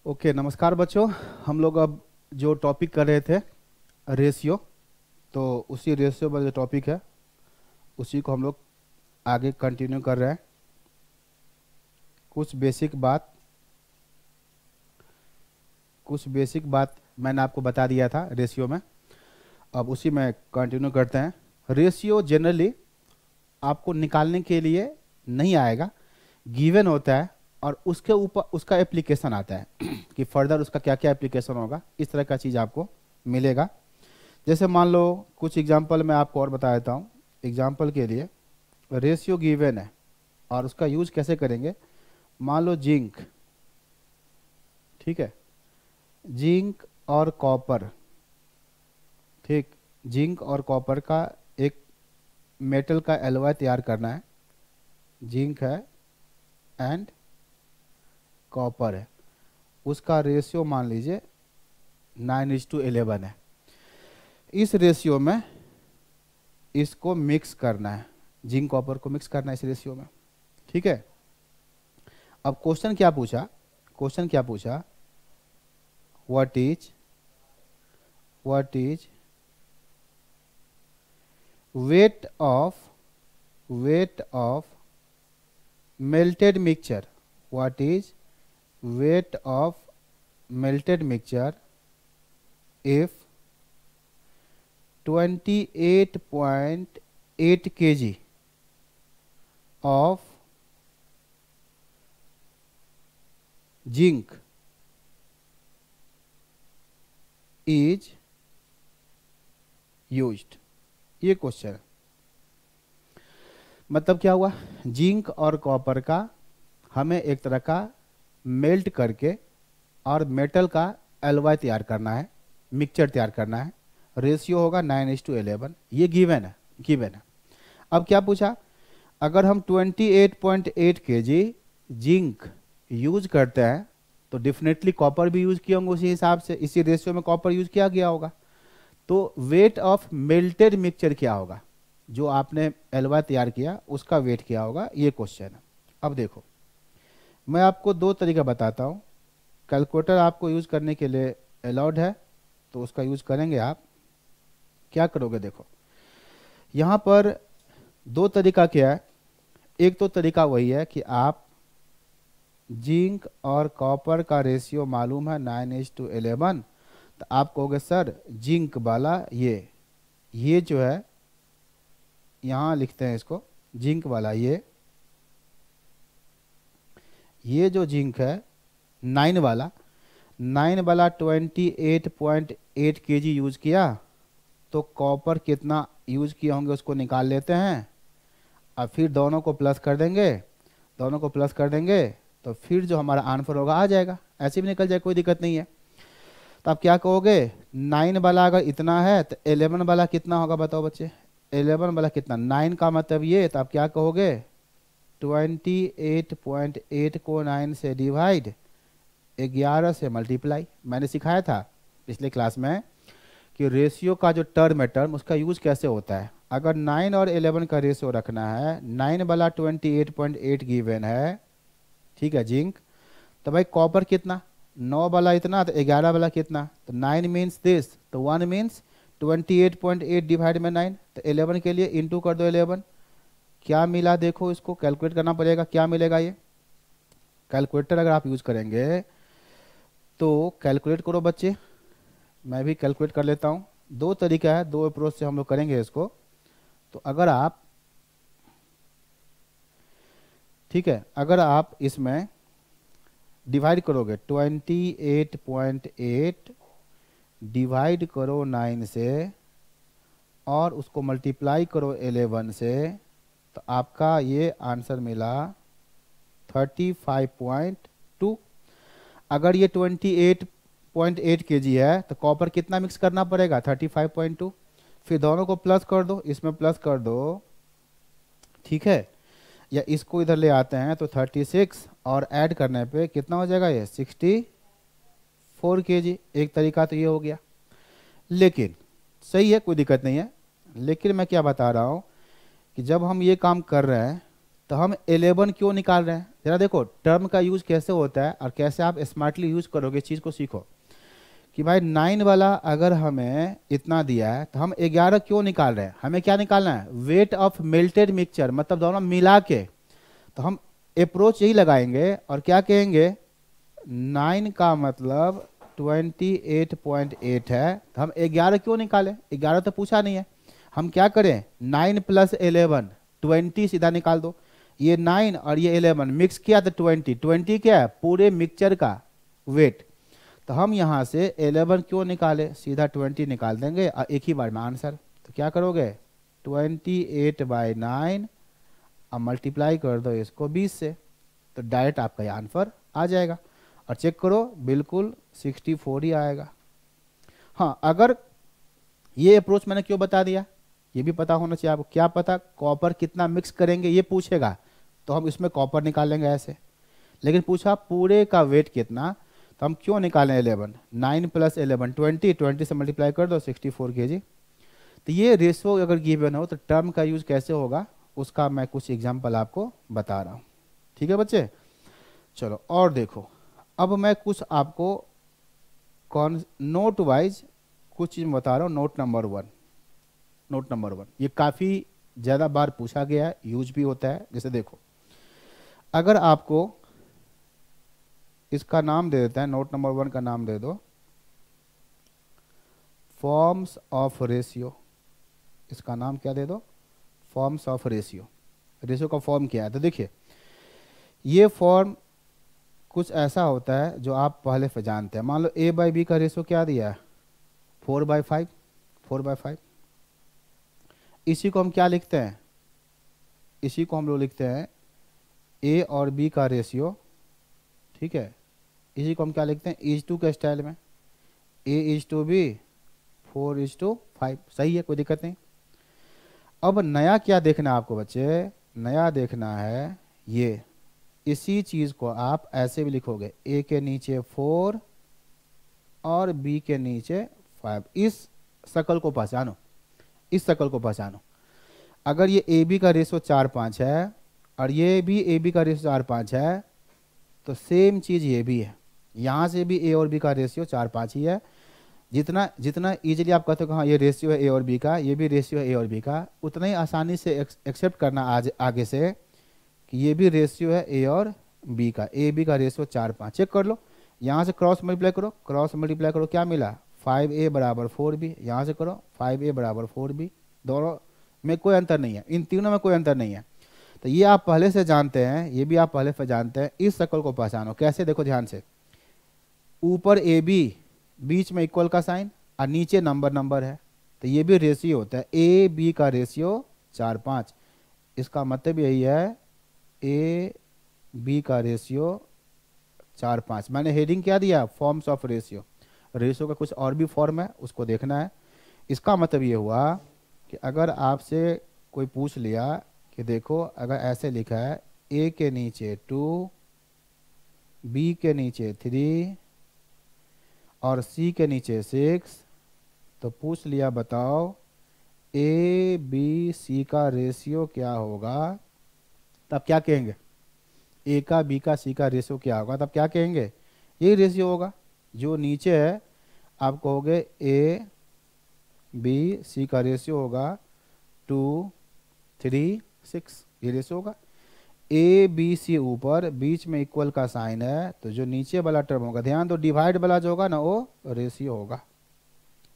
Okay, नमस्कार बच्चों। हम लोग अब जो टॉपिक कर रहे थे रेशियो, तो उसी रेशियो पर जो टॉपिक है उसी को हम लोग आगे कंटिन्यू कर रहे हैं। कुछ बेसिक बात मैंने आपको बता दिया था रेशियो में, अब उसी में कंटिन्यू करते हैं। रेशियो जनरली आपको निकालने के लिए नहीं आएगा, गिवन होता है और उसके ऊपर उसका एप्लीकेशन आता है कि फर्दर उसका क्या क्या एप्लीकेशन होगा, इस तरह का चीज़ आपको मिलेगा। जैसे मान लो कुछ एग्जांपल मैं आपको और बता देता हूँ। एग्जांपल के लिए रेशियो गिवन है और उसका यूज कैसे करेंगे। मान लो जिंक, ठीक है, जिंक और कॉपर, ठीक, जिंक और कॉपर का एक मेटल का एलॉय तैयार करना है। जिंक है एंड कॉपर है, उसका रेशियो मान लीजिए 9:11 है। इस रेशियो में इसको मिक्स करना है, जिंक कॉपर को मिक्स करना है इस रेशियो में, ठीक है। अब क्वेश्चन क्या पूछा, what is weight of melted mixture, what is weight of melted mixture if 28.8 kg of zinc is used। ये क्वेश्चन है। मतलब क्या हुआ, जिंक और कॉपर का हमें एक तरह का मेल्ट करके और मेटल का एलॉय तैयार करना है, मिक्सचर तैयार करना है। रेशियो होगा 9:11, ये गिवन है। अब क्या पूछा, अगर हम 28.8 kg जिंक यूज करते हैं तो डेफिनेटली कॉपर भी यूज किए होंगे उसी हिसाब से, इसी रेशियो में कॉपर यूज किया गया होगा। तो वेट ऑफ मेल्टेड मिक्सचर क्या होगा, जो आपने एलॉय तैयार किया उसका वेट क्या होगा, ये क्वेश्चन है। अब देखो, मैं आपको दो तरीका बताता हूँ। कैलकुलेटर आपको यूज करने के लिए अलाउड है, तो उसका यूज करेंगे। आप क्या करोगे, देखो यहाँ पर दो तरीका क्या है। एक तो तरीका वही है कि आप जिंक और कॉपर का रेशियो मालूम है 9:11, तो आप कहोगे सर जिंक वाला ये जो है, यहाँ लिखते हैं इसको, जिंक वाला ये जो जिंक है 9 वाला 28.8 kg यूज किया, तो कॉपर कितना यूज किए होंगे उसको निकाल लेते हैं। अब फिर दोनों को प्लस कर देंगे तो फिर जो हमारा आंसर होगा आ जाएगा, ऐसे भी निकल जाए, कोई दिक्कत नहीं है। तो आप क्या कहोगे, 9 वाला अगर इतना है तो 11 वाला कितना होगा, बताओ बच्चे। 11 वाला कितना, 9 का मतलब ये, तो आप क्या कहोगे 28.8 को 9 से डिवाइड, 11 से मल्टीप्लाई। मैंने सिखाया था पिछले क्लास में कि रेशियो का जो टर्म है, उसका यूज कैसे होता है। अगर 9 और 11 का रेशियो रखना है, 9 वाला 28.8 गिवन है, ठीक है, जिंक, तो भाई कॉपर कितना, 9 वाला इतना, तो 11 वाला कितना, तो 9 मीन्स दिस, तो 1 मीन्स 28.8 डिवाइड में 9, तो 11 के लिए इंटू कर दो 11। क्या मिला देखो, इसको कैलकुलेट करना पड़ेगा, क्या मिलेगा ये। कैलकुलेटर अगर आप यूज करेंगे तो कैलकुलेट करो बच्चे, मैं भी कैलकुलेट कर लेता हूँ। दो तरीका है, दो अप्रोच से हम लोग करेंगे इसको। तो अगर आप, ठीक है, अगर आप इसमें डिवाइड करोगे 28.8 डिवाइड करो 9 से और उसको मल्टीप्लाई करो 11 से, तो आपका ये आंसर मिला 35.2। अगर ये 28.8 kg है तो कॉपर कितना मिक्स करना पड़ेगा, 35.2। फिर दोनों को प्लस कर दो, इसमें प्लस कर दो, ठीक है, या इसको इधर ले आते हैं तो 36 और ऐड करने पे कितना हो जाएगा, ये 64 kg। एक तरीका तो ये हो गया, लेकिन सही है, कोई दिक्कत नहीं है। लेकिन मैं क्या बता रहा हूँ कि जब हम ये काम कर रहे हैं तो हम 11 क्यों निकाल रहे हैं? जरा देखो टर्म का यूज कैसे होता है और कैसे आप स्मार्टली यूज करोगे, चीज़ को सीखो कि भाई 9 वाला अगर हमें इतना दिया है तो हम 11 क्यों निकाल रहे हैं? हमें क्या निकालना है? वेट ऑफ मेल्टेड मिक्सचर, मतलब दोनों मिला के। तो हम अप्रोच यही लगाएंगे और क्या कहेंगे, 9 का मतलब 28.8 है, तो हम 11 क्यों निकालें? 11 तो पूछा नहीं है। हम क्या करें, 9 + 11 20 सीधा निकाल दो। ये 9 और ये 11 मिक्स किया तो 20 क्या है? पूरे मिक्सचर का वेट। तो हम यहाँ से 11 क्यों निकाले, सीधा 20 निकाल देंगे और एक ही बार में आंसर। तो क्या करोगे, 28/9 और मल्टीप्लाई कर दो इसको 20 से, तो डायरेक्ट आपका ये आंसर आ जाएगा। और चेक करो बिल्कुल 64 ही आएगा। हाँ, अगर ये अप्रोच मैंने क्यों बता दिया, ये भी पता होना चाहिए आपको। क्या पता कॉपर कितना मिक्स करेंगे ये पूछेगा, तो हम इसमें कॉपर निकालेंगे ऐसे। लेकिन पूछा पूरे का वेट कितना, तो हम क्यों निकालें 11? 9 + 11 20 से मल्टीप्लाई कर दो 64 kg। तो ये रेशो अगर गिवन हो तो टर्म का यूज कैसे होगा उसका मैं कुछ एग्जांपल आपको बता रहा हूँ। ठीक है बच्चे, चलो और देखो। अब मैं कुछ आपको नोट वाइज कुछ चीज़ बता रहा हूँ। नोट नंबर 1, ये काफ़ी ज़्यादा बार पूछा गया है, यूज भी होता है। जैसे देखो, अगर आपको इसका नाम दे देता है, नोट नंबर 1 का नाम दे दो फॉर्म्स ऑफ रेशियो। इसका नाम क्या दे दो, फॉर्म्स ऑफ रेशियो। रेशियो का फॉर्म क्या है? तो देखिए ये फॉर्म कुछ ऐसा होता है जो आप पहले से जानते हैं। मान लो A/B का रेशियो क्या दिया है, 4/5। इसी को हम क्या लिखते हैं, इसी को हम लोग लिखते हैं A और B का रेशियो। ठीक है, इसी को हम क्या लिखते हैं, 1:2 के स्टाइल में, A/B 4:5। सही है, कोई दिक्कत नहीं। अब नया क्या देखना है आपको बच्चे, नया देखना है ये, इसी चीज को आप ऐसे भी लिखोगे, A के नीचे 4 और B के नीचे 5। इस शकल को पहचानो, इस शकल को पहचानो। अगर ये AB का रेशो 4/5 है और ये भी AB का रेशो 4/5 है, तो सेम चीज ये भी है। यहाँ से भी A और B का रेशियो 4/5 ही है। जितना जितना इजीली आप कहते हो हाँ ये रेशियो है A और B का, ये भी रेशियो है A और B का, उतना ही आसानी से एक्सेप्ट करना आज आगे से कि ये भी रेशियो है A और B का। AB का रेशियो 4/5। चेक कर लो, यहाँ से क्रॉस मल्टीप्लाई करो, क्या मिला, 5A = 4B। यहाँ से करो 5A = 4B। दोनों में कोई अंतर नहीं है, इन तीनों में कोई अंतर नहीं है। तो ये आप पहले से जानते हैं, ये भी आप पहले से जानते हैं। इस शक्ल को पहचानो कैसे, देखो ध्यान से, ऊपर AB, बीच में इक्वल का साइन और नीचे नंबर है, तो ये भी रेशियो होता है। AB का रेशियो 4/5, इसका मतलब यही है AB का रेशियो 4/5। मैंने हेडिंग क्या दिया, फॉर्म्स ऑफ रेशियो। रेशियो का कुछ और भी फॉर्म है, उसको देखना है। इसका मतलब ये हुआ कि अगर आपसे कोई पूछ लिया कि देखो अगर ऐसे लिखा है A के नीचे 2, B के नीचे 3 और C के नीचे 6, तो पूछ लिया बताओ ABC का रेशियो क्या होगा, तब क्या कहेंगे, A का B का C का रेशियो क्या होगा, तब क्या कहेंगे, यही रेशियो होगा। जो नीचे है आप कहोगे ABC का रेशियो होगा 2, 3, 6, ये रेशियो होगा। ABC ऊपर, बीच में इक्वल का साइन है, तो जो नीचे वाला टर्म होगा, ध्यान दो डिवाइड वाला जो होगा ना वो रेशियो होगा।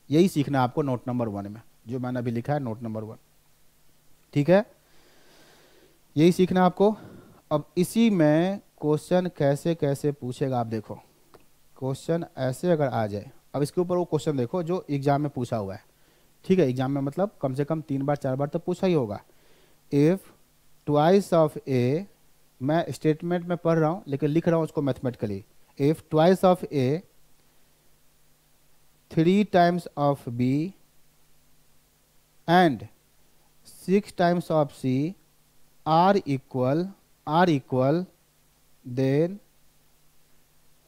यही सीखना है आपको नोट नंबर 1 में, जो मैंने अभी लिखा है नोट नंबर 1। ठीक है, यही सीखना आपको। अब इसी में क्वेश्चन कैसे कैसे पूछेगा आप देखो। क्वेश्चन ऐसे अगर आ जाए, अब इसके ऊपर वो क्वेश्चन देखो जो एग्जाम में पूछा हुआ है। ठीक है, एग्जाम में मतलब कम से कम 3 बार 4 बार तो पूछा ही होगा। इफ ट्वाइस ऑफ A, मैं स्टेटमेंट में पढ़ रहा हूं लेकिन लिख रहा हूं उसको mathematically. If twice of A 3 times of B and 6 times of C are equal, then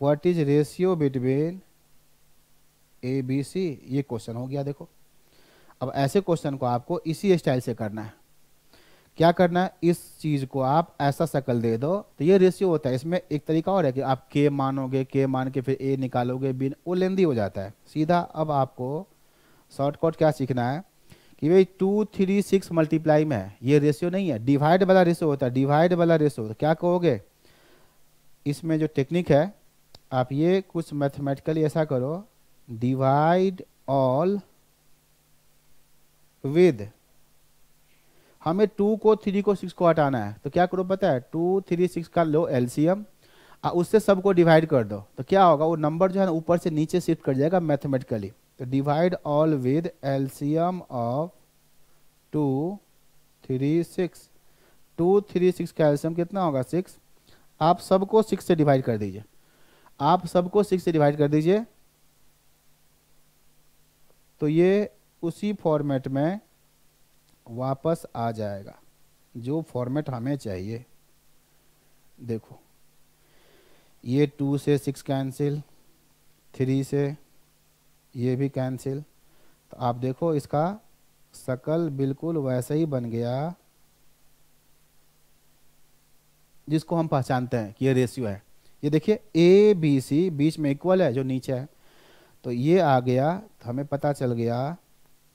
what is ratio between A, B, C? ये क्वेश्चन हो गया। देखो अब ऐसे क्वेश्चन को आपको इसी स्टाइल से करना है क्या करना है, इस चीज को आप ऐसा शक्ल दे दो तो ये रेशियो होता है। इसमें एक तरीका और है कि आप के मानोगे, के मान के फिर ए निकालोगे, बी, वो लेंदी हो जाता है सीधा। अब आपको शॉर्टकट क्या सीखना है कि भाई 236 मल्टीप्लाई में है, ये रेशियो नहीं है, डिवाइड वाला रेशियो होता है, डिवाइड वाला रेशियो। तो क्या कहोगे, इसमें जो टेक्निक है आप ये कुछ मैथमेटिकली ऐसा करो, डिवाइड ऑल विद, हमें 2 को 3 को 6 को हटाना है तो क्या करो पता है, 2 3 6 का लो एलसीएम और उससे सबको डिवाइड कर दो तो क्या होगा, वो नंबर जो है ना ऊपर से नीचे शिफ्ट कर जाएगा मैथमेटिकली। तो divide all with LCM of 2 3 6, 2 3 6 का एलसीएम कितना होगा 6, आप सबको 6 से डिवाइड कर दीजिए, आप सबको 6 से डिवाइड कर दीजिए। तो ये उसी फॉर्मेट में वापस आ जाएगा जो फॉर्मेट हमें चाहिए। देखो ये 2 से 6 कैंसिल, 3 से ये भी कैंसिल, तो आप देखो इसका शकल बिल्कुल वैसा ही बन गया जिसको हम पहचानते हैं कि ये रेशियो है। ये देखिए ए बी सी बीच में इक्वल है जो नीचे है, तो ये आ गया, तो हमें पता चल गया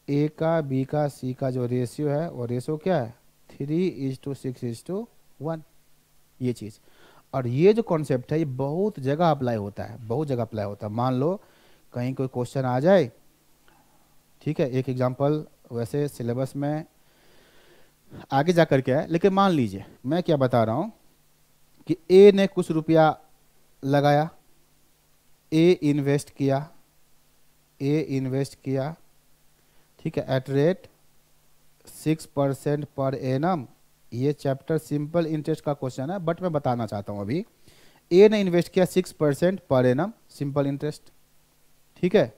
ए का बी का सी का जो रेशियो है वो रेशियो क्या है 3:6:1, ये चीज़। और ये जो कॉन्सेप्ट है ये बहुत जगह अप्लाई होता है, बहुत जगह अप्लाई होता है। मान लो कहीं कोई क्वेश्चन आ जाए, ठीक है, एक एग्जांपल वैसे सिलेबस में आगे जा कर के है, लेकिन मान लीजिए मैं क्या बता रहा हूँ कि ए ने कुछ रुपया लगाया, ए इन्वेस्ट किया, ए इन्वेस्ट किया, ठीक है, एट रेट 6% पर एनम। ये चैप्टर सिंपल इंटरेस्ट का क्वेश्चन है बट मैं बताना चाहता हूँ अभी। ए ने इन्वेस्ट किया 6% पर एनम सिंपल इंटरेस्ट, ठीक है,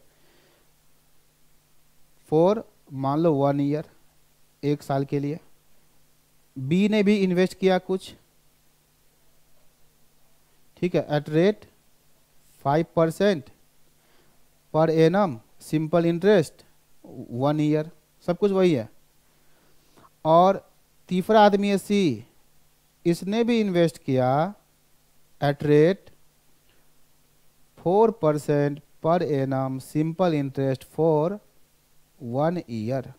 फॉर मान लो 1 ईयर, 1 साल के लिए। बी ने भी इन्वेस्ट किया कुछ, ठीक है, at rate 5% per annum simple interest 1 year, सब कुछ वही है। और तीसरा आदमी है सी, इसने भी इन्वेस्ट किया at rate 4% per annum simple interest for 1 year,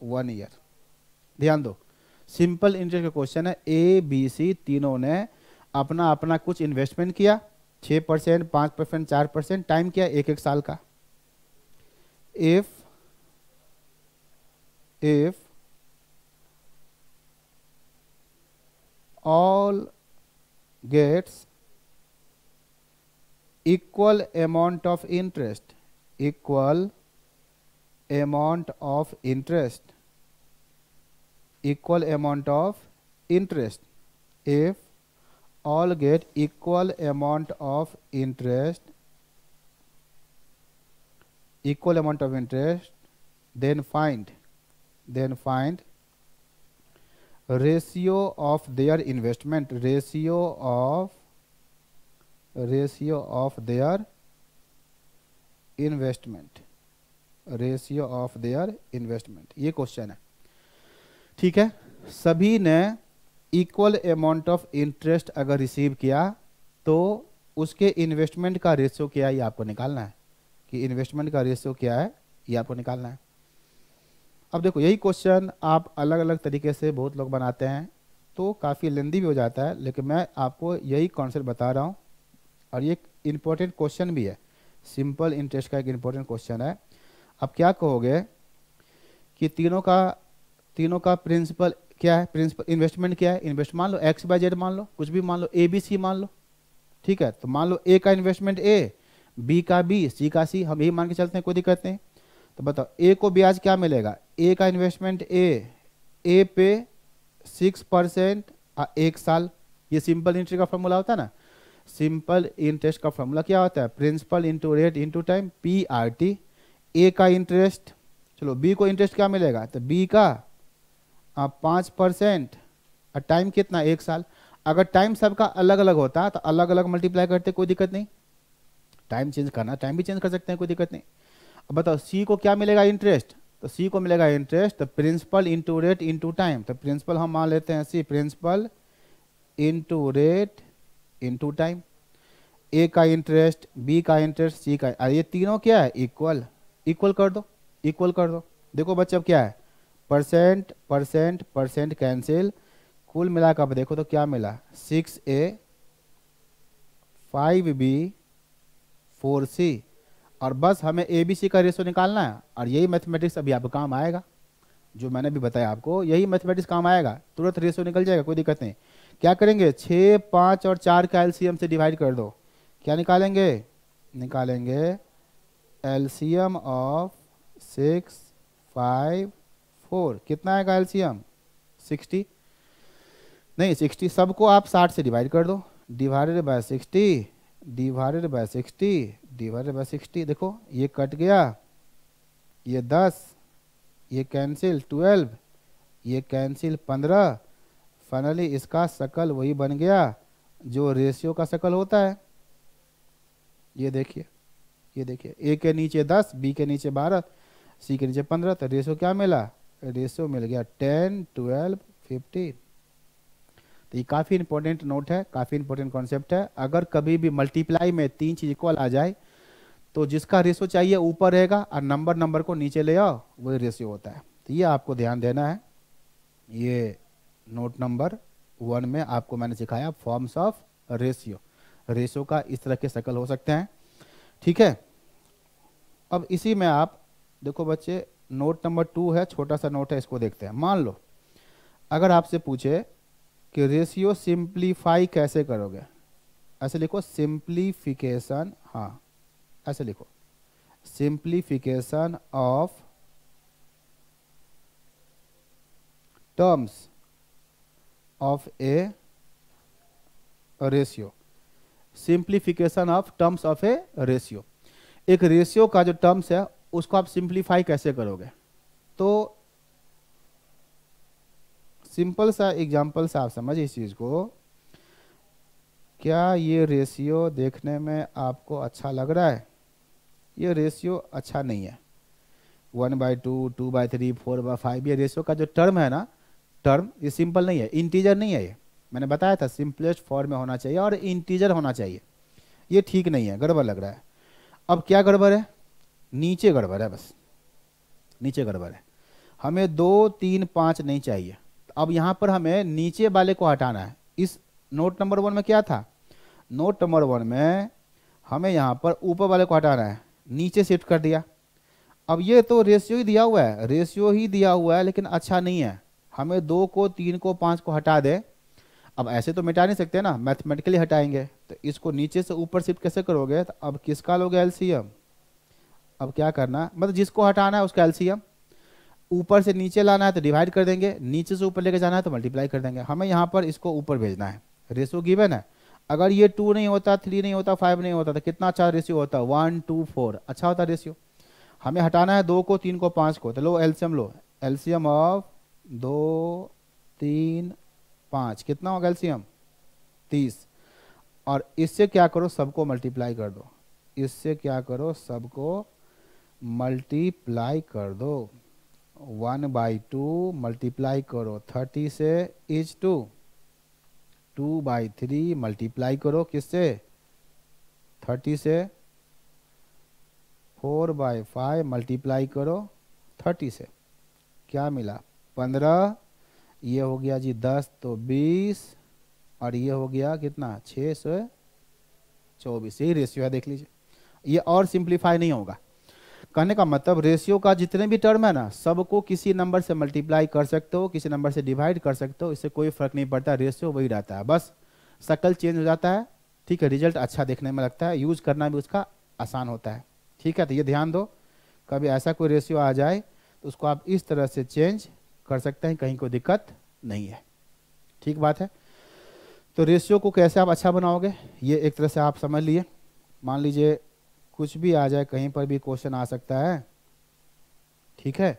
1 year. ध्यान दो सिंपल इंटरेस्ट का क्वेश्चन है, ए बी सी तीनों ने अपना अपना कुछ इन्वेस्टमेंट किया, 6%, 5%, 4%, टाइम किया 1 साल का। if all gets equal amount of interest, equal amount of interest, equal amount of interest, if all get equal amount of interest, equal amount of interest, then find ratio of their investment, ratio of their investment, ratio of their investment। ये question है, ठीक है। सभी ने equal amount of interest अगर receive किया तो उसके इन्वेस्टमेंट का रेशियो क्या है ये आपको निकालना है, कि इन्वेस्टमेंट का रेशियो क्या है ये आपको निकालना है। अब देखो यही क्वेश्चन आप अलग अलग तरीके से बहुत लोग बनाते हैं तो काफ़ी लेंदी भी हो जाता है, लेकिन मैं आपको यही कॉन्सेप्ट बता रहा हूँ और ये इम्पोर्टेंट क्वेश्चन भी है, सिंपल इंटरेस्ट का एक इम्पोर्टेंट क्वेश्चन है। अब क्या कहोगे कि तीनों का प्रिंसिपल क्या है, प्रिंसिपल इन्वेस्टमेंट क्या है, इन्वेस्ट मान लो XYZ मान लो, कुछ भी मान लो, ABC मान लो, ठीक है। तो मान लो ए का इन्वेस्टमेंट ए, बी का बी, सी का सी, हम यही मान के चलते हैं, कोई दिक्कत नहीं। तो बताओ ए को ब्याज क्या मिलेगा, ए का इन्वेस्टमेंट ए पे 6% 1 साल, ये सिंपल इंटरेस्ट का फॉर्मूला होता है ना। सिंपल इंटरेस्ट का फॉर्मूला क्या होता है, principal into rate into time, PRT। A का इंटरेस्ट, चलो बी को इंटरेस्ट क्या मिलेगा, तो बी का 5% और टाइम कितना 1 साल। अगर टाइम सबका अलग अलग होता तो अलग अलग मल्टीप्लाई करते, कोई दिक्कत नहीं, टाइम चेंज करना टाइम भी चेंज कर सकते हैं, कोई दिक्कत नहीं। अब बताओ सी को क्या मिलेगा इंटरेस्ट, तो सी को मिलेगा इंटरेस्ट, तो principal into rate into time, तो प्रिंसिपल हम मान लेते हैं C, principal into rate into time. A का इंटरेस्ट, बी का इंटरेस्ट, सी का, ये तीनों क्या है, इक्वल। इक्वल कर दो, इक्वल कर दो। देखो बच्चे अब क्या है, परसेंट परसेंट परसेंट कैंसिल, कुल मिलाकर अब देखो तो क्या मिला, 6A 5B 4C, और बस हमें ABC का रेशो निकालना है। और यही मैथमेटिक्स अभी आपको काम आएगा, जो मैंने भी बताया आपको, यही मैथमेटिक्स काम आएगा, तुरंत रेशो निकल जाएगा, कोई दिक्कत नहीं। क्या करेंगे, 6, 5 और 4 का एलसीएम से डिवाइड कर दो। क्या निकालेंगे, निकालेंगे एलसीएम ऑफ 6, 5, 4, कितना आएगा एलसीएम, 60, नहीं 60, सबको आप 60 से डिवाइड कर दो, divided by 60, divided by 60, divided by 60। देखो ये कट गया, ये 10, ये कैंसिल 12, ये कैंसिल 15, फाइनली इसका शकल वही बन गया जो रेशियो का शकल होता है। ये देखिए, ये देखिए, ए के नीचे 10, बी के नीचे 12, सी के नीचे 15, तो रेशियो क्या मिला, रेशियो मिल गया 10, 12, 15। तो ये काफ़ी इंपॉर्टेंट नोट है, काफ़ी इंपॉर्टेंट कॉन्सेप्ट है। अगर कभी भी मल्टीप्लाई में तीन चीज इक्वल आ जाए तो जिसका रेशियो चाहिए ऊपर रहेगा और नंबर नंबर को नीचे ले आओ, वही रेशियो होता है। तो ये आपको ध्यान देना है। ये नोट नंबर 1 में आपको मैंने सिखाया फॉर्म्स ऑफ रेशियो। रेशियो का इस तरह के शकल हो सकते हैं, ठीक है। अब इसी में आप देखो बच्चे, नोट नंबर 2 है, छोटा सा नोट है, इसको देखते हैं। मान लो अगर आपसे पूछे कि रेशियो सिंप्लीफाई कैसे करोगे, ऐसे लिखो सिंप्लीफिकेशन, हाँ ऐसे लिखो, simplification of terms of A ratio, simplification of terms of A ratio. एक रेशियो का जो टर्म्स है उसको आप सिंप्लीफाई कैसे करोगे, तो सिंपल सा एग्जांपल से आप समझ इस चीज को। क्या ये रेशियो देखने में आपको अच्छा लग रहा है, ये रेशियो अच्छा नहीं है। 1/2, 2/3, 4/5, ये रेशियो का जो टर्म है ना, टर्म ये सिंपल नहीं है, इंटीजर नहीं है। ये मैंने बताया था सिंपलेस्ट फॉर्म में होना चाहिए और इंटीजर होना चाहिए। ये ठीक नहीं है, गड़बड़ लग रहा है। अब क्या गड़बड़ है, नीचे गड़बड़ है, बस नीचे गड़बड़ है। हमें 2, 3, 5 नहीं चाहिए। अब यहाँ पर हमें नीचे वाले को हटाना है। इस नोट नंबर 1 में क्या था, नोट नंबर 1 में हमें यहाँ पर ऊपर वाले को हटाना है, नीचे शिफ्ट कर दिया। अब ये तो रेशियो ही दिया हुआ है, रेशियो ही दिया हुआ है, लेकिन अच्छा नहीं है। हमें 2 को, 3 को, 5 को हटा दे। अब ऐसे तो मिटा नहीं सकते ना, मैथमेटिकली हटाएंगे। तो इसको नीचे से ऊपर शिफ्ट कैसे करोगे, तो अब किसका लोगे एलसीएम। अब क्या करना, मतलब जिसको हटाना है उसका एलसीएम, ऊपर से नीचे लाना है तो डिवाइड कर देंगे, नीचे से ऊपर लेके जाना है तो मल्टीप्लाई कर देंगे। हमें यहाँ पर इसको ऊपर भेजना है, रेशियो गिवन है। अगर ये 2 नहीं होता, 3 नहीं होता, 5 नहीं होता तो कितना अच्छा रेशियो होता, 1, 2, 4, अच्छा होता रेशियो। हमें हटाना है 2 को, 3 को, 5 को, तो लो एलसीएम, लो एलसीएम ऑफ 2, 3, 5, कितना होगा एलसीएम, 30। और इससे क्या करो, सबको मल्टीप्लाई कर दो, इससे क्या करो, सबको मल्टीप्लाई कर दो। 1/2 मल्टीप्लाई करो 30 से इज 2, 2/3 मल्टीप्लाई करो किससे, 30 से, 4/5 मल्टीप्लाई करो 30 से, क्या मिला 15। ये हो गया जी 10 तो 20, और ये हो गया कितना 6 से 24। यही रेशियो है, देख लीजिए। ये और सिंप्लीफाई नहीं होगा। कहने का मतलब रेशियो का जितने भी टर्म है ना, सबको किसी नंबर से मल्टीप्लाई कर सकते हो, किसी नंबर से डिवाइड कर सकते हो, इससे कोई फर्क नहीं पड़ता, रेशियो वही रहता है, बस शक्ल चेंज हो जाता है, ठीक है। रिजल्ट अच्छा देखने में लगता है, यूज करना भी उसका आसान होता है, ठीक है। तो ये ध्यान दो, कभी ऐसा कोई रेशियो आ जाए तो उसको आप इस तरह से चेंज कर सकते हैं, कहीं कोई दिक्कत नहीं है, ठीक बात है। तो रेशियो को कैसे आप अच्छा बनाओगे, ये एक तरह से आप समझ लिए। मान लीजिए कुछ भी आ जाए, कहीं पर भी क्वेश्चन आ सकता है, ठीक है,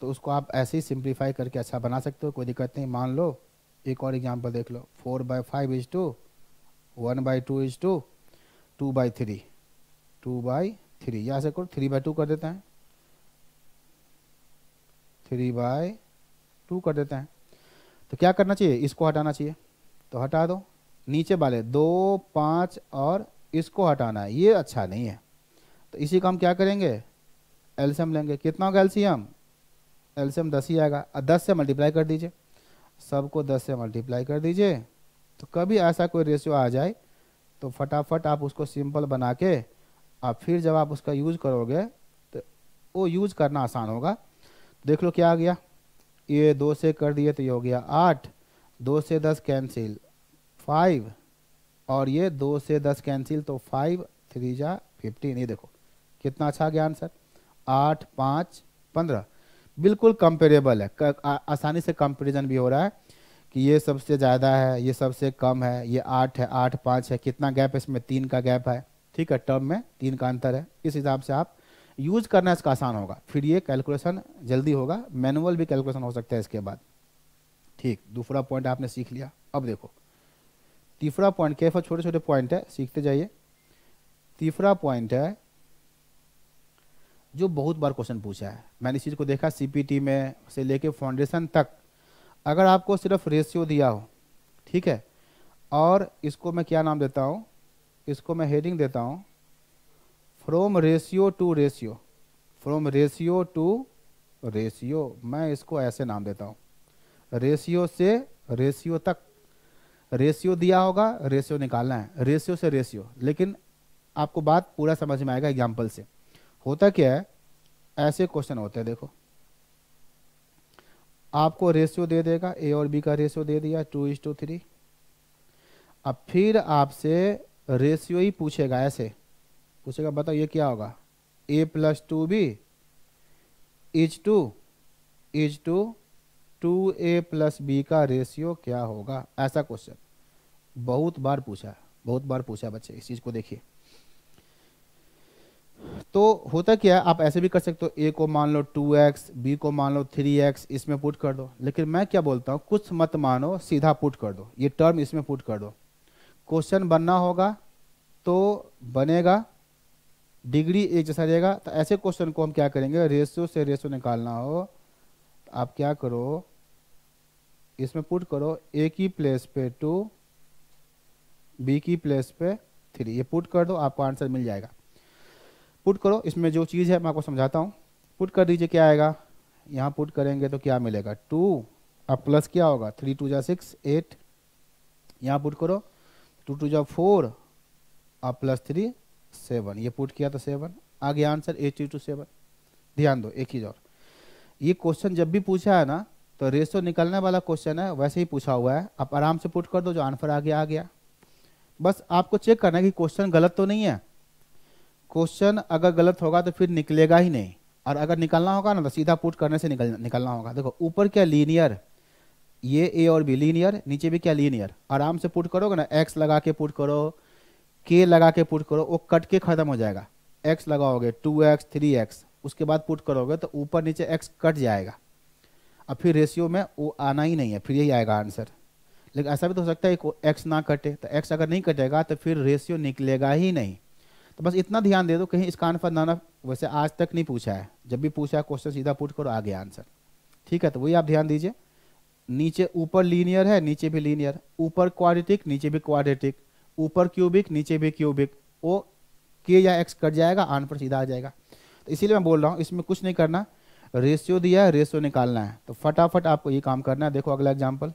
तो उसको आप ऐसे ही सिंप्लीफाई करके अच्छा बना सकते हो, कोई दिक्कत नहीं। मान लो एक और एग्जांपल देख लो, 4/5 इज टू 1/2 इज टू 2/3, 2/3, यहाँ से करो 3/2 कर देते हैं, 3/2 कर देते हैं। तो क्या करना चाहिए, इसको हटाना चाहिए, तो हटा दो। नीचे वाले 2, 5 और इसको हटाना है, ये अच्छा नहीं है। तो इसी का हम क्या करेंगे, एलसीएम लेंगे। कितना होगा एलसीएम, एलसीएम 10 ही आएगा। 10 से मल्टीप्लाई कर दीजिए, सबको 10 से मल्टीप्लाई कर दीजिए। तो कभी ऐसा कोई रेशियो आ जाए तो फटाफट आप उसको सिंपल बना के आप फिर जब आप उसका यूज करोगे तो वो यूज करना आसान होगा। देख लो क्या आ गया, ये 2 से कर दिए तो ये हो गया 8, 2 से 10 कैंसिल 5, और ये 2 से 10 कैंसिल तो 5 3 जा 15। ये देखो कितना अच्छा गया आंसर, 8 5 15। बिल्कुल कंपेरेबल है, आसानी से कंपेरिजन भी हो रहा है कि ये सबसे ज़्यादा है, ये सबसे कम है, ये 8 है, 8 5 है, कितना गैप है इसमें, 3 का गैप है। ठीक है, टर्म में 3 का अंतर है। इस हिसाब से आप यूज करना इसका आसान होगा, फिर ये कैलकुलेशन जल्दी होगा, मैनुअल भी कैलकुलेशन हो सकता है इसके बाद। ठीक, दूसरा पॉइंट आपने सीख लिया। अब देखो तीसरा पॉइंट, कैफ छोटे छोटे पॉइंट है, सीखते जाइए। तीसरा पॉइंट है जो बहुत बार क्वेश्चन पूछा है, मैंने इस चीज़ को देखा सीपीटी में से लेके फाउंडेशन तक। अगर आपको सिर्फ रेशियो दिया हो, ठीक है, और इसको मैं क्या नाम देता हूँ, इसको मैं हेडिंग देता हूँ from ratio two ratio, from ratio two ratio, मैं इसको ऐसे नाम देता हूँ, रेशियो से रेशियो तक। रेशियो दिया होगा, रेशियो निकालना है, रेशियो से रेशियो। लेकिन आपको बात पूरा समझ में आएगा एग्जाम्पल से। होता क्या है, ऐसे क्वेश्चन होते हैं, देखो आपको रेशियो दे देगा, ए और बी का रेशियो दे दिया 2:3। अब फिर आपसे रेशियो ही पूछेगा, ऐसे पूछेगा बताओ ये क्या होगा, a+2b इज टू 2a+b का रेशियो क्या होगा, ऐसा क्वेश्चन बहुत बार पूछा है, बहुत बार पूछा है बच्चे। इस चीज को देखिए, तो होता क्या है, आप ऐसे भी कर सकते हो, ए को मान लो 2x, बी को मान लो 3x, इसमें पुट कर दो। लेकिन मैं क्या बोलता हूँ, कुछ मत मानो, सीधा पुट कर दो, ये टर्म इसमें पुट कर दो। क्वेश्चन बनना होगा तो बनेगा, डिग्री एक जैसा रहेगा। तो ऐसे क्वेश्चन को हम क्या करेंगे, रेशियो से रेशियो निकालना हो तो आप क्या करो, इसमें पुट करो, ए की प्लेस पे 2, बी की प्लेस पे 3, ये पुट कर दो, आपको आंसर मिल जाएगा। पुट करो, इसमें जो चीज़ है मैं आपको समझाता हूँ। पुट कर दीजिए, क्या आएगा, यहाँ पुट करेंगे तो क्या मिलेगा 2, अब प्लस क्या होगा 3 2 जा 6 8, यहाँ पुट करो 2 2 जा 4 अब +3 7, ये पुट किया तो 7 आ गया आंसर 8:7। ध्यान दो एक चीज़ और, ये क्वेश्चन जब भी पूछा है ना तो रेशो निकलने वाला क्वेश्चन है, वैसे ही पूछा हुआ है, आप आराम से पुट कर दो, जो आंसर आ गया। बस आपको चेक करना है कि क्वेश्चन गलत तो नहीं है। क्वेश्चन अगर गलत होगा तो फिर निकलेगा ही नहीं, और अगर निकलना होगा ना तो सीधा पुट करने से निकलना होगा। देखो ऊपर क्या लीनियर, ये ए और बी लीनियर, नीचे भी क्या लीनियर, आराम से पुट करोगे ना, एक्स लगा के पुट करो, के लगा के पुट करो, वो कट के खत्म हो जाएगा। एक्स लगाओगे 2x 3x, उसके बाद पुट करोगे तो ऊपर नीचे एक्स कट जाएगा, अब फिर रेशियो में वो आना ही नहीं है, फिर यही आएगा आंसर। लेकिन ऐसा भी तो हो सकता है एक्स ना कटे, तो एक्स अगर नहीं कटेगा तो फिर रेशियो निकलेगा ही नहीं। तो बस इतना ध्यान दे दो, कहीं इसका आंसर ना वैसे आज तक नहीं पूछा है, जब भी पूछा है क्वेश्चन सीधा पुट करो, आ गया आंसर। ठीक है, तो वही आप ध्यान दीजिए, नीचे ऊपर लीनियर है, नीचे भी लीनियर, ऊपर क्वाड्रेटिक नीचे भी क्वाड्रेटिक, ऊपर क्यूबिक नीचे भी क्यूबिक, वो के या एक्स कट जाएगा, आंसर सीधा आ जाएगा। तो इसीलिए मैं बोल रहा हूँ इसमें कुछ नहीं करना, रेशियो दिया है, रेशियो निकालना है, तो फटाफट आपको ये काम करना है। देखो अगला एग्जाम्पल,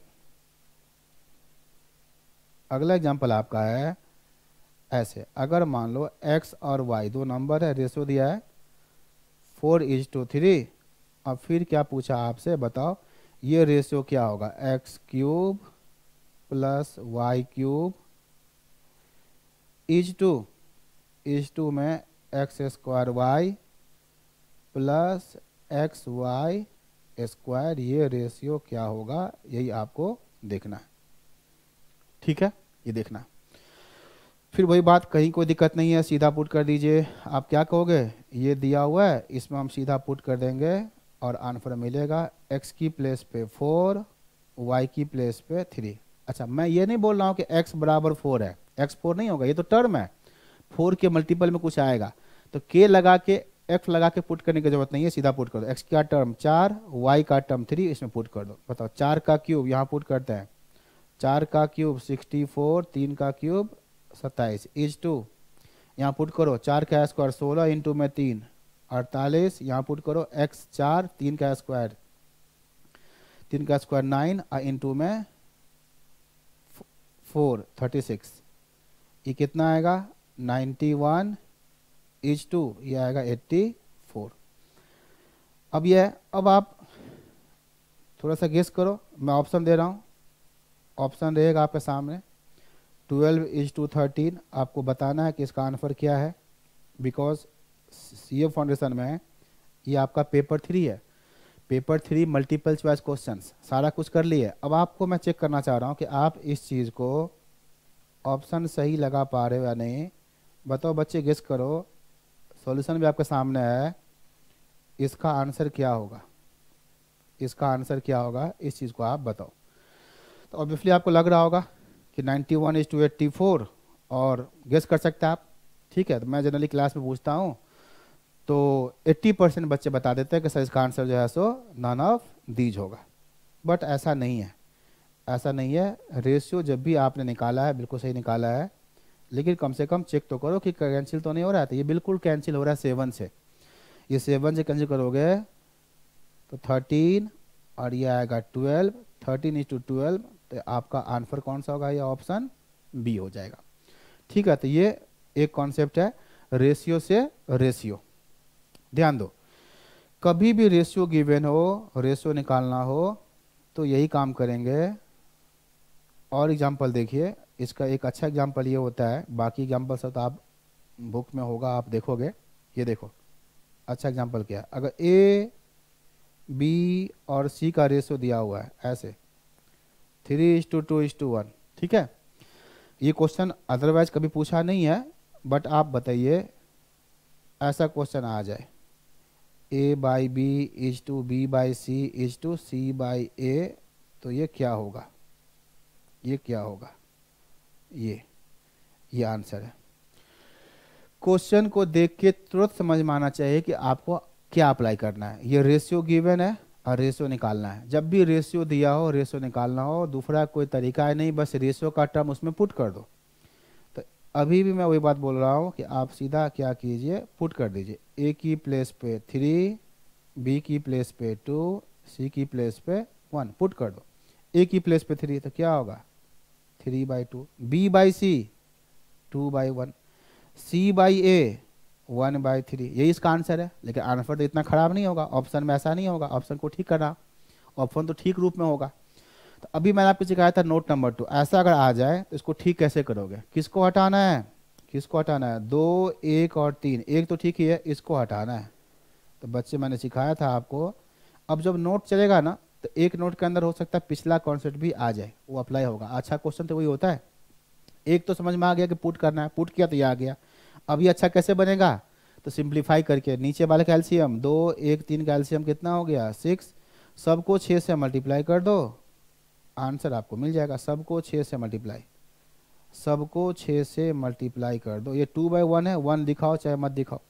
अगला एग्जाम्पल आपका है ऐसे, अगर मान लो x और y दो नंबर है, रेशियो दिया है 4:3, अब फिर क्या पूछा आपसे, बताओ ये रेशियो क्या होगा, x³ + y³ इज टू में x² + xy², ये रेशियो क्या होगा, यही आपको देखना है। ठीक है, ये देखना। फिर वही बात, कहीं कोई दिक्कत नहीं है, सीधा पुट कर दीजिए। आप क्या कहोगे, ये दिया हुआ है, इसमें हम सीधा पुट कर देंगे और आंसर मिलेगा x की प्लेस पे 4, y की प्लेस पे 3। अच्छा, मैं ये नहीं बोल रहा हूँ कि x = 4 है, x 4 नहीं होगा, ये तो टर्म है, 4 के मल्टीपल में कुछ आएगा, तो k लगा के एक्स लगा के पुट करने की जरूरत नहीं है, सीधा पुट कर दो। एक्स का टर्म 4, वाई का टर्म 3, इसमें पुट कर दो। बताओ 4 का क्यूब यहाँ पुट करते हैं, 4 का क्यूब 64, 3 का क्यूब 27 इज टू, यहाँ पुट करो 4 का स्क्वायर 16 इंटू में 3 48, यहाँ पुट करो एक्स 4, 3 का स्क्वायर 9 इंटू में 4 36, ये कितना आएगा 91 इज टू, ये आएगा 84। अब आप थोड़ा सा गेस करो, मैं ऑप्शन दे रहा हूँ, ऑप्शन रहेगा आपके सामने। 12 इज टू 13, आपको बताना है कि इसका आंसर क्या है, बिकॉज सीए फाउंडेशन में ये आपका पेपर 3 है, पेपर 3 मल्टीपल चॉइस क्वेश्चंस सारा कुछ कर लिए। अब आपको मैं चेक करना चाह रहा हूँ कि आप इस चीज़ को ऑप्शन सही लगा पा रहे हो या नहीं। बताओ बच्चे, गेस करो, सॉल्यूशन भी आपके सामने है, इसका आंसर क्या होगा, इसका आंसर क्या होगा, इस चीज़ को आप बताओ। तो ऑब्वियसली आपको लग रहा होगा कि 91 इज टू 84, और गेस कर सकते हैं आप, ठीक है। तो मैं जनरली क्लास में पूछता हूँ तो 80% बच्चे बता देते हैं कि सर इसका आंसर जो है सो नन ऑफ दीज होगा, बट ऐसा नहीं है, ऐसा नहीं है। रेशियो जब भी आपने निकाला है बिल्कुल सही निकाला है, लेकिन कम से कम चेक तो करो कि कैंसिल तो नहीं हो रहा है। तो ये बिल्कुल कैंसिल हो रहा है 7 से, ये 7 से कैंसिल करोगे तो 13 और ये आएगा 12, 13 इज टू 12, तो आपका आंसर कौन सा होगा, ये ऑप्शन बी हो जाएगा, ठीक है। तो ये एक कॉन्सेप्ट है रेशियो से रेशियो। ध्यान दो, कभी भी रेशियो गिवन हो, रेशियो निकालना हो तो यही काम करेंगे। और एग्जाम्पल देखिए, इसका एक अच्छा एग्जाम्पल ये होता है, बाकी एग्जाम्पल सब तो आप बुक में होगा, आप देखोगे। ये देखो अच्छा एग्जाम्पल क्या है, अगर ए बी और सी का रेशियो दिया हुआ है ऐसे 3:2:1, ठीक है। ये क्वेश्चन अदरवाइज कभी पूछा नहीं है, बट आप बताइए ऐसा क्वेश्चन आ जाए A/B is to B/C is to C/A, तो ये क्या होगा, ये क्या होगा, ये आंसर है। क्वेश्चन को देख के तुरंत समझ में आना चाहिए कि आपको क्या अप्लाई करना है। ये रेशियो गिवन है और रेशियो निकालना है। जब भी रेशियो दिया हो, रेशियो निकालना हो, दूसरा कोई तरीका है नहीं, बस रेशियो का टर्म उसमें पुट कर दो। तो अभी भी मैं वही बात बोल रहा हूँ कि आप सीधा क्या कीजिए, पुट कर दीजिए, ए की प्लेस पे 3, बी की प्लेस पे 2, सी की प्लेस पे 1, पुट कर दो। ए की प्लेस पे 3 तो क्या होगा 3/2, B/C 2/1, C/A 1/3, यही इसका आंसर है। लेकिन आंसर तो इतना खराब नहीं होगा, ऑप्शन में ऐसा नहीं होगा, ऑप्शन को ठीक करना, ऑप्शन तो ठीक रूप में होगा। तो अभी मैंने आपको सिखाया था नोट नंबर 2, ऐसा अगर आ जाए तो इसको ठीक कैसे करोगे, किसको हटाना है, किसको हटाना है, 2, 1 और 3, एक तो ठीक ही है, इसको हटाना है। तो बच्चे मैंने सिखाया था आपको, अब जब नोट चलेगा ना तो एक नोट के अंदर हो सकता है पिछला कॉन्सेप्ट भी आ जाए, वो अप्लाई होगा। अच्छा क्वेश्चन तो वही होता है, एक तो समझ में आ गया कि पुट करना है, पुट किया तो ये आ गया। अब ये अच्छा कैसे बनेगा, तो सिंप्लीफाई करके नीचे वाले का एलसीएम 2, 1, 3 का एलसीएम कितना हो गया 6, सबको 6 से मल्टीप्लाई कर दो, आंसर आपको मिल जाएगा। सबको 6 से मल्टीप्लाई, सबको 6 से मल्टीप्लाई कर दो। ये 2/1 है, 1 दिखाओ चाहे मत दिखाओ,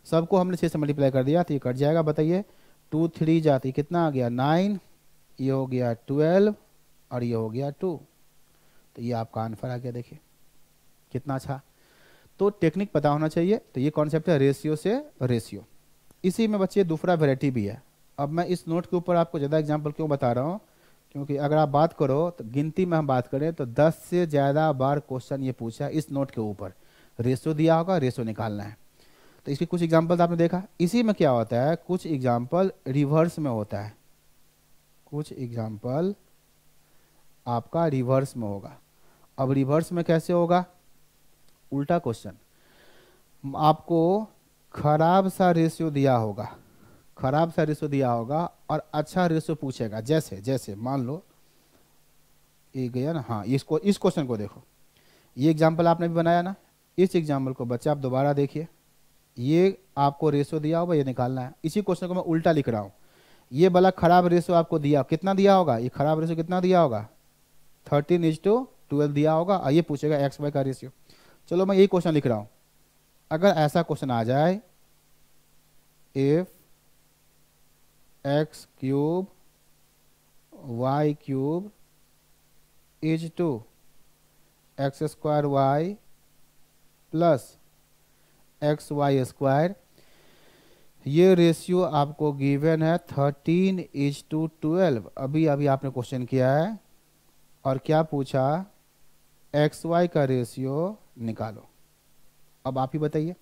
सबको हमने 6 से मल्टीप्लाई कर दिया तो ये कट जाएगा। बताइए 2 3 जाती कितना आ गया 9, ये हो गया 12 और ये हो गया 2, तो ये आपका आंसर आ गया। देखिए कितना अच्छा, तो टेक्निक पता होना चाहिए। तो ये कॉन्सेप्ट है रेशियो से रेशियो। इसी में बच्चे दूसरा वेराइटी भी है। अब मैं इस नोट के ऊपर आपको ज़्यादा एग्जांपल क्यों बता रहा हूँ, क्योंकि अगर आप बात करो तो गिनती में हम बात करें तो 10 से ज़्यादा बार क्वेश्चन ये पूछा है इस नोट के ऊपर, रेशियो दिया होगा, रेशियो निकालना है। तो इसके कुछ एग्जाम्पल आपने देखा। इसी में क्या होता है, कुछ एग्जाम्पल रिवर्स में होता है, कुछ एग्जाम्पल आपका रिवर्स में होगा। अब रिवर्स में कैसे होगा, उल्टा क्वेश्चन, आपको खराब सा रेशियो दिया होगा, खराब सा रेशियो दिया होगा और अच्छा रेशियो पूछेगा। जैसे जैसे मान लो ये गया ना, हाँ इसको, इस क्वेश्चन को देखो, ये एग्जाम्पल आपने भी बनाया ना, इस एग्जाम्पल को बच्चे आप दोबारा देखिए, ये आपको रेशियो दिया होगा, ये निकालना है। इसी क्वेश्चन को मैं उल्टा लिख रहा हूँ, ये वाला खराब रेशियो आपको दिया, कितना दिया होगा, ये खराब रेशियो कितना दिया होगा 13:12 दिया होगा, और ये पूछेगा एक्स वाई का रेशियो। चलो मैं यही क्वेश्चन लिख रहा हूँ, अगर ऐसा क्वेश्चन आ जाए if x cube y cube is to x square y plus x y square, ये रेशियो आपको गिवन है 13:12। अभी अभी आपने क्वेश्चन किया है और क्या पूछा, एक्स वाई का रेशियो निकालो। अब आप ही बताइए,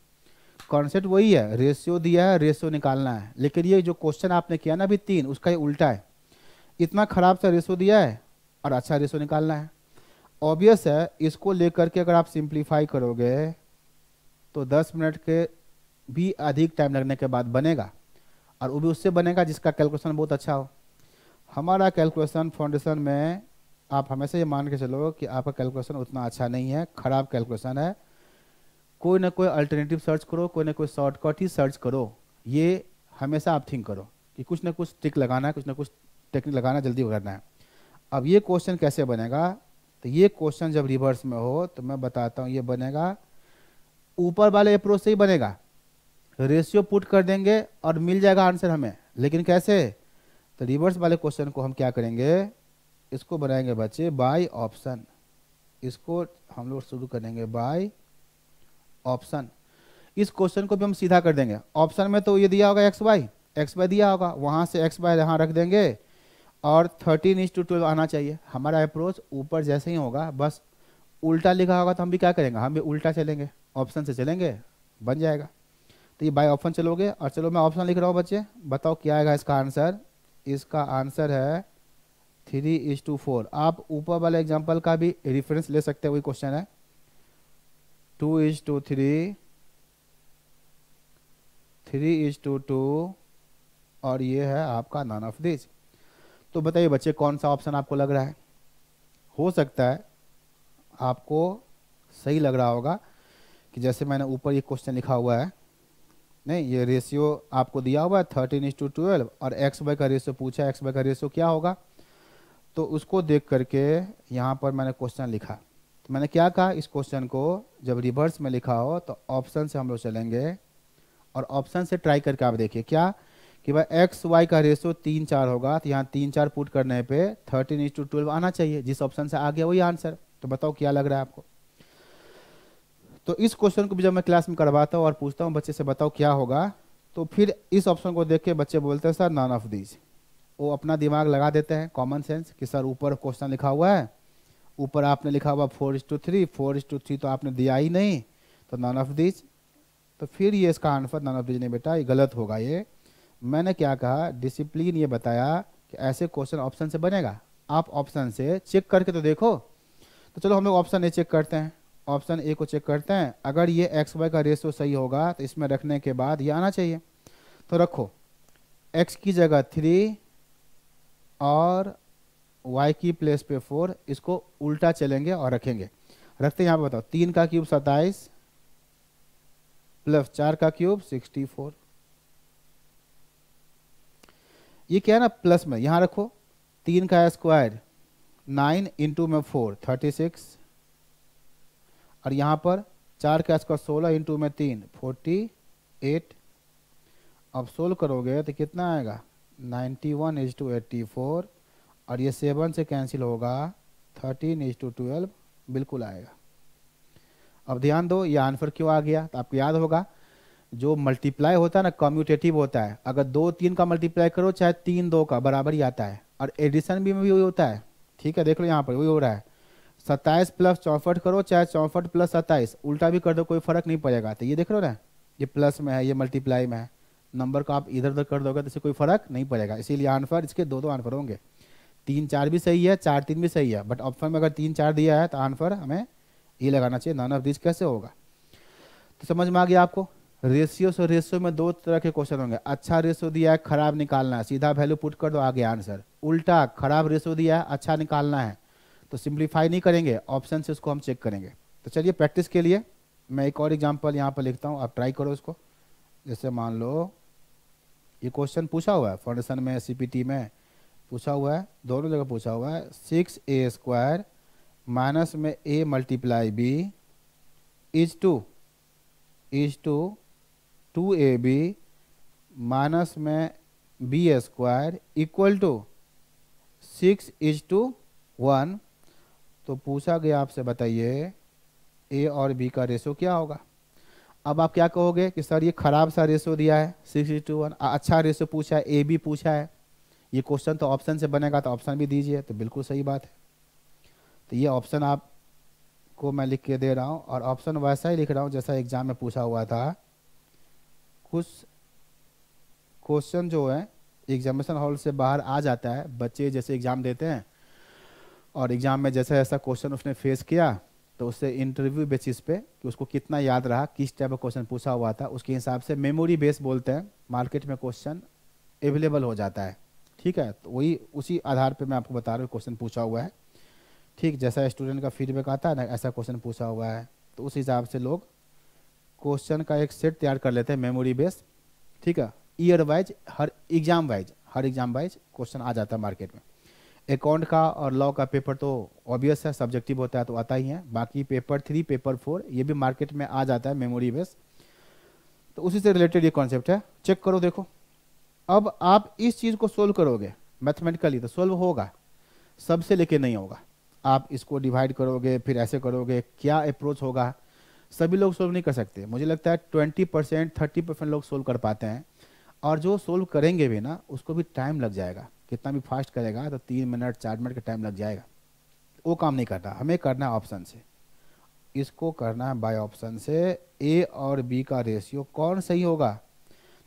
कॉन्सेप्ट वही है, रेशियो दिया है, रेशियो निकालना है, लेकिन ये जो क्वेश्चन आपने किया ना अभी 3, उसका ये उल्टा है। इतना खराब सा रेशियो दिया है और अच्छा रेशियो निकालना है। ऑब्वियस है, इसको लेकर के अगर आप सिंप्लीफाई करोगे तो 10 मिनट के भी अधिक टाइम लगने के बाद बनेगा, और वो भी उससे बनेगा जिसका कैलकुलेशन बहुत अच्छा हो। हमारा कैलकुलेशन फाउंडेशन में आप हमेशा ये मान के चलो कि आपका कैलकुलेशन उतना अच्छा नहीं है, खराब कैलकुलेशन है। कोई ना कोई अल्टरनेटिव सर्च करो, कोई ना कोई शॉर्टकट ही सर्च करो। ये हमेशा आप थिंक करो कि कुछ ना कुछ ट्रिक लगाना है, कुछ ना कुछ टेक्निक लगाना, जल्दी करना है। अब ये क्वेश्चन कैसे बनेगा, तो ये क्वेश्चन जब रिवर्स में हो तो मैं बताता हूँ, ये बनेगा ऊपर वाले अप्रोच से ही बनेगा। रेशियो पुट कर देंगे और मिल जाएगा आंसर हमें, लेकिन कैसे, तो रिवर्स वाले क्वेश्चन को हम क्या करेंगे, इसको बनाएंगे बच्चे बाय ऑप्शन। इसको हम लोग शुरू करेंगे बाय ऑप्शन। इस क्वेश्चन को भी हम सीधा कर देंगे। ऑप्शन में तो ये दिया होगा एक्स वाई दिया होगा, वहां से एक्स वाई यहाँ रख देंगे और 13:12 आना चाहिए। हमारा अप्रोच ऊपर जैसे ही होगा, बस उल्टा लिखा होगा तो हम भी क्या करेंगे, हम भी उल्टा चलेंगे, ऑप्शन से चलेंगे, बन जाएगा। तो ये बाय ऑप्शन चलोगे। और चलो मैं ऑप्शन लिख रहा हूँ बच्चे, बताओ क्या आएगा इसका आंसर। इसका आंसर है 3:4। आप ऊपर वाले एग्जाम्पल का भी रेफरेंस ले सकते हैं, वही क्वेश्चन है 2:3, 3:2 और ये है आपका नॉन ऑफ दिस। तो बताइए बच्चे कौन सा ऑप्शन आपको लग रहा है। हो सकता है आपको सही लग रहा होगा कि जैसे मैंने ऊपर ये क्वेश्चन लिखा हुआ है, नहीं ये रेशियो आपको दिया हुआ है 13:12 और एक्स वाई का रेशियो पूछा, एक्स वाई का रेशियो क्या होगा, तो उसको देख करके यहाँ पर मैंने क्वेश्चन लिखा। तो मैंने क्या कहा, इस क्वेश्चन को जब रिवर्स में लिखा हो तो ऑप्शन से हम लोग चलेंगे और ऑप्शन से ट्राई करके आप देखिए क्या कि भाई एक्स वाई का रेशियो 3-4 होगा, तो यहाँ 3-4 पुट करने पे 13:12 आना चाहिए। जिस ऑप्शन से आ गया वही आंसर। तो बताओ क्या लग रहा है आपको। तो इस क्वेश्चन को भी जब मैं क्लास में करवाता हूँ और पूछता हूँ बच्चे से बताओ क्या होगा, तो फिर इस ऑप्शन को देख के बच्चे बोलते हैं सर नॉन ऑफ दीज। वो अपना दिमाग लगा देते हैं, कॉमन सेंस, कि सर ऊपर क्वेश्चन लिखा हुआ है, ऊपर आपने लिखा हुआ 4:3, 4:3 तो आपने दिया ही नहीं, तो नॉन ऑफ दीज। तो फिर ये इसका आंसर नॉन ऑफ दीज नहीं बेटा, ये गलत होगा। ये मैंने क्या कहा, डिसिप्लिन ये बताया कि ऐसे क्वेश्चन ऑप्शन से बनेगा, आप ऑप्शन से चेक करके तो देखो। तो चलो हम लोग ऑप्शन ए चेक करते हैं, ऑप्शन ए को चेक करते हैं। अगर ये एक्स वाई का रेशियो सही होगा तो इसमें रखने के बाद ये आना चाहिए। तो रखो एक्स की जगह 3 और y की प्लेस पे 4, इसको उल्टा चलेंगे और रखेंगे। रखते हैं यहाँ पे, बताओ 3 का क्यूब 27 प्लस 4 का क्यूब 64। ये क्या है ना, प्लस में यहाँ रखो, 3 का स्क्वायर 9 इंटू में 4 36, और यहाँ पर 4 का स्क्वायर 16 इंटू में 3 48। अब सोल्व करोगे तो कितना आएगा 91:84, और ये 7 से कैंसिल होगा 13:12 बिल्कुल आएगा। अब ध्यान दो ये आंसर क्यों आ गया, तो आपको याद होगा जो मल्टीप्लाई होता है ना कम्यूटेटिव होता है। अगर 2-3 का मल्टीप्लाई करो चाहे 3-2 का बराबर ही आता है, और एडिशन भी में भी वही होता है। ठीक है, देख लो यहाँ पर वही हो रहा है। 27 प्लस 64 करो चाहे 64 प्लस 27, उल्टा भी कर दो कोई फर्क नहीं पड़ेगा। तो ये देख लो ना, ये प्लस में है ये मल्टीप्लाई में है, नंबर को आप इधर उधर कर दोगे तो इससे कोई फर्क नहीं पड़ेगा। इसीलिए आंसर इसके दो आंसर होंगे, 3-4 भी सही है, 4-3 भी सही है, बट ऑप्शन में अगर 3-4 दिया है तो आंसर हमें ये लगाना चाहिए, नॉन ऑफ दिस कैसे होगा। तो समझ में आ गया आपको। रेशियो से रेशियो में 2 तरह के क्वेश्चन होंगे, अच्छा रेशियो दिया है खराब निकालना है, सीधा वैल्यू पुट कर दो आगे आंसर। उल्टा खराब रेशियो दिया है अच्छा निकालना है, तो सिंप्लीफाई नहीं करेंगे, ऑप्शन से उसको हम चेक करेंगे। तो चलिए प्रैक्टिस के लिए मैं एक और एग्जांपल यहाँ पर लिखता हूँ, आप ट्राई करो इसको। जैसे मान लो ये क्वेश्चन पूछा हुआ है फाउंडेशन में, सीपीटी में पूछा हुआ है, दोनों जगह पूछा हुआ है। 6a² माइनस में a multiply b is to 2ab minus में b² इक्वल टू 6:1। तो पूछा गया आपसे, बताइए a और b का रेशो क्या होगा। अब आप क्या कहोगे कि सर ये खराब सा रेशो दिया है 6:1, अच्छा रेशो पूछा है, ए बी पूछा है, ये क्वेश्चन तो ऑप्शन से बनेगा तो ऑप्शन भी दीजिए। तो बिल्कुल सही बात है। तो ये ऑप्शन आपको मैं लिख के दे रहा हूँ, और ऑप्शन वैसा ही लिख रहा हूँ जैसा एग्जाम में पूछा हुआ था। कुछ क्वेश्चन जो है एग्जामिनेशन हॉल से बाहर आ जाता है, बच्चे जैसे एग्ज़ाम देते हैं और एग्ज़ाम में जैसा ऐसा क्वेश्चन उसने फेस किया, तो उससे इंटरव्यू बेसिस पे कि उसको कितना याद रहा, किस टाइप का क्वेश्चन पूछा हुआ था, उसके हिसाब से मेमोरी बेस बोलते हैं, मार्केट में क्वेश्चन अवेलेबल हो जाता है। ठीक है, तो वही उसी आधार पे मैं आपको बता रहा हूँ क्वेश्चन पूछा हुआ है। ठीक, जैसा स्टूडेंट का फीडबैक आता है ना, ऐसा क्वेश्चन पूछा हुआ है, तो उस हिसाब से लोग क्वेश्चन का एक सेट तैयार कर लेते हैं मेमोरी बेस। ठीक है, ईयर वाइज, हर एग्जाम वाइज क्वेश्चन आ जाता है मार्केट में। अकाउंट का और लॉ का पेपर तो ऑब्वियस है, सब्जेक्टिव होता है तो आता ही है। बाकी पेपर 3, पेपर 4 ये भी मार्केट में आ जाता है मेमोरी बेस। तो उसी से रिलेटेड ये कॉन्सेप्ट है। चेक करो, देखो अब आप इस चीज़ को सोल्व करोगे मैथमेटिकली तो सोल्व होगा, सबसे लेके नहीं होगा। आप इसको डिवाइड करोगे, फिर ऐसे करोगे, क्या अप्रोच होगा, सभी लोग सोल्व नहीं कर सकते। मुझे लगता है 20% 30% लोग सोल्व कर पाते हैं, और जो सोल्व करेंगे भी ना उसको भी टाइम लग जाएगा। कितना भी फास्ट करेगा तो 3 मिनट 4 मिनट का टाइम लग जाएगा। वो काम नहीं करना, हमें करना है ऑप्शन से। इसको करना है बाय ऑप्शन से। ए और बी का रेशियो कौन सही होगा,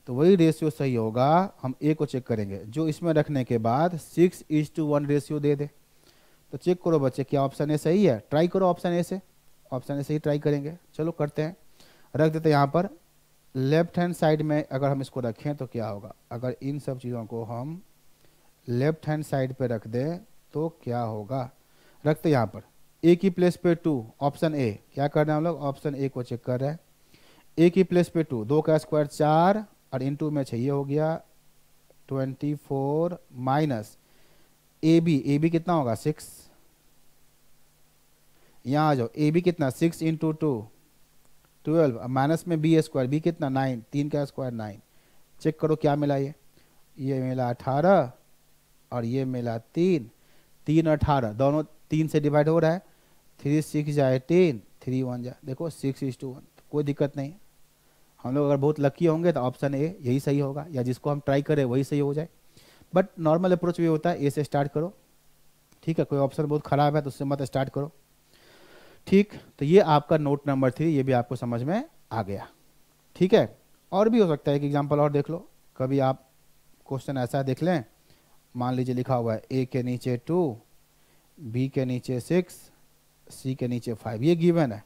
तो वही रेशियो सही होगा। हम ए को चेक करेंगे जो इसमें रखने के बाद 6:1 रेशियो दे दे। तो चेक करो बच्चे, क्या ऑप्शन ए सही है। ट्राई करो ऑप्शन ए से, ऑप्शन ए से ही ट्राई करेंगे। चलो करते हैं, रख देते हैं यहाँ पर। लेफ्ट हैंड साइड में अगर हम इसको रखें तो क्या होगा, अगर इन सब चीज़ों को हम लेफ्ट हैंड साइड पे रख दें तो क्या होगा। रखते यहाँ पर ए की प्लेस पे 2, ऑप्शन ए। क्या कर रहे हैं हम लोग, ऑप्शन ए को चेक कर रहे हैं। ए की प्लेस पे 2, 2 का स्क्वायर 4 और इनटू में 6 ये हो गया 24 माइनस ए बी कितना होगा 6। यहाँ आ जाओ, ए बी कितना 6 इंटू 2 12 माइनस में b² बी कितना 9, 3 का स्क्वायर 9। चेक करो क्या मिला, ये मिला 18 और ये मिला 3, 3 18 दोनों 3 से डिवाइड हो रहा है। 3 6 जा 18, 3 1 जा, देखो 6:1, कोई दिक्कत नहीं। हम लोग अगर बहुत लकी होंगे तो ऑप्शन ए यही सही होगा, या जिसको हम ट्राई करें वही सही हो जाए। बट नॉर्मल अप्रोच भी होता है, ए से स्टार्ट करो। ठीक है, कोई ऑप्शन बहुत ख़राब है तो उससे मत स्टार्ट करो। ठीक, तो ये आपका नोट नंबर 3, ये भी आपको समझ में आ गया। ठीक है, और भी हो सकता है, एक एग्जांपल और देख लो। कभी आप क्वेश्चन ऐसा देख लें, मान लीजिए लिखा हुआ है ए के नीचे 2, बी के नीचे 6, सी के नीचे 5, ये गिवन है।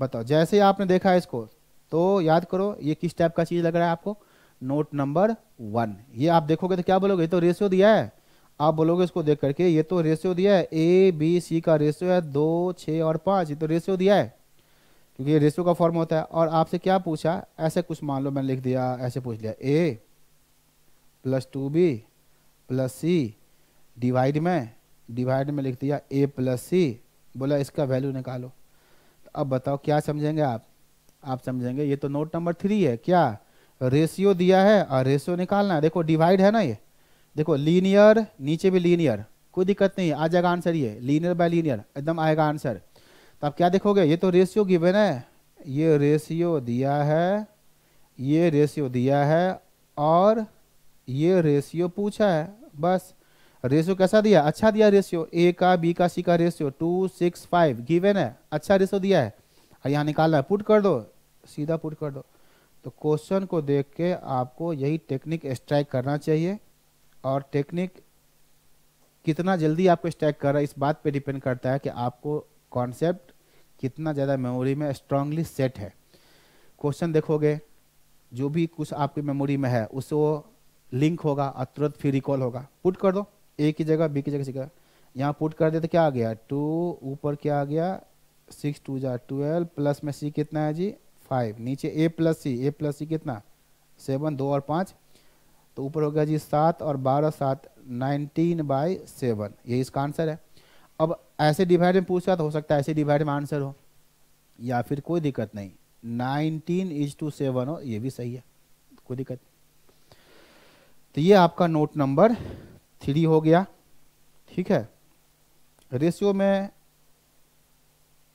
बताओ, जैसे आपने देखा है इसको तो याद करो ये किस टाइप का चीज़ लग रहा है आपको, नोट नंबर 1। ये आप देखोगे तो क्या बोलोगे, ये तो रेशियो दिया है। आप बोलोगे इसको देख करके ये तो रेशियो दिया है, ए बी सी का रेशियो है 2 6 और 5, ये तो रेशियो दिया है, क्योंकि ये रेशियो का फॉर्म होता है। और आपसे क्या पूछा, ऐसे कुछ मान लो मैंने लिख दिया, ऐसे पूछ लिया a + 2b + c डिवाइड में लिख दिया a + c, बोला इसका वैल्यू निकालो। तो अब बताओ क्या समझेंगे आप समझेंगे ये तो नोट नंबर 3 है, क्या रेशियो दिया है और रेशियो निकालना है। देखो डिवाइड है ना, ये देखो लीनियर, नीचे भी लीनियर, कोई दिक्कत नहीं, आ जाएगा आंसर। ये लीनियर बाय लीनियर एकदम आएगा आंसर। तो आप क्या देखोगे, ये तो रेशियो गिवन है, ये रेशियो दिया है, ये रेशियो दिया है और ये रेशियो पूछा है। बस रेशियो कैसा दिया, अच्छा दिया रेशियो, ए का बी का सी का रेशियो 2 6 5 गिवन है, अच्छा रेशियो दिया है। और यहाँ निकालना है, पुट कर दो, सीधा पुट कर दो। तो क्वेश्चन को देख के आपको यही टेक्निक स्ट्राइक करना चाहिए, और टेक्निक कितना जल्दी आपको स्ट्राइक कर रहा है इस बात पे डिपेंड करता है कि आपको कॉन्सेप्ट कितना ज़्यादा मेमोरी में स्ट्रांगली सेट है। क्वेश्चन देखोगे, जो भी कुछ आपकी मेमोरी में है उससे वो लिंक होगा और तुरंत फिर रिकॉल होगा। पुट कर दो, ए की जगह बी की जगह सी का, यहाँ पुट कर दे तो क्या आ गया 2, ऊपर क्या आ गया 6 2 जा 12 प्लस में सी कितना है जी 5, नीचे ए प्लस सी कितना 7, 2 और 5, तो ऊपर हो गया जी 7 और 12 7 19/7, ये इसका आंसर है। अब ऐसे डिवाइड में पूछा तो हो सकता है ऐसे डिवाइड में आंसर हो, या फिर कोई दिक्कत नहीं 19:7 हो, ये भी सही है, कोई दिक्कत नहीं। तो ये आपका नोट नंबर 3 हो गया। ठीक है, रेशियो में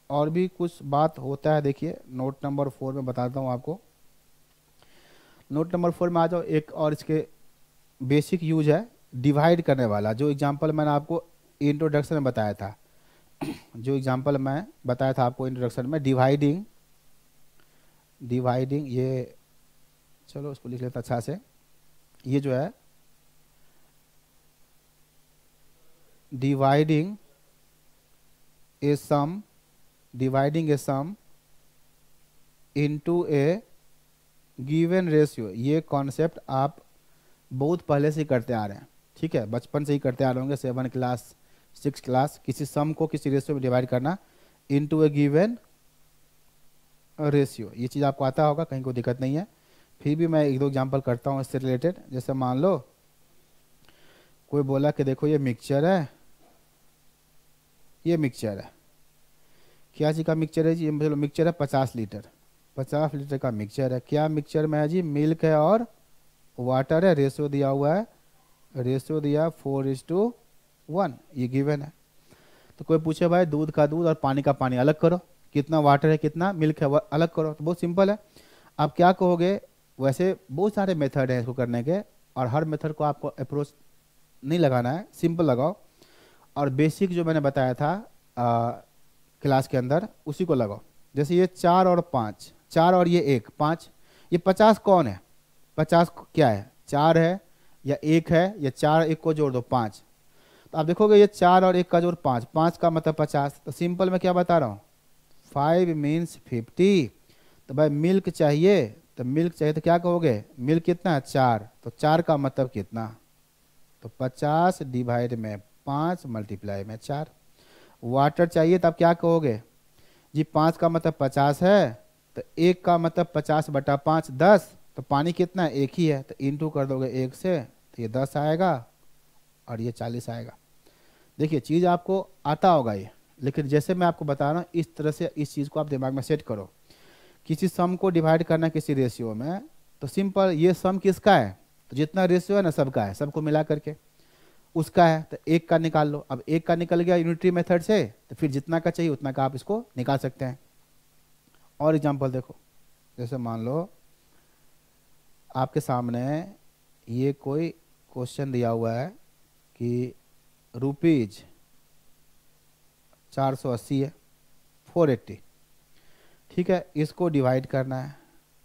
और भी कुछ बात होता है, देखिए नोट नंबर 4 में बताता हूँ आपको। नोट नंबर 4 में आ जाओ, एक और इसके बेसिक यूज है डिवाइड करने वाला, जो एग्जांपल मैंने आपको इंट्रोडक्शन में बताया था। जो एग्जांपल मैं बताया था आपको इंट्रोडक्शन में, डिवाइडिंग ये, चलो उसको लिख लेता अच्छा से। ये जो है डिवाइडिंग ए सम इनटू ए गिवन रेशियो, ये कॉन्सेप्ट आप बहुत पहले से ही करते आ रहे हैं। ठीक है, बचपन से ही करते आ रहे होंगे, 7 क्लास 6 क्लास, किसी सम को किसी रेशियो में डिवाइड करना इनटू ए गिवन रेशियो, ये चीज़ आपको आता होगा, कहीं कोई दिक्कत नहीं है। फिर भी मैं 1-2 एग्जांपल करता हूँ इससे रिलेटेड। जैसे मान लो कोई बोला कि देखो ये मिक्सचर है, ये मिक्सचर है, क्या चीज़ का मिक्सचर है जी? चलो मिक्सचर है 50 लीटर, 50 लीटर का मिक्सचर है। क्या मिक्सचर में है जी? मिल्क है और वाटर है। रेशियो दिया हुआ है, रेशियो दिया 4:1, ये गिवन है। तो कोई पूछे भाई दूध का दूध और पानी का पानी अलग करो, कितना वाटर है कितना मिल्क है अलग करो, तो बहुत सिंपल है। आप क्या कहोगे? वैसे बहुत सारे मेथड हैं इसको करने के, और हर मेथड को आपको अप्रोच नहीं लगाना है, सिंपल लगाओ। और बेसिक जो मैंने बताया था क्लास के अंदर, उसी को लगाओ। जैसे ये 4 और 5, 4 और ये 1 5, ये 50 कौन है? 50 क्या है? 4 है या 1 है, या 4 1 को जोड़ दो 5। तो आप देखोगे ये 4 और 1 का जोड़ 5, 5 का मतलब 50। तो सिंपल मैं क्या बता रहा हूँ, 5 मीन्स 50। तो भाई मिल्क चाहिए, तो मिल्क चाहिए तो क्या कहोगे? मिल्क कितना है? 4। तो 4 का मतलब कितना? तो 50 डिवाइड में 5 मल्टीप्लाई में 4। वाटर चाहिए तो आप क्या कहोगे जी? 5 का मतलब 50 है, तो 1 का मतलब 50/5 10। तो पानी कितना है? 1 ही है, तो इंटू कर दोगे 1 से, तो ये 10 आएगा और ये 40 आएगा। देखिए चीज़ आपको आता होगा ये, लेकिन जैसे मैं आपको बता रहा हूँ इस तरह से इस चीज़ को आप दिमाग में सेट करो। किसी सम को डिवाइड करना किसी रेशियो में, तो सिंपल, ये सम किसका है? तो जितना रेशियो है ना सबका है, सबको मिला करके उसका है। तो 1 का निकाल लो। अब 1 का निकल गया यूनिटरी मेथड से, तो फिर जितना का चाहिए उतना का आप इसको निकाल सकते हैं। और एग्जांपल देखो, जैसे मान लो आपके सामने ये कोई क्वेश्चन दिया हुआ है कि रुपीज 480 है, 480। ठीक है, इसको डिवाइड करना है,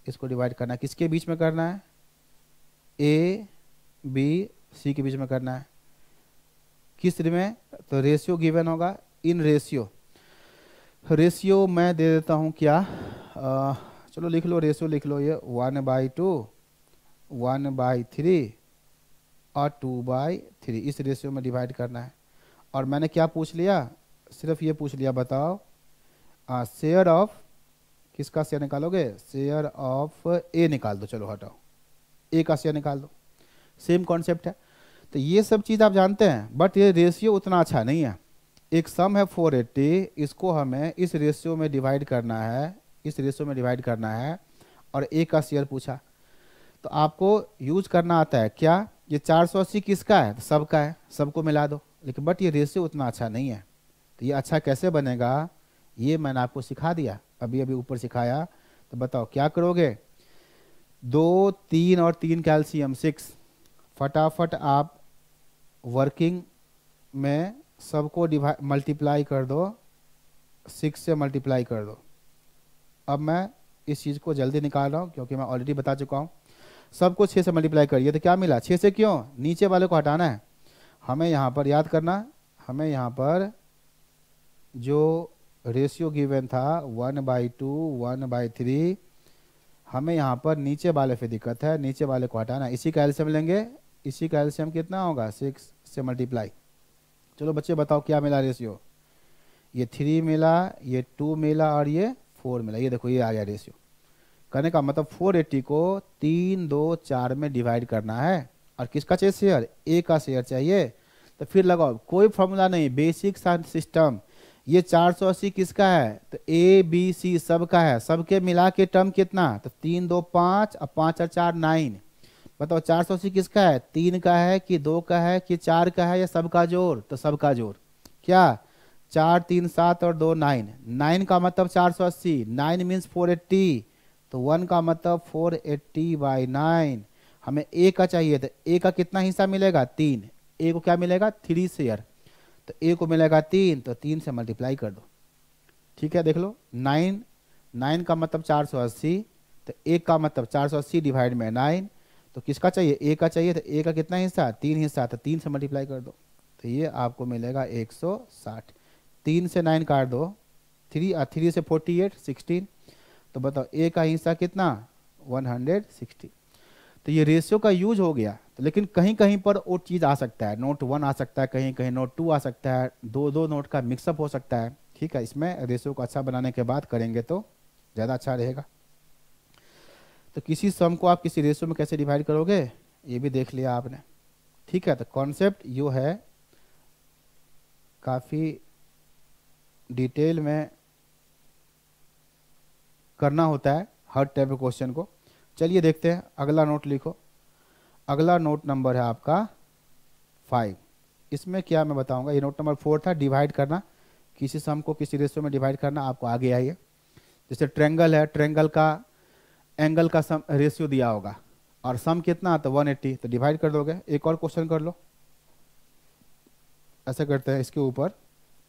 इसको डिवाइड करना है, किसके बीच में करना है? ए बी सी के बीच में करना है। किस में? तो रेशियो गिवन होगा, इन रेशियो। रेशियो मैं दे देता हूँ क्या, चलो लिख लो, रेशियो लिख लो, ये 1/2, 1/3 और 2/3, इस रेशियो में डिवाइड करना है। और मैंने क्या पूछ लिया? सिर्फ ये पूछ लिया, बताओ शेयर ऑफ, किसका शेयर निकालोगे? शेयर ऑफ ए निकाल दो, चलो हटाओ, ए का शेयर निकाल दो, सेम कॉन्सेप्ट है। तो ये सब चीज़ आप जानते हैं, बट ये रेशियो उतना अच्छा नहीं है। एक सम है 480, इसको हमें इस रेशियो में डिवाइड करना है, इस रेशियो में डिवाइड करना है, और ए का शेयर पूछा। तो आपको यूज करना आता है क्या? ये 480 किसका है? तो सबका है, सबको मिला दो। लेकिन बट ये रेशियो उतना अच्छा नहीं है। तो ये अच्छा कैसे बनेगा, ये मैंने आपको सिखा दिया, अभी अभी ऊपर सिखाया। तो बताओ क्या करोगे? 2 3 और 3 कैल्शियम 6, फटाफट आप वर्किंग में सबको मल्टीप्लाई कर दो, 6 से मल्टीप्लाई कर दो। अब मैं इस चीज़ को जल्दी निकाल रहा हूँ क्योंकि मैं ऑलरेडी बता चुका हूँ। सबको 6 से मल्टीप्लाई करिए, तो क्या मिला? 6 से क्यों? नीचे वाले को हटाना है हमें, यहाँ पर याद करना, हमें यहाँ पर जो रेशियो गिवन था 1/2, 1/3, हमें यहाँ पर नीचे वाले पे दिक्कत है, नीचे वाले को हटाना है। इसी का एलसीएम लेंगे, इसी का एलसीएम कितना होगा? 6 से मल्टीप्लाई। चलो बच्चे बताओ क्या मिला रेशियो? ये 3 मिला, ये 2 मिला और ये 4 मिला। ये देखो ये आ गया रेशियो। करने का मतलब 480 को 3 2 4 में डिवाइड करना है। और किसका चाहिए शेयर? ए का शेयर चाहिए। तो फिर लगाओ, कोई फॉर्मूला नहीं, बेसिक सिस्टम। ये 480 किसका है? तो ए बी सी सबका है, सबके मिला के टर्म कितना? तो 3 2 5 और 5 और 4 9। बताओ 480 किसका है, 3 का है कि 2 का है कि 4 का है या सबका जोड़, तो सबका जोड़। क्या 4 3 7 और 2 9, 9 का मतलब 480, 9 मीन्स 480, तो 1 का मतलब 480/9। हमें ए का चाहिए, तो ए का कितना हिस्सा मिलेगा, 3। ए को क्या मिलेगा, 3 शेयर, तो ए को मिलेगा 3, तो 3 से मल्टीप्लाई कर दो। ठीक है, देख लो 9, 9 का मतलब 480, तो ए का मतलब 480 डिवाइड में 9, तो किसका चाहिए, ए का चाहिए, तो ए का कितना हिस्सा, 3 हिस्सा, तो 3 से मल्टीप्लाई कर दो, तो ये आपको मिलेगा 160। 3 से 9 काट दो, 3 से 48 16, तो बताओ ए का हिस्सा कितना, 160। तो ये रेशियो का यूज हो गया, तो लेकिन कहीं कहीं पर वो चीज़ आ सकता है, नोट 1 आ सकता है, कहीं कहीं नोट 2 आ सकता है, दो दो नोट का मिक्सअप हो सकता है। ठीक है, इसमें रेशियो को अच्छा बनाने के बाद करेंगे तो ज़्यादा अच्छा रहेगा। तो किसी सम को आप किसी रेशियो में कैसे डिवाइड करोगे, ये भी देख लिया आपने। ठीक है, तो कॉन्सेप्ट यो है, काफ़ी डिटेल में करना होता है हर टाइप के क्वेश्चन को। चलिए देखते हैं, अगला नोट लिखो। अगला नोट नंबर है आपका 5। इसमें क्या मैं बताऊंगा, ये नोट नंबर 4 था, डिवाइड करना, किसी सम को किसी रेशियो में डिवाइड करना, आपको आगे आइए। जैसे ट्रेंगल है, ट्रेंगल का एंगल का सम रेशियो दिया होगा और सम कितना, तो 180, तो डिवाइड कर दोगे। एक और क्वेश्चन कर लो, ऐसे करते हैं, इसके ऊपर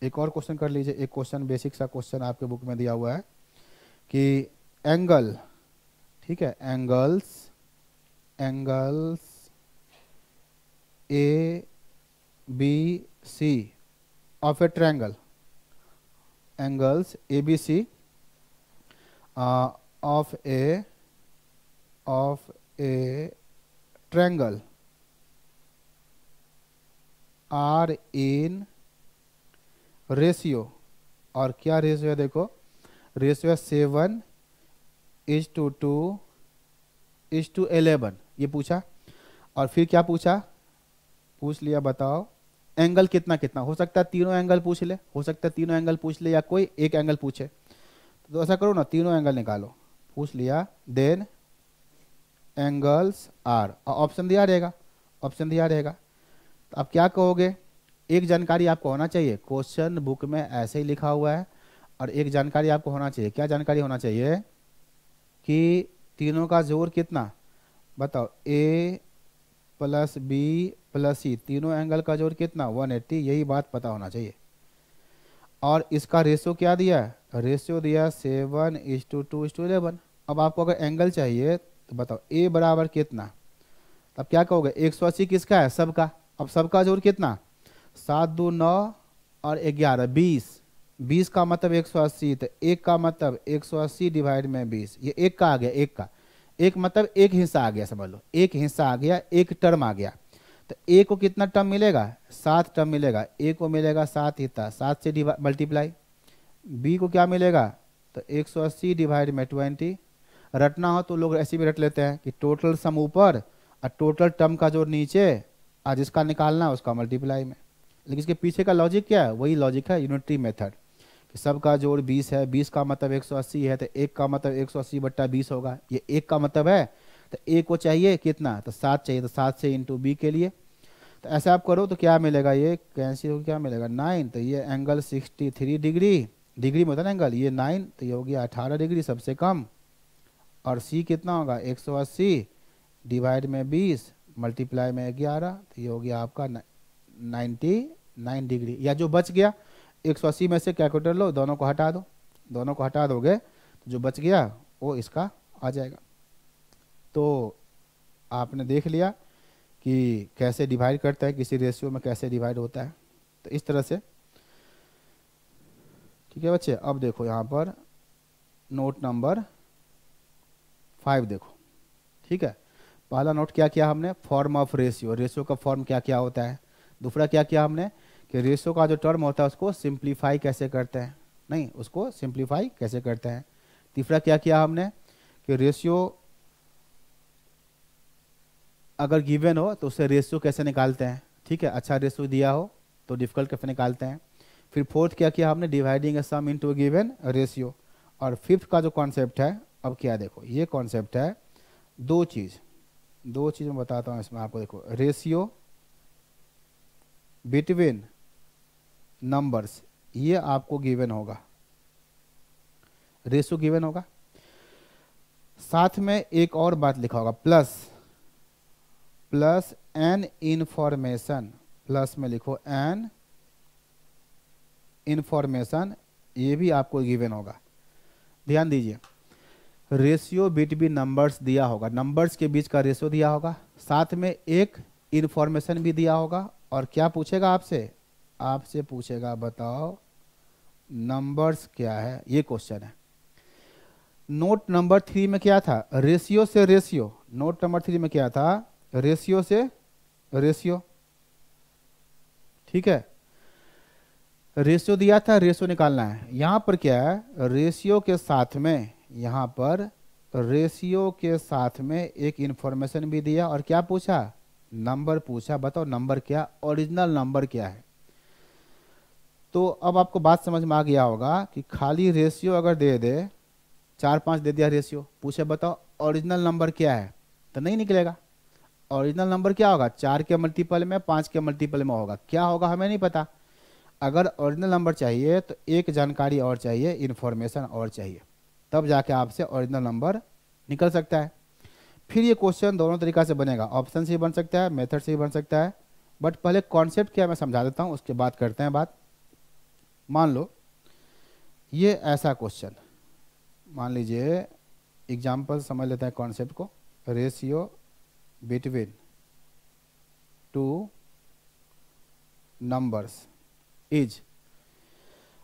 एक और क्वेश्चन कर लीजिए। एक क्वेश्चन बेसिक सा क्वेश्चन आपके बुक में दिया हुआ है कि एंगल, ठीक है, angles A B C of a triangle, angles A B C of a triangle are in ratio, और क्या रेशियो है, देखो रेशियो है 7:2:11, ये पूछा। और फिर क्या पूछ लिया, बताओ एंगल कितना कितना हो सकता है, तीनों एंगल पूछ ले, हो सकता है तीनों एंगल पूछ ले या कोई एक एंगल पूछे, तो ऐसा करो ना, तीनों एंगल निकालो, पूछ लिया, देन एंगल्स आर, ऑप्शन दिया रहेगा, ऑप्शन दिया रहेगा। तो आप क्या कहोगे, एक जानकारी आपको होना चाहिए, क्वेश्चन बुक में ऐसे ही लिखा हुआ है, और एक जानकारी आपको होना चाहिए, क्या जानकारी होना चाहिए कि तीनों का जोड़ कितना, बताओ ए प्लस बी प्लस सी, तीनों एंगल का जोड़ कितना, 180, यही बात पता होना चाहिए। और इसका रेशियो क्या दिया है, रेशियो दिया 7:2:11। अब आपको अगर एंगल चाहिए तो बताओ ए बराबर कितना, तब क्या कहोगे, 180 किसका है, सबका। अब सबका जोड़ कितना, 7 2 9 और 11 20, 20 का मतलब 180, तो एक का मतलब 180 डिवाइड में 20, ये एक का आ गया, एक का, एक मतलब एक हिस्सा आ गया, समझ लो एक हिस्सा आ गया, एक टर्म आ गया। तो ए को कितना टर्म मिलेगा, 7 टर्म मिलेगा, ए को मिलेगा 7 हिस्सा, 7 से मल्टीप्लाई। बी को क्या मिलेगा, तो 180 डिवाइड में 20। रटना हो तो लोग ऐसे भी रट लेते हैं कि टोटल सम ऊपर और टोटल टर्म का जो नीचे, और जिसका निकालना है उसका मल्टीप्लाई में। लेकिन इसके पीछे का लॉजिक क्या है, वही लॉजिक है यूनिटरी मेथड, कि सबका जोड़ 20 है, 20 का मतलब 180 है, तो एक का मतलब 180/20 होगा, ये एक का मतलब है। तो ए को चाहिए कितना, तो 7 चाहिए, तो 7 से इंटू बी के लिए, तो ऐसा आप करो तो क्या मिलेगा, ये कैंसिल हो, क्या मिलेगा 9, तो ये एंगल 63 डिग्री, डिग्री में होता है ना एंगल, ये 9, तो ये हो गया 18 डिग्री सबसे कम। और सी कितना होगा, 180 डिवाइड में 20 मल्टीप्लाई में 11, तो ये हो गया आपका 99 डिग्री। या जो बच गया 180 में से कैलकुलेटर लो, दोनों को हटा दो, दोनों को हटा दोगे तो जो बच गया वो इसका आ जाएगा। तो आपने देख लिया कि कैसे डिवाइड करता है, किसी रेशियो में कैसे डिवाइड होता है, तो इस तरह से। ठीक है बच्चे, अब देखो यहाँ पर नोट नंबर 5 देखो। ठीक है, पहला नोट क्या किया हमने, फॉर्म ऑफ रेशियो, रेशियो का फॉर्म क्या क्या होता है। दूसरा क्या किया हमने कि रेशियो का जो टर्म होता है उसको सिंप्लीफाई कैसे करते हैं, नहीं उसको सिंप्लीफाई कैसे करते हैं। तीसरा क्या किया हमने कि रेशियो अगर गिवन हो तो उससे रेशियो कैसे निकालते हैं। ठीक है, अच्छा रेशियो दिया हो तो डिफिकल्ट कैसे निकालते हैं। फिर फोर्थ क्या किया हमने, डिवाइडिंग ए सम इनटू गिवन रेशियो। और फिफ्थ का जो कॉन्सेप्ट है, अब क्या देखो, ये कॉन्सेप्ट है दो चीज़, दो चीज़ मैं बताता हूँ इसमें आपको। देखो, रेशियो बिटवीन नंबर्स, ये आपको गिवन होगा, रेशियो गिवन होगा, साथ में एक और बात लिखा होगा, प्लस एन इंफॉर्मेशन, प्लस में लिखो एन इंफॉर्मेशन, ये भी आपको गिवन होगा। ध्यान दीजिए, रेशियो बिटवीन नंबर्स दिया होगा, नंबर्स के बीच का रेशियो दिया होगा, साथ में एक इंफॉर्मेशन भी दिया होगा, और क्या पूछेगा आपसे, आपसे पूछेगा बताओ नंबर्स क्या है, ये क्वेश्चन है। नोट नंबर 3 में क्या था, रेशियो से रेशियो, नोट नंबर 3 में क्या था, रेशियो से रेशियो, ठीक है, रेशियो दिया था, रेशियो निकालना है। यहां पर क्या है, रेशियो के साथ में, यहां पर रेशियो के साथ में एक इंफॉर्मेशन भी दिया, और क्या पूछा, नंबर पूछा, बताओ नंबर क्या, ओरिजिनल नंबर क्या है। तो अब आपको बात समझ में आ गया होगा कि खाली रेशियो अगर दे दे, 4 5 दे दिया रेशियो, पूछे बताओ ओरिजिनल नंबर क्या है, तो नहीं निकलेगा। ओरिजिनल नंबर क्या होगा, 4 के मल्टीपल में, 5 के मल्टीपल में होगा, क्या होगा हमें नहीं पता। अगर ओरिजिनल नंबर चाहिए तो एक जानकारी और चाहिए, इन्फॉर्मेशन और चाहिए, तब जाके आपसे ओरिजिनल नंबर निकल सकता है। फिर ये क्वेश्चन दोनों तरीका से बनेगा, ऑप्शन से भी बन सकता है, मेथड से भी बन सकता है, बट पहले कॉन्सेप्ट क्या मैं समझा देता हूँ, उसके बाद करते हैं बात। मान लो ये ऐसा क्वेश्चन, मान लीजिए एग्जाम्पल समझ लेते हैं कॉन्सेप्ट को, ratio between two numbers is,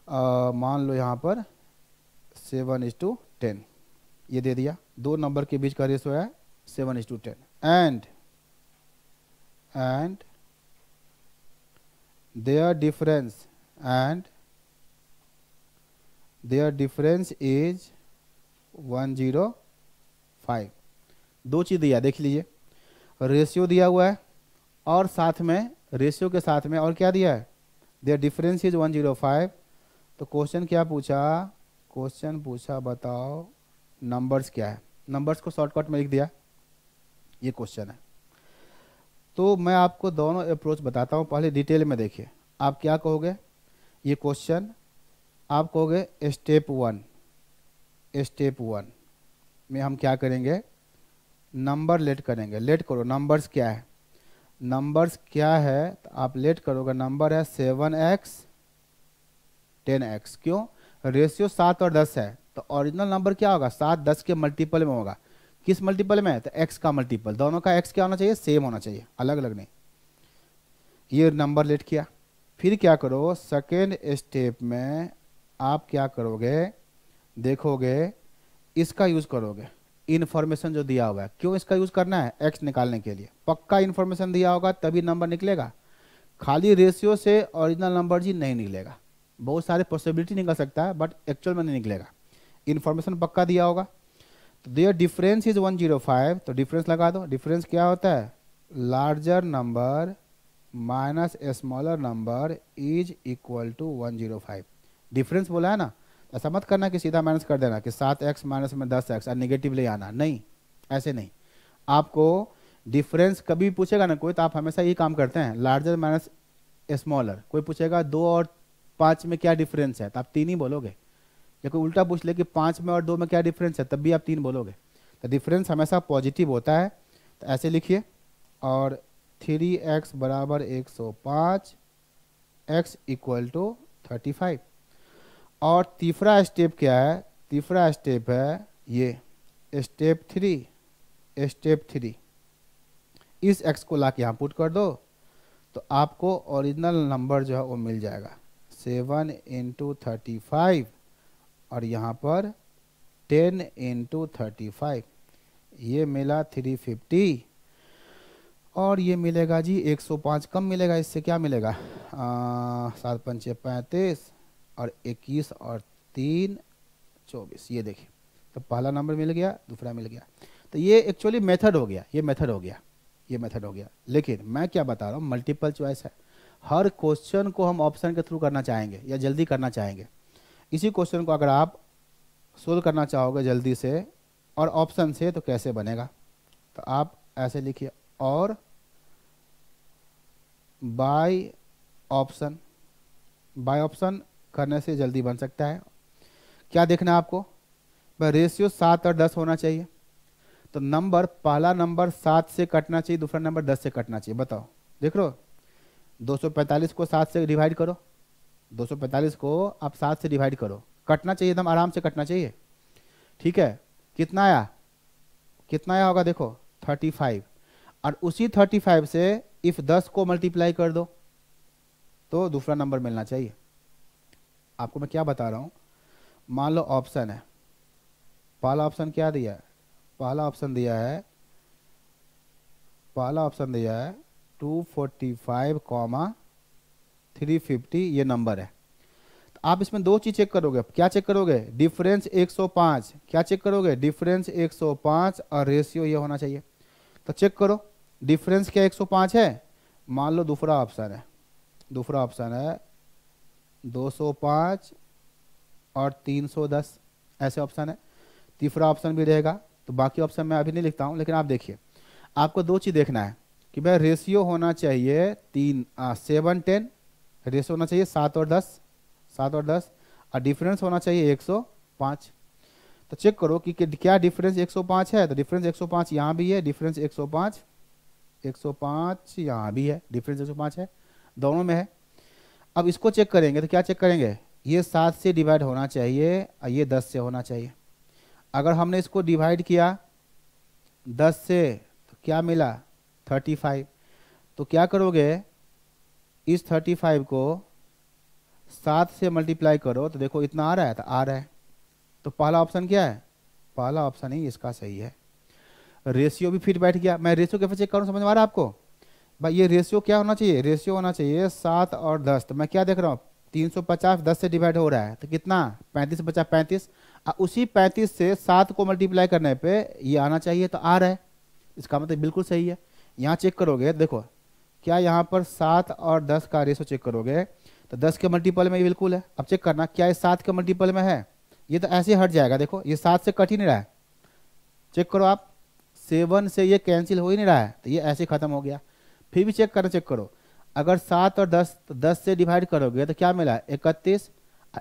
मान लो यहाँ पर 7:10, ये दे दिया, दो नंबर के बीच का रेशियो है 7:10, एंड देयर डिफरेंस इज 105। दो चीज़ दिया, देख लीजिए, रेशियो दिया हुआ है, और साथ में रेशियो के साथ में और क्या दिया है, देयर डिफरेंस इज 105। तो क्वेश्चन क्या पूछा, क्वेश्चन पूछा बताओ नंबर्स क्या है, नंबर्स को शॉर्टकट में लिख दिया, ये क्वेश्चन है। तो मैं आपको दोनों अप्रोच बताता हूँ, पहले डिटेल में देखिए। आप क्या कहोगे, ये क्वेश्चन आप कहोगे स्टेप 1 में हम क्या करेंगे, नंबर लेट करेंगे, लेट करो नंबर्स क्या है, नंबर्स क्या है, तो आप लेट करोगे, नंबर है 7x 10x। क्यों, रेशियो 7 और 10 है, तो ओरिजिनल नंबर क्या होगा, 7 10 के मल्टीपल में होगा, किस मल्टीपल में, तो x का मल्टीपल, दोनों का x क्या होना चाहिए, सेम होना चाहिए, अलग अलग नहीं। ये नंबर लेट किया, फिर क्या करो, सेकेंड स्टेप में आप क्या करोगे, देखोगे, इसका यूज करोगे, इन्फॉर्मेशन जो दिया हुआ है। क्यों इसका यूज करना है, एक्स निकालने के लिए, पक्का इन्फॉर्मेशन दिया होगा तभी नंबर निकलेगा, खाली रेशियो से ओरिजिनल नंबर जी नहीं निकलेगा, बहुत सारे पॉसिबिलिटी निकल सकता है बट एक्चुअल में नहीं निकलेगा, इन्फॉर्मेशन पक्का दिया होगा। तो देयर डिफरेंस इज 105, तो डिफरेंस लगा दो, डिफरेंस क्या होता है, larger number minus smaller number is equal to 105। Difference बोला है ना, ऐसा मत करना कि सीधा माइनस कर देना कि 7x माइनस में 10x और निगेटिव ले आना, नहीं, ऐसे नहीं। आपको डिफरेंस कभी पूछेगा ना कोई, तो आप हमेशा यही काम करते हैं, लार्जर माइनस स्मॉलर। कोई पूछेगा 2 और 5 में क्या डिफरेंस है, तो आप 3 ही बोलोगे, या कोई उल्टा पूछ ले कि 5 में और 2 में क्या डिफरेंस है, तब भी आप 3 बोलोगे। तो डिफरेंस हमेशा पॉजिटिव होता है, तो ऐसे लिखिए, और 3x बराबर 105, x इक्वल टू 35। और तीसरा स्टेप क्या है, तीसरा स्टेप है ये स्टेप 3, इस x को ला के यहाँ पुट कर दो, तो आपको ओरिजिनल नंबर जो है वो मिल जाएगा, 7 × 35, और यहाँ पर 10 × 35, ये मिला 350, और ये मिलेगा जी 105 कम मिलेगा, इससे क्या मिलेगा, 7 5 35, और 21 और 3 24, ये देखिए, तो पहला नंबर मिल गया, दूसरा मिल गया। तो ये एक्चुअली मेथड हो गया, ये मेथड हो गया, ये मेथड हो गया। लेकिन मैं क्या बता रहा हूँ, मल्टीपल चॉइस है, हर क्वेश्चन को हम ऑप्शन के थ्रू करना चाहेंगे या जल्दी करना चाहेंगे। इसी क्वेश्चन को अगर आप सोल्व करना चाहोगे जल्दी से और ऑप्शन से, तो कैसे बनेगा, तो आप ऐसे लिखिए, और बाय ऑप्शन, बाय ऑप्शन करने से जल्दी बन सकता है। क्या देखना है आपको, भाई रेशियो 7 और 10 होना चाहिए, तो नंबर, पहला नंबर 7 से कटना चाहिए, दूसरा नंबर 10 से कटना चाहिए। बताओ, देख लो, 245 को 7 से डिवाइड करो, 245 को आप 7 से डिवाइड करो, कटना चाहिए, एकदम आराम से कटना चाहिए। ठीक है, कितना आया, कितना आया होगा देखो 35, और उसी 35 से इफ 10 को मल्टीप्लाई कर दो तो दूसरा नंबर मिलना चाहिए। आपको मैं क्या बता रहा हूँ, मान लो ऑप्शन है, पहला ऑप्शन क्या दिया है, पहला ऑप्शन दिया है, पहला ऑप्शन दिया है 245, 350, ये नंबर है। तो आप इसमें दो चीज चेक करोगे, क्या चेक करोगे, डिफरेंस 105, क्या चेक करोगे, डिफरेंस 105, और रेशियो ये होना चाहिए। तो चेक करो, डिफरेंस क्या 105 है, मान लो दूसरा ऑप्शन है, दूसरा ऑप्शन है 205 और 310, ऐसे ऑप्शन है। तीसरा ऑप्शन भी रहेगा, तो बाकी ऑप्शन मैं अभी नहीं लिखता हूँ, लेकिन आप देखिए, आपको दो चीज़ देखना है कि भाई रेशियो होना चाहिए 7-10, रेशियो होना चाहिए 7 और 10, 7 और 10, और डिफरेंस होना चाहिए 105। तो चेक करो कि क्या डिफरेंस 105 है, तो डिफरेंस 105 यहाँ भी है, डिफरेंस 105, 105 यहाँ भी है, डिफरेंस 105 है, दोनों में है। अब इसको चेक करेंगे, तो क्या चेक करेंगे, ये 7 से डिवाइड होना चाहिए और ये 10 से होना चाहिए। अगर हमने इसको डिवाइड किया 10 से तो क्या मिला 35, तो क्या करोगे, इस 35 को 7 से मल्टीप्लाई करो, तो देखो इतना आ रहा है, तो आ रहा है, तो पहला ऑप्शन क्या है, पहला ऑप्शन ही इसका सही है। रेशियो भी फिट बैठ गया। मैं रेशियो कैसे चेक करूँ, समझ में आ रहा है आपको, भाई ये रेशियो क्या होना चाहिए, रेशियो होना चाहिए 7 और 10, तो मैं क्या देख रहा हूँ 350 10 से डिवाइड हो रहा है, तो कितना 35 बचा 35, उसी 35 से 7 को मल्टीप्लाई करने पे ये आना चाहिए, तो आ रहा है, इसका मतलब बिल्कुल सही है। यहाँ चेक करोगे, देखो क्या यहाँ पर 7 और 10 का रेशियो चेक करोगे, तो 10 के मल्टीपल में ये बिल्कुल है। अब चेक करना क्या ये 7 के मल्टीपल में है, ये तो ऐसे हट जाएगा, देखो ये 7 से कट ही नहीं रहा है, चेक करो आप, 7 से ये कैंसिल हो ही नहीं रहा है, तो ये ऐसे खत्म हो गया। फिर भी चेक करो, चेक करो, अगर 7 और 10, तो 10 से डिवाइड करोगे तो क्या मिला 31,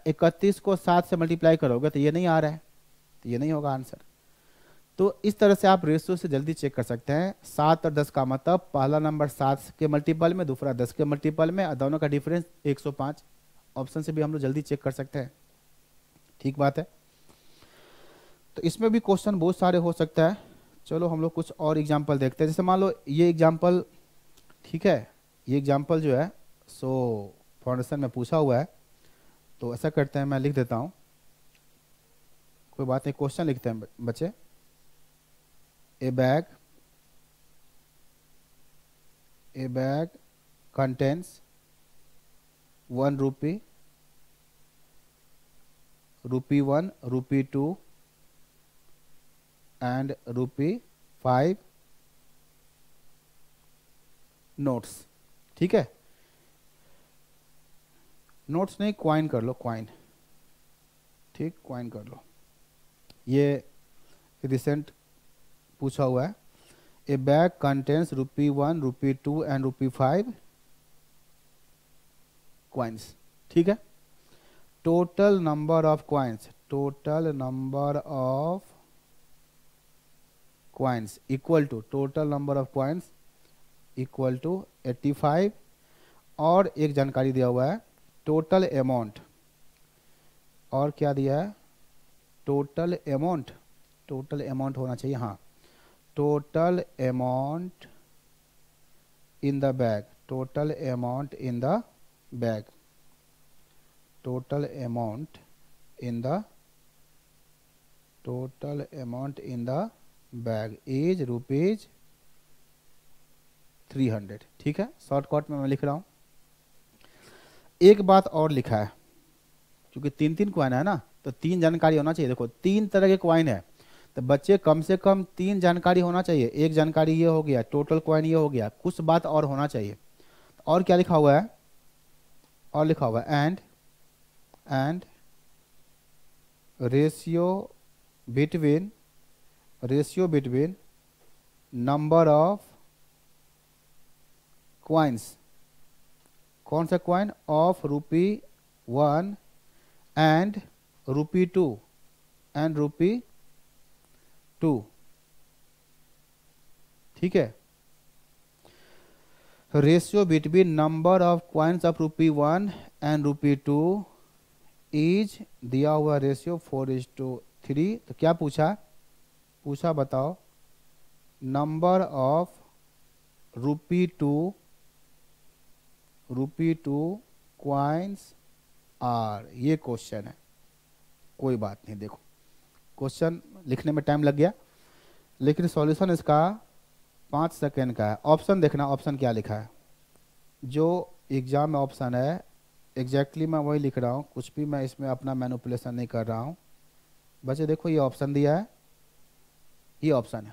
31 को 7 से मल्टीप्लाई करोगे तो ये नहीं आ रहा है, तो ये नहीं होगा आंसर। तो इस तरह से आप रेशियो से जल्दी चेक कर सकते हैं। 7 और 10 का मतलब पहला नंबर 7 के मल्टीपल में, दूसरा 10 के मल्टीपल में, और दोनों का डिफरेंस 105। ऑप्शन से भी हम लोग जल्दी चेक कर सकते हैं, ठीक बात है। तो इसमें भी क्वेश्चन बहुत सारे हो सकता है। चलो हम लोग कुछ और एग्जाम्पल देखते हैं, जैसे मान लो ये एग्जाम्पल, ठीक है, ये एग्जाम्पल जो है सो फाउंडेशन में पूछा हुआ है, तो ऐसा करते हैं, मैं लिख देता हूँ, कोई बात नहीं, क्वेश्चन लिखते हैं बच्चे। A bag contains 1 rupee, rupee 1, rupee 2, and rupee 5 notes. ठीक है, नोट्स नहीं, क्वाइन कर लो, क्वाइन, ठीक, क्वाइन कर लो, ये रिसेंट पूछा हुआ है। A bag contains rupee 1, rupee 2 and rupee 5 coins, ठीक है। Total number of coins, total number of coins equal to, total number of coins equal to 85, और एक जानकारी दिया हुआ है टोटल अमाउंट, और क्या दिया है, टोटल अमाउंट, टोटल अमाउंट होना चाहिए, हाँ, total amount in the bag, total amount in the bag, total amount in the, total amount in the bag is ₹300, ठीक है। शॉर्टकट में मैं लिख रहा हूं। एक बात और लिखा है, क्योंकि 3-3 क्वाइन है ना, तो 3 जानकारी होना चाहिए। देखो 3 तरह के क्वाइन है, तो बच्चे कम से कम 3 जानकारी होना चाहिए। एक जानकारी ये हो गया, टोटल क्वाइन ये हो गया, कुछ बात और होना चाहिए। और क्या लिखा हुआ है, और लिखा हुआ है and ratio between number of coins, कौन सा क्वाइन, ऑफ ₹1 एंड ₹2 एंड ₹2, ठीक है। Ratio between number of coins of ₹1 and ₹2 is दिया हुआ रेशियो 4:3। तो क्या पूछा, बताओ नंबर ऑफ ₹2 क्वाइंस आर, ये क्वेश्चन है। कोई बात नहीं, देखो क्वेश्चन लिखने में टाइम लग गया, लेकिन सॉल्यूशन इसका 5 सेकेंड का है। ऑप्शन देखना, ऑप्शन क्या लिखा है, जो एग्जाम में ऑप्शन है एग्जैक्टली मैं वही लिख रहा हूँ, कुछ भी मैं इसमें अपना मैनिपुलेशन नहीं कर रहा हूँ। बच्चे देखो ये ऑप्शन दिया है, ये ऑप्शन है,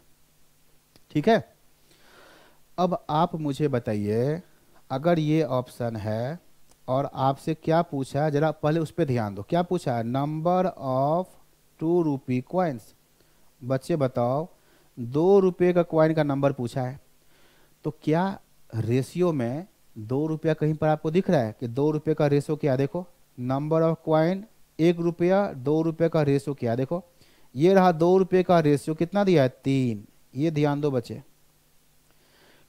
ठीक है। अब आप मुझे बताइए, अगर ये ऑप्शन है और आपसे क्या पूछा है, जरा पहले उस पर ध्यान दो। क्या पूछा है, नंबर ऑफ ₹2 कॉइन्स। बच्चे बताओ, ₹2 का कॉइन का नंबर पूछा है, तो क्या रेशियो में ₹2 कहीं पर आपको दिख रहा है कि ₹2 का रेशियो क्या, देखो नंबर ऑफ कॉइन ₹1, ₹2 का रेशियो क्या, देखो ये रहा ₹2 का रेशियो कितना दिया है, 3। ये ध्यान दो बच्चे,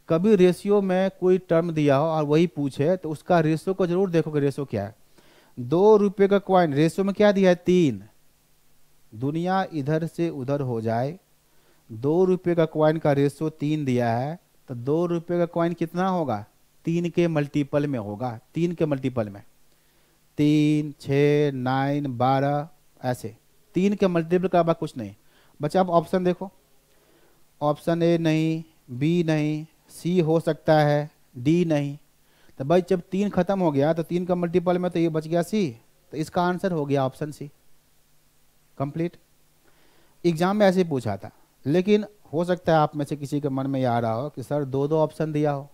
कभी रेशियो में कोई टर्म दिया हो और वही पूछे तो उसका रेशियो को जरूर देखो कि रेशियो क्या है। ₹2 का कॉइन रेशियो में क्या दिया है, 3। दुनिया इधर से उधर हो जाए, ₹2 का कॉइन का रेशियो 3 दिया है, तो ₹2 का कॉइन कितना होगा, 3 के मल्टीपल में होगा, 3 के मल्टीपल में, 3, 6, 9, 12, ऐसे 3 के मल्टीपल का बाद कुछ नहीं। बच्चा आप ऑप्शन देखो, ऑप्शन ए नहीं, बी नहीं, सी हो सकता है, डी नहीं। तो भाई जब 3 खत्म हो गया तो 3 का मल्टीपल में तो ये बच गया सी, तो इसका आंसर हो गया ऑप्शन सी, कंप्लीट। एग्जाम में ऐसे ही पूछा था, लेकिन हो सकता है आप में से किसी के मन में ये आ रहा हो कि सर 2-2 ऑप्शन दिया हो,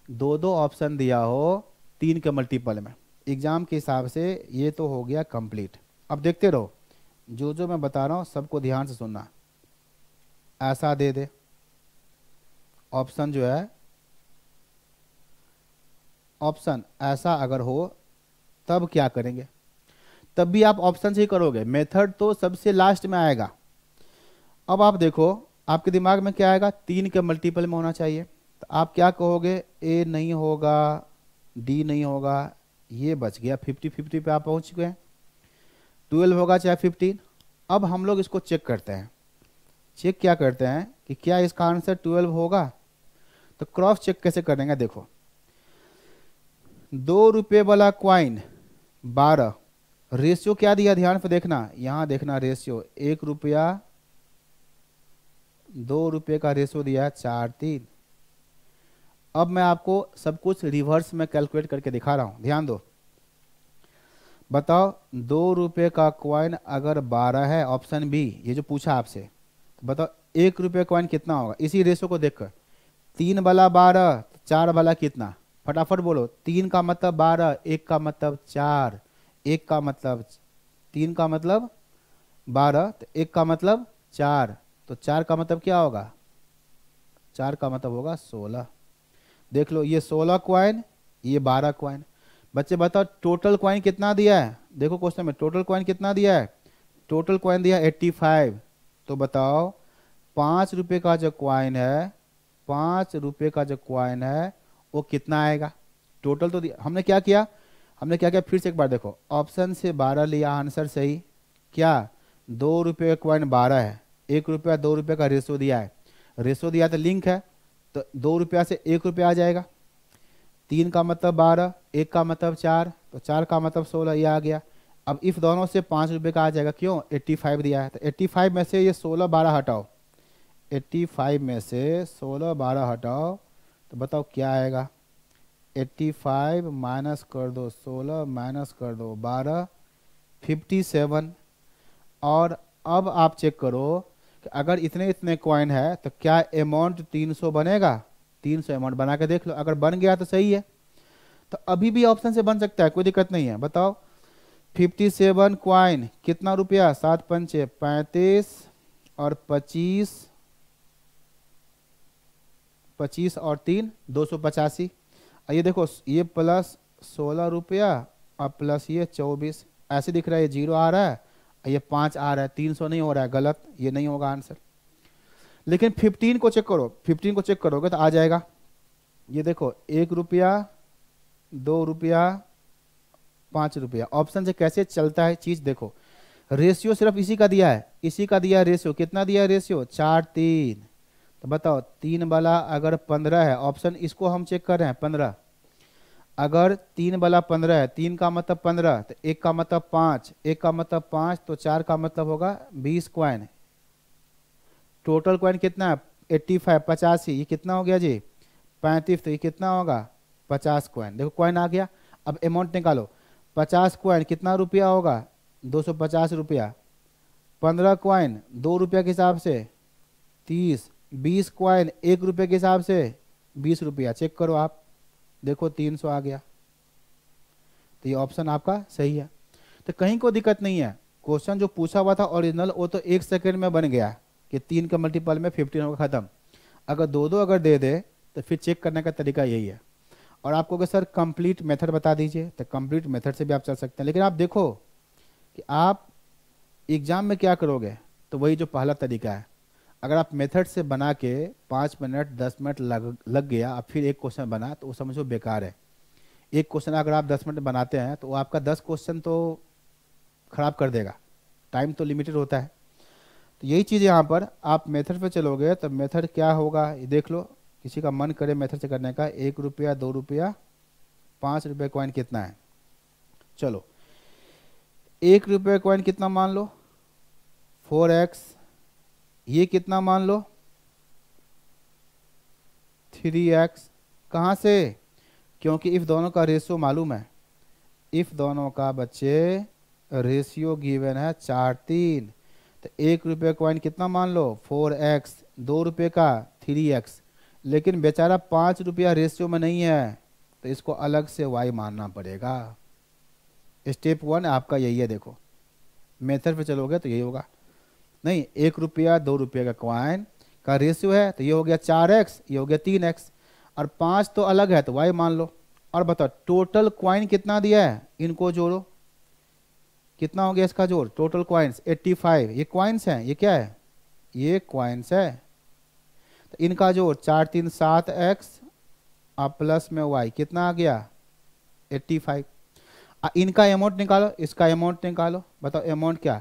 2-2 ऑप्शन दिया हो 3 के मल्टीपल में। एग्जाम के हिसाब से ये तो हो गया कंप्लीट। अब देखते रहो, जो जो मैं बता रहा हूँ सबको ध्यान से सुनना। ऐसा दे दे ऑप्शन, जो है ऑप्शन ऐसा अगर हो तब क्या करेंगे, तब भी आप ऑप्शन से ही करोगे, मेथड तो सबसे लास्ट में आएगा। अब आप देखो आपके दिमाग में क्या आएगा, 3 के मल्टीपल में होना चाहिए, तो आप क्या कहोगे, ए नहीं होगा, डी नहीं होगा, ये बच गया, 50-50 पे आप पहुंच गए। 12 होगा चाहे 15। अब हम लोग इसको चेक करते हैं, चेक क्या करते हैं कि क्या इसका आंसर 12 होगा। तो क्रॉस चेक कैसे करेंगे, देखो ₹2 वाला क्वाइन 12, रेशियो क्या दिया, ध्यान से देखना, यहां देखना रेशियो, ₹1 ₹2 का रेशियो दिया है 4-3। अब मैं आपको सब कुछ रिवर्स में कैलकुलेट करके दिखा रहा हूं, ध्यान दो। बताओ ₹2 का क्वाइन अगर 12 है, ऑप्शन बी, ये जो पूछा आपसे, तो बताओ ₹1 क्वाइन कितना होगा, इसी रेशियो को देखकर। 3 वाला 12, 4 वाला कितना, फटाफट बोलो। 3 का मतलब 12, 1 का मतलब 4, 1 का मतलब 3 का मतलब 12, तो 1 का मतलब 4, तो 4 का मतलब क्या होगा, 4 का मतलब होगा 16। देख लो ये 16 क्वाइन, ये 12 क्वाइन। बच्चे बताओ टोटल क्वाइन कितना दिया है, देखो क्वेश्चन में टोटल क्वाइन कितना दिया है, टोटल क्वाइन दिया 85। तो बताओ ₹5 का जो क्वाइन है, ₹5 का जो क्वाइन है वो कितना आएगा, टोटल तो दिया। हमने क्या किया, फिर से एक बार देखो, ऑप्शन से 12 लिया, आंसर सही। क्या ₹2 का क्वाइन 12 है, ₹1 ₹2 का रेशो दिया है, रेशो दिया तो लिंक है, तो ₹2 से ₹1 आ जाएगा। 3 का मतलब 12, 1 का मतलब 4, तो 4 का मतलब 16, ये आ गया। अब इफ दोनों से ₹5 का आ जाएगा, क्यों, 85 दिया है, तो 85 में से ये 16-12 हटाओ, 85 में से 16-12 हटाओ, तो बताओ क्या आएगा, 85 माइनस कर दो 16 माइनस कर दो 12, 57। और अब आप चेक करो कि अगर इतने इतने कॉइन है तो क्या अमाउंट 300 बनेगा, 300 अमाउंट बना के देख लो, अगर बन गया तो सही है। तो अभी भी ऑप्शन से बन सकता है, कोई दिक्कत नहीं है। बताओ 57 क्वाइन कितना रुपया, 7 पंचे 35 और 25 25 और 3 285। ये देखो ये प्लस 16 रुपया और प्लस ये 24, ऐसे दिख रहा है, ये 0 आ रहा है, ये 5 आ रहा है, 300 नहीं हो रहा है, गलत, ये नहीं होगा आंसर। लेकिन 15 को चेक करो, 15 को चेक करोगे तो आ जाएगा। ये देखो 1 रुपया, 2 रुपया, 5 रुपया, ऑप्शन से कैसे चलता है चीज देखो। रेशियो सिर्फ इसी का दिया है, इसी का दिया है रेशियो, कितना दिया है रेशियो 4 3। तो बताओ 3 वाला अगर 15 है, ऑप्शन इसको हम चेक कर रहे हैं 15, अगर 3 वाला 15 है, 3 का मतलब 15, तो 1 का मतलब 5, 1 का मतलब 5, तो 4 का मतलब होगा 20 कॉइन। टोटल कॉइन कितना है 85 85, ये कितना हो गया जी 35, तो ये कितना होगा 50 कॉइन। देखो कॉइन आ गया। अब अमाउंट निकालो, 50 कॉइन कितना रुपया होगा 250 रुपया, 15 कॉइन 2 रुपया के हिसाब से 30, 20 कॉइन 1 रुपये के हिसाब से 20 रुपया। चेक करो आप, देखो 300 आ गया। तो ये ऑप्शन आपका सही है। तो कहीं कोई दिक्कत नहीं है, क्वेश्चन जो पूछा हुआ था ओरिजिनल वो तो 1 सेकंड में बन गया कि 3 का मल्टीपल में 15 होगा, खत्म। अगर दो दो अगर दे दे तो फिर चेक करने का तरीका यही है। और आपको अगर सर कंप्लीट मेथड बता दीजिए, तो कंप्लीट मेथड से भी आप चल सकते हैं। लेकिन आप देखो कि आप एग्जाम में क्या करोगे, तो वही जो पहला तरीका है, अगर आप मेथड से बना के 5 मिनट 10 मिनट लग गया, अब फिर एक क्वेश्चन बना, तो वो समझो बेकार है। एक क्वेश्चन अगर आप 10 मिनट बनाते हैं तो वो आपका 10 क्वेश्चन तो खराब कर देगा, टाइम तो लिमिटेड होता है। तो यही चीज़ यहाँ पर आप मेथड पे चलोगे तो मेथड क्या होगा ये देख लो। किसी का मन करे मेथड से करने का, 1 रुपया 2 रुपया 5 रुपये कॉइन कितना है, चलो 1 रुपये कॉइन कितना मान लो 4x, ये कितना मान लो 3x। कहाँ से, क्योंकि इफ दोनों का रेशियो मालूम है, इफ दोनों का बच्चे रेशियो गिवन है 4 3, तो 1 रुपये कॉइन कितना मान लो 4x, 2 रुपये का 3x। लेकिन बेचारा 5 रुपया रेशियो में नहीं है, तो इसको अलग से y मानना पड़ेगा। स्टेप 1 आपका यही है। देखो मेथड पे चलोगे तो यही होगा, नहीं 1 रुपया 2 रुपये का कॉइन का रेशियो है, तो ये हो गया 4x, ये हो गया 3x, और 5 तो अलग है तो y मान लो। और बताओ टोटल कॉइन कितना दिया है, इनको जोड़ो, कितना हो गया इसका जोड़, टोटल कॉइन्स 85। ये कॉइन्स हैं, ये क्या है, ये कॉइन्स है, तो इनका जोड़ 4 3 7x और प्लस में y कितना आ गया 85। इनका अमाउंट निकालो, इसका अमाउंट निकालो, बताओ अमाउंट क्या,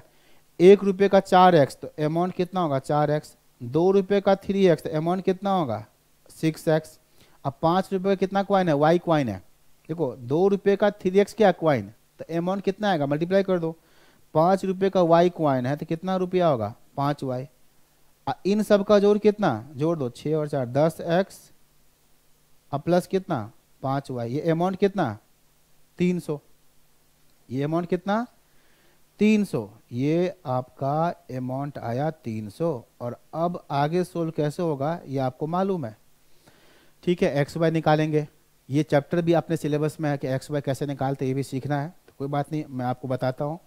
1 रुपये का 4x, तो अमाउंट कितना होगा 4x, 2 रुपये का 3x, तो अमाउंट कितना होगा 6x। अब 5 रुपये कितना क्वाइन है, y क्वाइन है। देखो 2 रुपये का 3x क्या क्वाइन, तो अमाउंट कितना आएगा, मल्टीप्लाई कर दो, 5 रुपये का y क्वाइन है तो कितना रुपया होगा 5y। इन सब का जोड़ कितना, जोड़ दो 6 और 4 10x और प्लस कितना 5y, ये अमाउंट कितना 300, ये अमाउंट कितना 300, ये आपका अमाउंट आया 300। और अब आगे सोल्व कैसे होगा ये आपको मालूम है, ठीक है। एक्स वाई निकालेंगे, ये चैप्टर भी अपने सिलेबस में है कि एक्स वाई कैसे निकालते ये भी सीखना है, तो कोई बात नहीं मैं आपको बताता हूँ।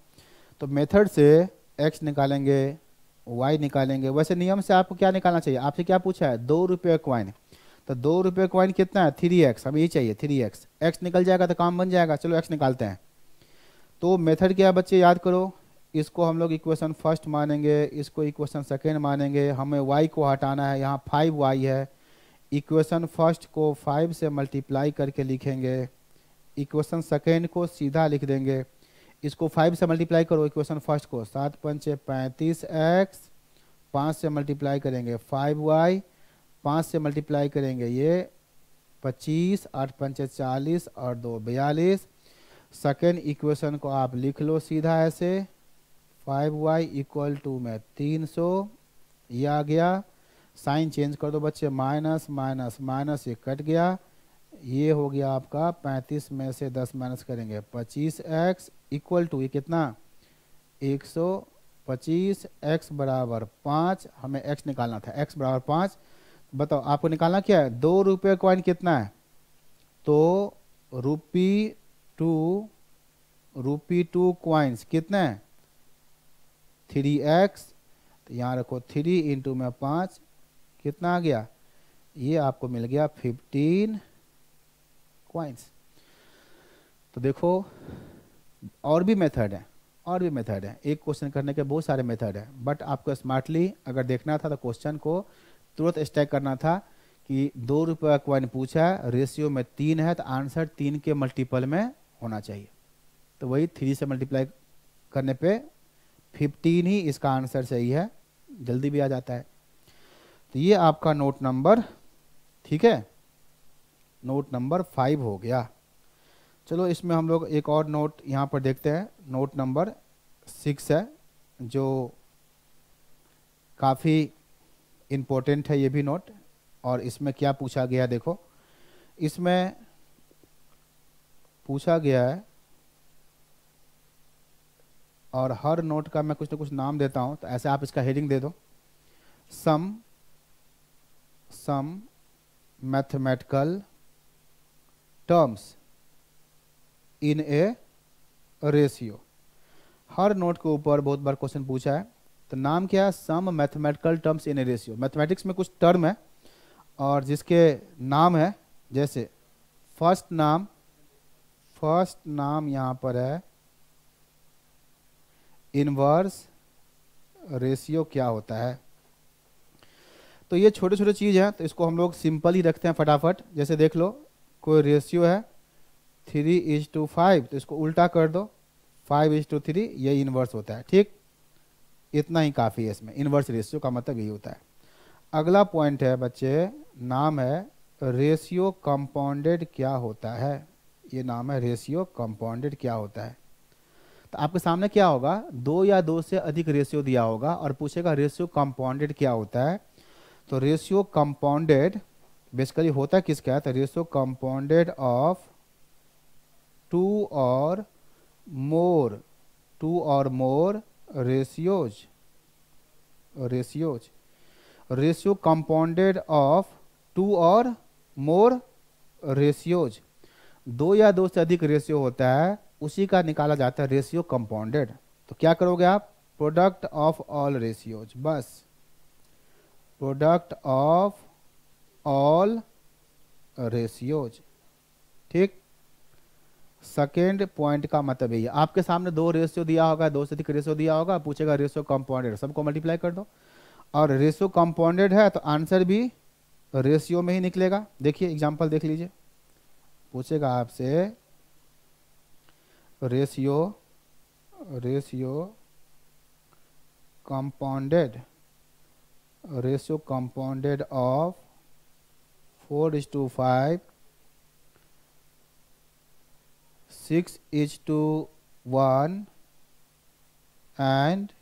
तो मेथड से एक्स निकालेंगे, वाई निकालेंगे। वैसे नियम से आपको क्या निकालना चाहिए, आपसे क्या पूछा है 2 रुपये कॉइन, तो 2 रुपये कॉइन कितना है 3x, हमें यही चाहिए 3x, एक्स निकल जाएगा तो काम बन जाएगा। चलो एक्स निकालते हैं। तो मेथड क्या बच्चे याद करो, इसको हम लोग इक्वेशन फर्स्ट मानेंगे, इसको इक्वेशन सेकेंड मानेंगे, हमें y को हटाना है, यहाँ 5y है, इक्वेशन फर्स्ट को 5 से मल्टीप्लाई करके लिखेंगे, इक्वेशन सेकेंड को सीधा लिख देंगे, इसको 5 से मल्टीप्लाई करो इक्वेशन फर्स्ट को, 7 पंचे 35x, 5 से मल्टीप्लाई करेंगे 5y, 5 से मल्टीप्लाई करेंगे ये 25, 8 पंचे 40 और 2 42। सेकेंड इक्वेशन को आप लिख लो सीधा ऐसे, 5y इक्वल टू में 300, ये आ गया। साइन चेंज कर दो बच्चे, माइनस माइनस माइनस, ये कट गया, ये हो गया आपका 35 में से 10 माइनस करेंगे 25x इक्वल टू ये कितना 125, x बराबर 5, हमें x निकालना था, x बराबर 5। बताओ आपको निकालना क्या है, 2 रुपये कॉइन कितना है, तो रूपी टू कॉइन्स कितने हैं 3x, तो यहाँ रखो 3 इंटू में 5 कितना आ गया ये आपको मिल गया 15 कॉइन्स। तो देखो और भी मेथड है, और भी मेथड है, एक क्वेश्चन करने के बहुत सारे मेथड है, बट आपको स्मार्टली अगर देखना था तो क्वेश्चन को तुरंत स्टैक करना था कि 2 रुपये का कॉइन पूछा है, रेशियो में 3 है, तो आंसर 3 के मल्टीपल में होना चाहिए। तो वही 3 से मल्टीप्लाई करने पे 15 ही इसका आंसर सही है, जल्दी भी आ जाता है। तो ये आपका नोट नंबर, ठीक है, नोट नंबर 5 हो गया। चलो इसमें हम लोग एक और नोट यहाँ पर देखते हैं, नोट नंबर 6 है, जो काफ़ी इम्पोर्टेंट है ये भी नोट। और इसमें क्या पूछा गया देखो, इसमें पूछा गया है, और हर नोट का मैं कुछ ना कुछ नाम देता हूँ, तो ऐसे आप इसका हेडिंग दे दो, some mathematical terms in a ratio. हर नोट के ऊपर बहुत बार क्वेश्चन पूछा है, तो नाम क्या है, some mathematical terms in a ratio. Mathematics में कुछ टर्म है और जिसके नाम है, जैसे फर्स्ट नाम यहाँ पर है इनवर्स रेशियो क्या होता है। तो ये छोटे छोटे चीज़ हैं, तो इसको हम लोग सिंपल ही रखते हैं फटाफट। जैसे देख लो, कोई रेशियो है 3:5, तो इसको उल्टा कर दो 5:3, ये इन्वर्स होता है। ठीक, इतना ही काफ़ी है इसमें, इन्वर्स रेशियो का मतलब यही होता है। अगला पॉइंट है बच्चे, नाम है रेशियो कंपाउंडेड क्या होता है। ये नाम है रेशियो कंपाउंडेड क्या होता है। तो आपके सामने क्या होगा, 2 या 2 से अधिक रेशियो दिया होगा और पूछेगा रेशियो कंपाउंडेड क्या होता है। तो रेशियो कंपाउंडेड बेसिकली होता किसका है, तो रेशियो कंपाउंडेड ऑफ 2 और मोर रेशियोज। रेशियो कंपाउंडेड ऑफ 2 और मोर रेशियोज, 2 या 2 से अधिक रेशियो होता है, उसी का निकाला जाता है रेशियो कंपाउंडेड। तो क्या करोगे आप, प्रोडक्ट ऑफ ऑल रेशियोज, बस प्रोडक्ट ऑफ ऑल रेशियोज। ठीक, सेकेंड पॉइंट का मतलब यही है, आपके सामने 2 रेशियो दिया होगा, 2 से अधिक रेशियो दिया होगा, पूछेगा रेशियो कंपाउंडेड, सबको मल्टीप्लाई कर दो। और रेशियो कंपाउंडेड है तो आंसर भी रेशियो में ही निकलेगा। देखिए एग्जांपल देख लीजिए, पूछेगा आपसे ratio compounded of 4:5, 6:1 and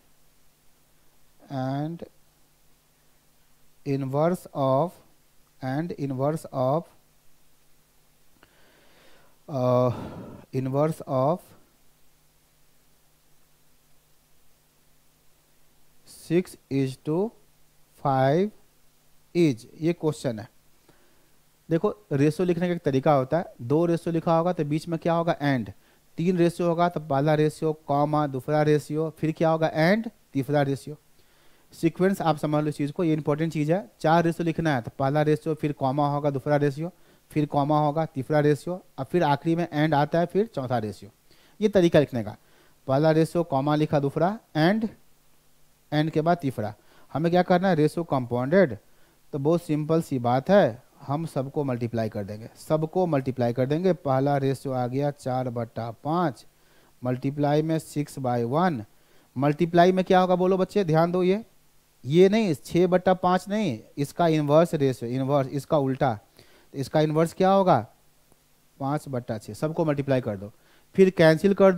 inverse of 6:5 is, ये क्वेश्चन है। देखो रेशियो लिखने का एक तरीका होता है, 2 रेशियो लिखा होगा तो बीच में क्या होगा, एंड। 3 रेशियो होगा तो पहला रेशियो कॉमा दूसरा रेशियो, फिर क्या होगा, एंड तीसरा रेशियो। सीक्वेंस आप समझ लो इस चीज़ को, ये इंपॉर्टेंट चीज़ है। 4 रेशियो लिखना है तो पहला रेशियो, फिर कॉमा होगा दूसरा रेशियो, फिर कॉमा होगा तीसरा रेशियो, और फिर आखिरी में एंड आता है, फिर चौथा रेशियो। ये तरीका लिखने का, पहला रेशियो कॉमा लिखा, दूसरा एंड के बाद तीसरा। हमें क्या करना है, रेशियो कंपाउंडेड, तो बहुत सिंपल सी बात है, हम सबको मल्टीप्लाई कर देंगे। पहला रेशियो आ गया 4/5, मल्टीप्लाई में 6/1, मल्टीप्लाई में क्या होगा बोलो बच्चे, ध्यान दो, ये नहीं 6/5 नहीं, इसका इन्वर्स रेशियो, इन्वर्स इसका उल्टा, तो इसका इन्वर्स क्या होगा 5/6। सबको मल्टीप्लाई कर दो, फिर कैंसिल कर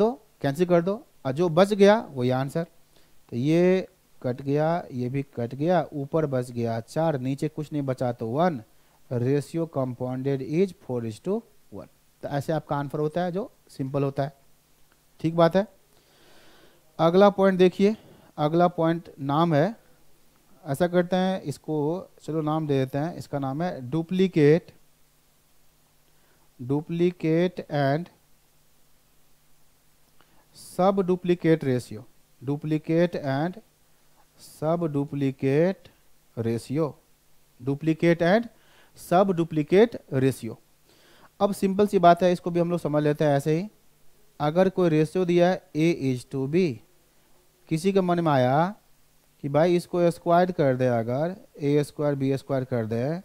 दो, और जो बच गया वही आंसर। तो ये कट गया, ये भी कट गया, ऊपर बच गया 4, नीचे कुछ नहीं बचा तो 1। Ratio compounded is 4:1। तो ऐसे आपका आंसर होता है, जो सिंपल होता है। ठीक बात है। अगला पॉइंट देखिए, अगला पॉइंट नाम है, ऐसा करते हैं इसको, चलो नाम दे देते हैं, इसका नाम है डुप्लीकेट एंड सब डुप्लीकेट रेशियो। डुप्लीकेट एंड सब डुप्लीकेट रेशियो। अब सिंपल सी बात है, इसको भी हम लोग समझ लेते हैं ऐसे ही। अगर कोई रेशियो दिया है A:B, किसी के मन में आया कि भाई इसको स्क्वायर कर दे, अगर A² B² कर दे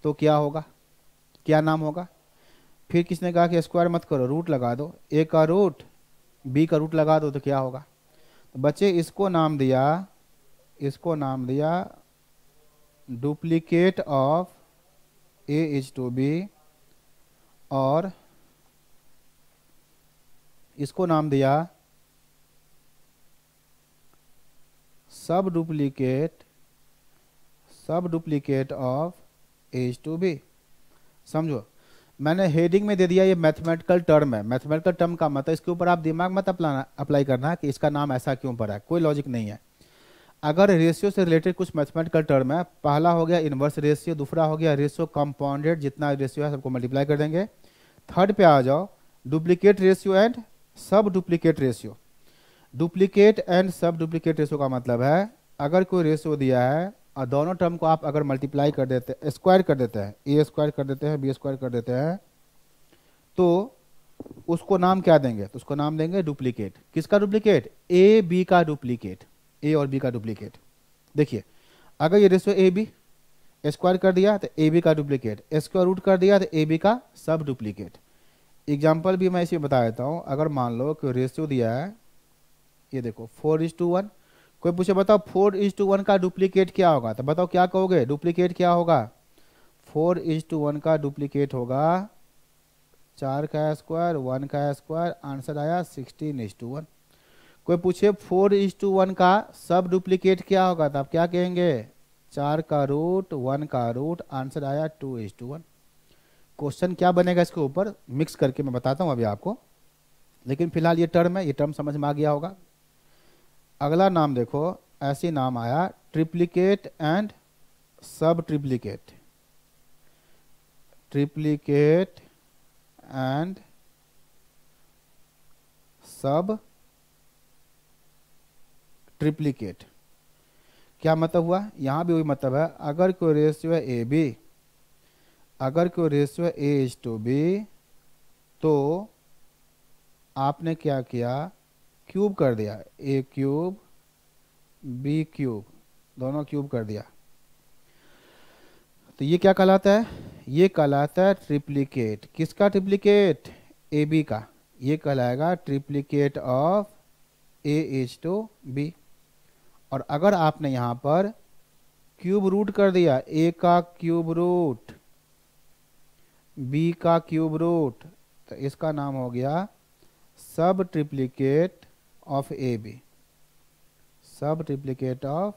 तो क्या होगा, क्या नाम होगा? फिर किसने कहा कि स्क्वायर मत करो, रूट लगा दो, A का रूट B का रूट लगा दो तो क्या होगा? तो बच्चे इसको नाम दिया डुप्लीकेट ऑफ A:B, और इसको नाम दिया सब डुप्लीकेट ऑफ A:B। समझो, मैंने हेडिंग में दे दिया ये मैथमेटिकल टर्म है। मैथमेटिकल टर्म का मतलब इसके ऊपर आप दिमाग मत अप्लाई करना कि इसका नाम ऐसा क्यों पड़ा है, कोई लॉजिक नहीं है। अगर रेशियो से रिलेटेड कुछ मैथमेटिकल टर्म है, पहला हो गया इन्वर्स रेशियो, दूसरा हो गया रेशियो कंपाउंडेड, जितना रेशियो है सबको मल्टीप्लाई कर देंगे। थर्ड पे आ जाओ, डुप्लीकेट रेशियो एंड सब डुप्लीकेट रेशियो। डुप्लीकेट एंड सब डुप्लीकेट रेशियो का मतलब है, अगर कोई रेशियो दिया है और दोनों टर्म को आप अगर मल्टीप्लाई कर देते, स्क्वायर कर देते हैं, A² कर देते हैं, B² कर देते हैं, तो उसको नाम क्या देंगे? तो उसको नाम देंगे डुप्लीकेट। किसका डुप्लीकेट? A/B का डुप्लीकेट, A और B का डुप्लीकेट। देखिए, अगर ये रेशियो AB स्क्वायर कर दिया तो AB का डुप्लीकेट, स्क्वायर रूट कर दिया तो AB का सब डुप्लीकेट। एग्जाम्पल भी मैं इसी बता देता हूँ। अगर मान लो कि रेशियो दिया है, ये देखो 4:1, कोई पूछे बताओ 4:1 का डुप्लीकेट क्या होगा, तो बताओ क्या कहोगे? डुप्लीकेट क्या होगा? 4:1 का डुप्लीकेट होगा 4 का स्क्वायर 1 का स्क्वायर, आंसर आया 16:1। कोई पूछे 4:1 का सब डुप्लीकेट क्या होगा, तो आप क्या कहेंगे? 4 का रूट 1 का रूट, आंसर आया 2:1। क्वेश्चन क्या बनेगा इसके ऊपर मिक्स करके मैं बताता हूँ अभी आपको, लेकिन फिलहाल ये टर्म है, ये टर्म समझ में आ गया होगा। अगला नाम देखो, ऐसी नाम आया ट्रिप्लीकेट एंड सब ट्रिप्लीकेट। ट्रिप्लीकेट एंड सब ट्रिप्लीकेट क्या मतलब हुआ? यहां भी वही मतलब है, अगर कोई रेशियो है AB, अगर कोई रेशियो है A:B, तो आपने क्या किया? क्यूब कर दिया, A³ B³ दोनों क्यूब कर दिया, तो ये क्या कहलाता है? ये कहलाता है ट्रिप्लीकेट। किसका ट्रिप्लीकेट? AB का। ये कहलाएगा ट्रिप्लीकेट ऑफ A:B। और अगर आपने यहाँ पर क्यूब रूट कर दिया, A का क्यूब रूट B का क्यूब रूट, तो इसका नाम हो गया सब ट्रिप्लीकेट ऑफ AB। सब ट्रिप्लीकेट ऑफ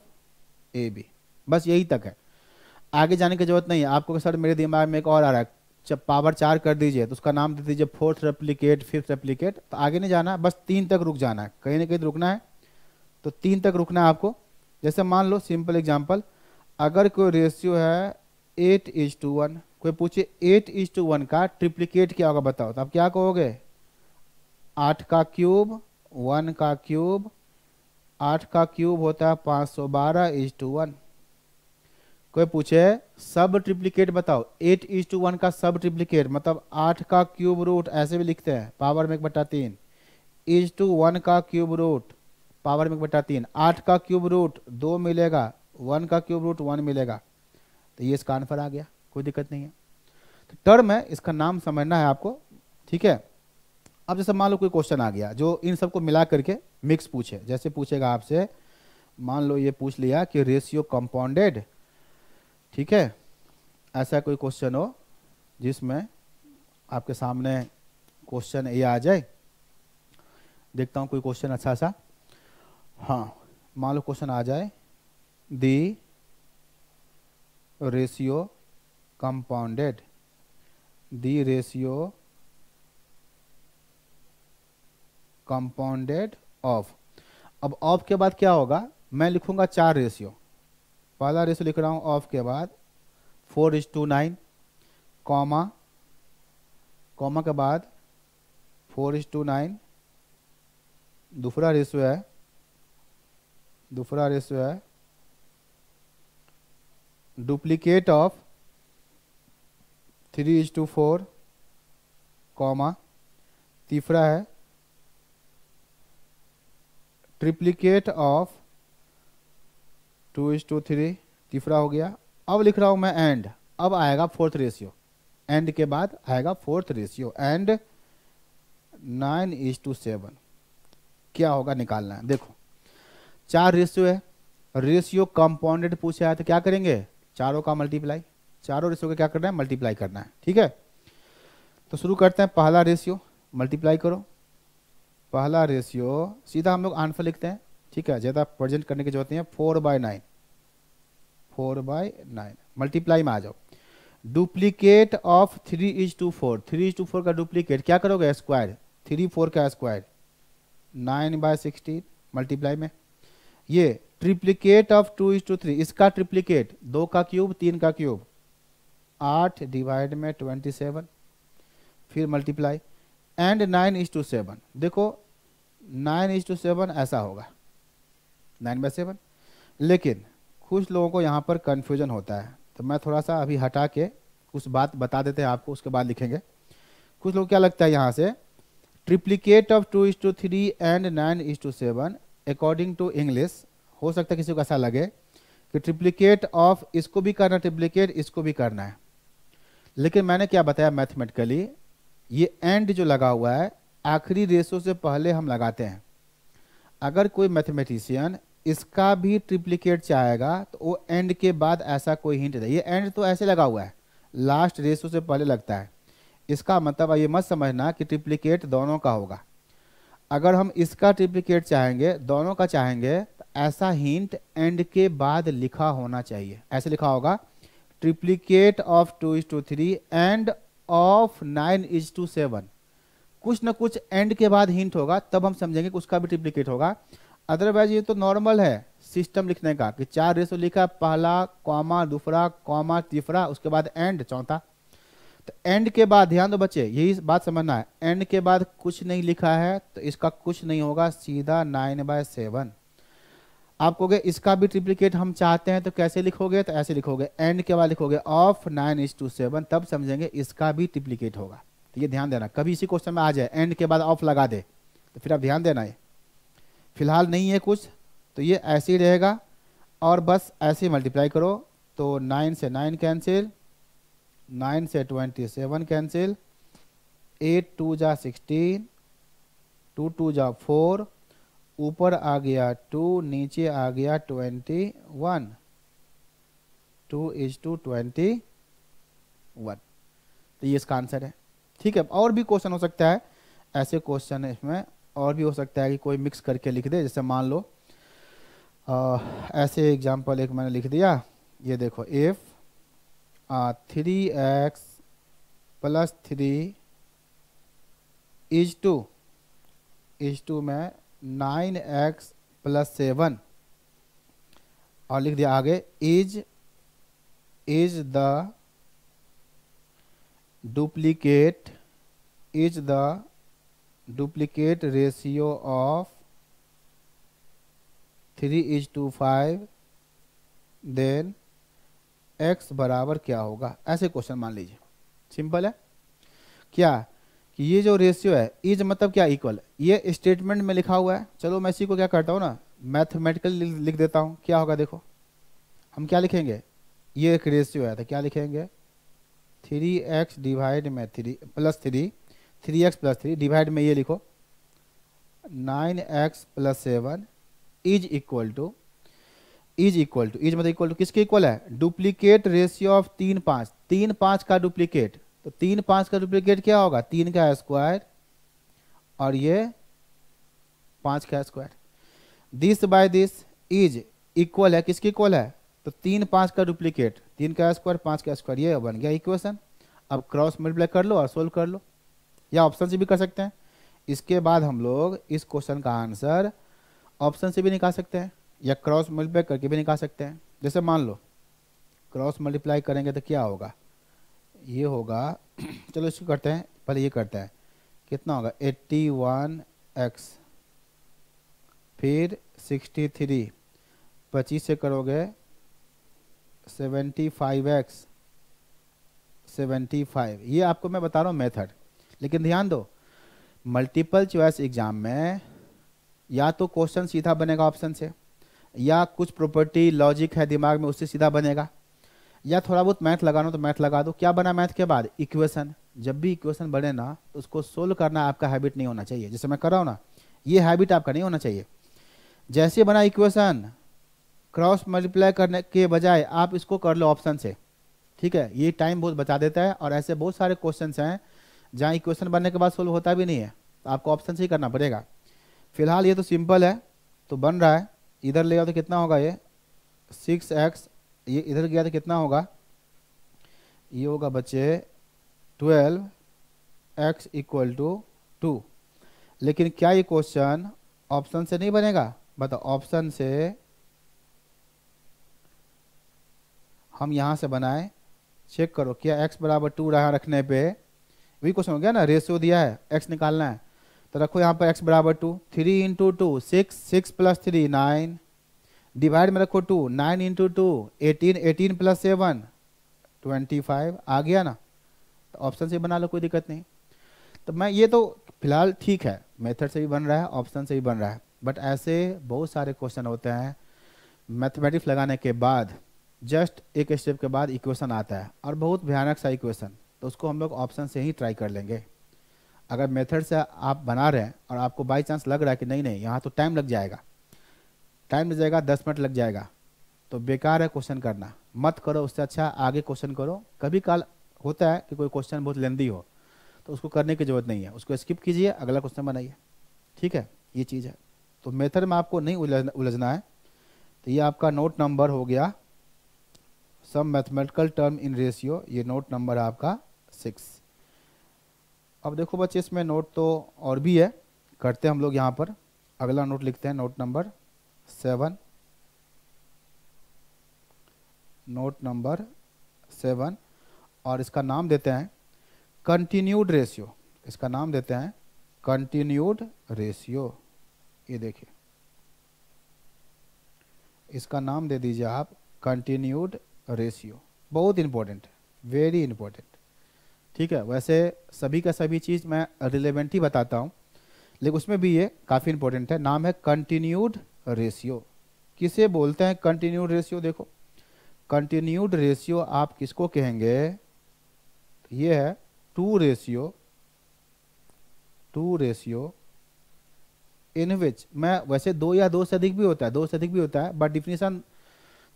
AB। बस यही तक है, आगे जाने की जरूरत नहीं है आपको। सर मेरे दिमाग में एक और आ रहा है, जब पावर 4 कर दीजिए तो उसका नाम दे दीजिए 4th रेप्लिकेट 5th रेप्लिकेट, तो आगे नहीं जाना, बस 3 तक रुक जाना है, कहीं ना कहीं रुकना है, तो 3 तक रुकना है आपको। जैसे मान लो सिंपल एग्जांपल, अगर कोई रेशियो है 8:1, कोई पूछे 8:1 का ट्रिप्लिकेट क्या होगा बताओ, तो आप क्या कहोगे? 8 का क्यूब 1 का क्यूब, 8 का क्यूब होता है 512:1। कोई पूछे सब ट्रिप्लिकेट बताओ, 8:1 का सब ट्रिप्लिकेट मतलब 8 का क्यूब रूट, ऐसे भी लिखते हैं पावर में 1/3, 1 का क्यूब रूट पावर में 1/3, 8 का क्यूब रूट 2 मिलेगा, 1 का क्यूब रूट 1 मिलेगा, तो ये इसका आंसर आ गया, कोई दिक्कत नहीं है। तो टर्म है, इसका नाम समझना है आपको, ठीक है। अब जैसे मान लो कोई क्वेश्चन आ गया जो इन सबको मिला करके मिक्स पूछे, जैसे पूछेगा आपसे, मान लो ये पूछ लिया कि रेशियो कंपाउंडेड, ठीक है, ऐसा कोई क्वेश्चन हो जिसमें आपके सामने क्वेश्चन ये आ जाए, देखता हूँ कोई क्वेश्चन अच्छा सा। हाँ, मान लो क्वेश्चन आ जाए, दी ratio compounded, the ratio compounded of. अब ऑफ के बाद क्या होगा? मैं लिखूंगा 4 रेशियो। पहला रेशियो लिख रहा हूं ऑफ के बाद 4:9, कॉमा, कॉमा के बाद 4:9। दूसरा रेशियो है, डुप्लीकेट ऑफ 3:4, कॉमा, तीसरा है ट्रिप्लिकेट ऑफ 2:3, तीसरा हो गया। अब लिख रहा हूं मैं एंड, अब आएगा फोर्थ रेशियो, एंड के बाद आएगा फोर्थ रेशियो, एंड 9:7 क्या होगा निकालना है। देखो 4 रेशियो है, रेशियो कंपाउंडेड पूछा है तो क्या करेंगे, चारों का मल्टीप्लाई, चारों रेशियो का क्या करना है, मल्टीप्लाई करना है। ठीक है, तो शुरू करते हैं। पहला रेशियो मल्टीप्लाई करो, पहला रेशियो सीधा हम लोग आंसर लिखते हैं। ठीक है, ज़्यादा प्रेजेंट करने की जरूरत नहीं है। 4/9, 4/9 मल्टीप्लाई में आ जाओ। डुप्लीकेट ऑफ 3:4, 3:4 का डुप्लीकेट क्या करोगे, स्क्वायर, 3 4 का स्क्वायर 9/16 मल्टीप्लाई में। ये ट्रिप्लीकेट ऑफ 2:3, इसका ट्रिप्लीकेट 2 का क्यूब 3 का क्यूब 8 डिवाइड में 27, फिर मल्टीप्लाई, एंड 9:7। देखो 9:7 ऐसा होगा 9/7। लेकिन कुछ लोगों को यहाँ पर कन्फ्यूजन होता है, तो मैं थोड़ा सा अभी हटा के कुछ बात बता देते हैं आपको, उसके बाद लिखेंगे। कुछ लोग क्या लगता है यहाँ से, triplicate of 2:3 and 9:7 according to English, हो सकता है किसी को ऐसा लगे कि ट्रिप्लीकेट ऑफ इसको भी करना, ट्रिप्लीकेट इसको भी करना है। लेकिन मैंने क्या बताया मैथमेटिकली, ये एंड जो लगा हुआ है आखिरी रेशो से पहले हम लगाते हैं। अगर कोई मैथमेटिशियन इसका भी ट्रिप्लीकेट चाहेगा तो वो एंड के बाद ऐसा कोई हिंट दे, ये एंड तो ऐसे लगा हुआ है लास्ट रेशो से पहले लगता है, इसका मतलब ये मत समझना कि ट्रिप्लीकेट दोनों का होगा। अगर हम इसका ट्रिप्लीकेट चाहेंगे, दोनों का चाहेंगे, तो ऐसा हिंट एंड के बाद लिखा होना चाहिए। ऐसे लिखा होगा, ट्रिप्लीकेट ऑफ 2:3 एंड ऑफ 9:7, कुछ ना कुछ एंड के बाद हिंट होगा, तब हम समझेंगे कि उसका भी ट्रिप्लीकेट होगा। अदरवाइज ये तो नॉर्मल है सिस्टम लिखने का कि 4 रेशो लिखा, पहला कॉमा, दूसरा कॉमा, तीसरा, उसके बाद एंड चौथा। तो एंड के बाद ध्यान दो बच्चे, यही बात समझना है, एंड के बाद कुछ नहीं लिखा है तो इसका कुछ नहीं होगा, सीधा 9/7। आप कहोगे इसका भी ट्रिप्लीकेट हम चाहते हैं तो कैसे लिखोगे, तो ऐसे लिखोगे, एंड के बाद लिखोगे ऑफ 9:7, तब समझेंगे इसका भी ट्रिप्लीकेट होगा। तो ये ध्यान देना, कभी इसी क्वेश्चन में आ जाए एंड के बाद ऑफ लगा दे तो फिर आप ध्यान देना, ये फिलहाल नहीं है कुछ, तो ये ऐसे ही रहेगा और बस ऐसे ही मल्टीप्लाई करो। तो 9 से 9 कैंसिल, 9 से 27 कैंसिल, 8 2 जा 16, 2 2 जा 4, ऊपर आ गया 2, नीचे आ गया 21, 2:21। तो ये इसका आंसर है। ठीक है, और भी क्वेश्चन हो सकता है, ऐसे क्वेश्चन है इसमें और भी हो सकता है कि कोई मिक्स करके लिख दे। जैसे मान लो ऐसे एग्जांपल एक मैंने लिख दिया, ये देखो, इफ 3x + 3 इज टू में 9x + 7, और लिख दिया आगे is the duplicate ratio of 3:5, then x बराबर क्या होगा। ऐसे क्वेश्चन मान लीजिए, सिंपल है क्या कि ये जो रेशियो है, इज मतलब क्या, इक्वल, ये स्टेटमेंट में लिखा हुआ है। चलो मैं इसी को क्या करता हूँ ना, मैथमेटिकली लिख देता हूँ। क्या होगा देखो, हम क्या लिखेंगे, ये एक रेशियो है तो क्या लिखेंगे, 3x डिवाइड में 3 + 3, 3x + 3 डिवाइड में ये लिखो 9x + 7 is equal two is मतलब इक्वल टू किसके इक्वल है, डुप्लीकेट रेशियो ऑफ 3 5, 3 5 का डुप्लीकेट, तो 3 5 का डुप्लीकेट क्या होगा, 3 का स्क्वायर और ये 5 का square. This by this is equal है, किसके इक्वल है, तो 3 5 का डुप्लीकेट, 3 का स्क्वायर 5 का स्क्वायर, ये बन गया इक्वेशन। अब क्रॉस मल्टीप्लाई कर लो और सोल्व कर लो, या ऑप्शन से भी कर सकते हैं। इसके बाद हम लोग इस क्वेश्चन का आंसर ऑप्शन से भी निकाल सकते हैं या क्रॉस मल्टीप्लाई करके भी निकाल सकते हैं। जैसे मान लो क्रॉस मल्टीप्लाई करेंगे तो क्या होगा, ये होगा चलो इसको करते हैं, पहले ये करते हैं, कितना होगा 81x, फिर 63, 25 से करोगे 75x, 75। ये आपको मैं बता रहा हूँ मेथड, लेकिन ध्यान दो मल्टीपल चॉइस एग्जाम में या तो क्वेश्चन सीधा बनेगा ऑप्शन से, या कुछ प्रॉपर्टी लॉजिक है दिमाग में उससे सीधा बनेगा, या थोड़ा बहुत मैथ लगाना तो मैथ लगा दो। क्या बना मैथ के बाद? इक्वेशन। जब भी इक्वेशन बने ना तो उसको सोल्व करना आपका हैबिट नहीं होना चाहिए, जैसे मैं कर रहा हूँ ना, ये हैबिट आपका नहीं होना चाहिए। जैसे बना इक्वेशन, क्रॉस मल्टीप्लाई करने के बजाय आप इसको कर लो ऑप्शन से, ठीक है। ये टाइम बहुत बचा देता है, और ऐसे बहुत सारे क्वेश्चन हैं जहाँ इक्वेशन बनने के बाद सोल्व होता भी नहीं है, तो आपको ऑप्शन से ही करना पड़ेगा। फिलहाल ये तो सिंपल है, तो बन रहा है। इधर ले आओ तो कितना होगा? ये 6x, ये इधर गया तो कितना होगा? ये होगा बच्चे 12x इक्वल टू 2। लेकिन क्या ये क्वेश्चन ऑप्शन से नहीं बनेगा? बताओ, ऑप्शन से हम यहां से बनाए, चेक करो क्या x बराबर 2 रहा रखने पे वही क्वेश्चन हो गया ना, रेशियो दिया है x निकालना है, तो रखो यहाँ पर x बराबर 2, 3 इंटू 2 6, 6 प्लस 3 9, डिवाइड में रखो 2, 9 इंटू 2 18, 18 प्लस 7 25। आ गया ना, तो ऑप्शन से बना लो, कोई दिक्कत नहीं। तो मैं ये तो फिलहाल ठीक है, मेथड से भी बन रहा है, ऑप्शन से भी बन रहा है, बट ऐसे बहुत सारे क्वेश्चन होते हैं मैथमेटिक्स लगाने के बाद जस्ट एक स्टेप के बाद इक्वेशन आता है, और बहुत भयानक सा इक्वेशन, तो उसको हम लोग ऑप्शन से ही ट्राई कर लेंगे। अगर मेथड से आप बना रहे हैं और आपको बाई चांस लग रहा है कि नहीं नहीं यहाँ तो टाइम लग जाएगा, 10 मिनट लग जाएगा, तो बेकार है क्वेश्चन करना, मत करो। उससे अच्छा आगे क्वेश्चन करो। कभी काल होता है कि कोई क्वेश्चन बहुत लेंदी हो, तो उसको करने की जरूरत नहीं है, उसको स्किप कीजिए, अगला क्वेश्चन बनाइए, ठीक है। ये चीज़ है, तो मेथड में आपको नहीं उलझना है। तो ये आपका नोट नंबर हो गया, सम मैथमेटिकल टर्म इन रेशियो, ये नोट नंबर है आपका 6। अब देखो बच्चे, इसमें नोट तो और भी है, करते हैं हम लोग यहाँ पर। अगला नोट लिखते हैं, नोट नंबर 7। नोट नंबर 7, और इसका नाम देते हैं कंटिन्यूड रेशियो। इसका नाम देते हैं कंटिन्यूड रेशियो। ये देखिए, इसका नाम दे दीजिए आप कंटिन्यूड रेशियो। बहुत इंपॉर्टेंट है, वेरी इंपॉर्टेंट, ठीक है। वैसे सभी का सभी चीज़ मैं रिलेवेंट ही बताता हूँ, लेकिन उसमें भी ये काफ़ी इंपॉर्टेंट है। नाम है कंटिन्यूड रेशियो। किसे बोलते हैं कंटिन्यूड रेशियो? देखो, कंटिन्यूड रेशियो आप किसको कहेंगे? ये है टू रेशियो इन विच, मैं वैसे दो या दो से अधिक भी होता है, दो से अधिक भी होता है, बट डिफिनीशन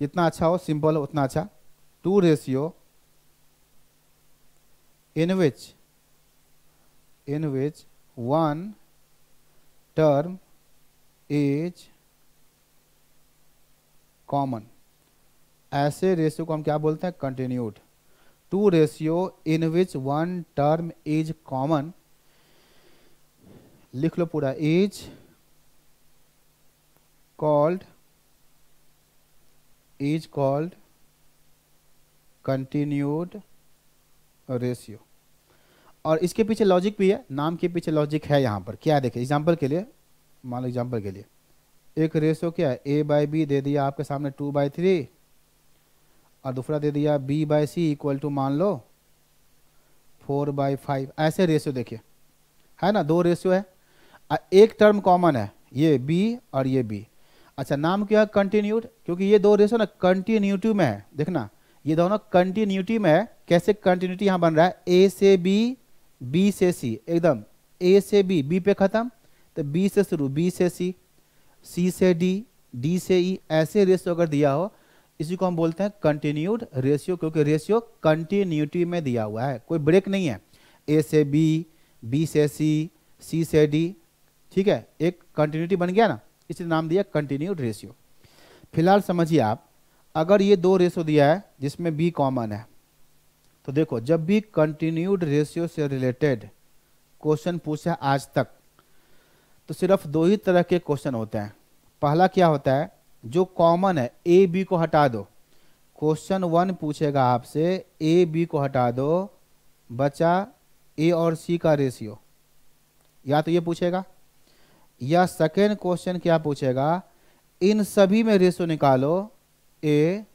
जितना अच्छा हो, सिंपल हो उतना अच्छा। Two ratio in which one term is common, ऐसे रेशियो को हम क्या बोलते हैं? Continued. Two ratio in which one term is common, लिख लो पूरा, इज कॉल्ड कंटिन्यूड रेशियो। और इसके पीछे लॉजिक भी है, नाम के पीछे लॉजिक है। यहाँ पर क्या है देखिए, एग्जांपल के लिए, मान लो एग्जांपल के लिए एक रेशियो क्या है, a/b दे दिया आपके सामने 2/3, और दूसरा दे दिया b/c इक्वल टू मान लो 4/5। ऐसे रेशियो देखिए, है ना, दो रेशियो है, एक टर्म कॉमन है, ये b और ये b। अच्छा, नाम क्या है? कंटिन्यूड, क्योंकि ये दो रेशियो ना कंटिन्यूटी में है। देखना, ये दोनों कंटिन्यूटी में है। कैसे कंटिन्यूटी यहाँ बन रहा है? a से b, b से c, एकदम a से b, b पे खत्म, तो b से शुरू, b से c, c से d, d से e। ऐसे रेशियो अगर दिया हो, इसी को हम बोलते हैं कंटिन्यूड रेशियो, क्योंकि रेशियो कंटिन्यूटी में दिया हुआ है, कोई ब्रेक नहीं है। a से b, b से c, c से d, ठीक है, एक कंटिन्यूटी बन गया ना, इसलिए नाम दिया कंटिन्यूड रेशियो। फिलहाल समझिए आप, अगर ये दो रेशियो दिया है जिसमें b कॉमन है, तो देखो जब भी कंटिन्यूड रेशियो से रिलेटेड क्वेश्चन पूछा आज तक, तो सिर्फ दो ही तरह के क्वेश्चन होते हैं। पहला क्या होता है, जो कॉमन है ए बी को हटा दो। क्वेश्चन 1 पूछेगा आपसे ए बी को हटा दो, बचा ए और सी का रेशियो, या तो ये पूछेगा, या सेकेंड क्वेश्चन क्या पूछेगा, इन सभी में रेशियो निकालो, ए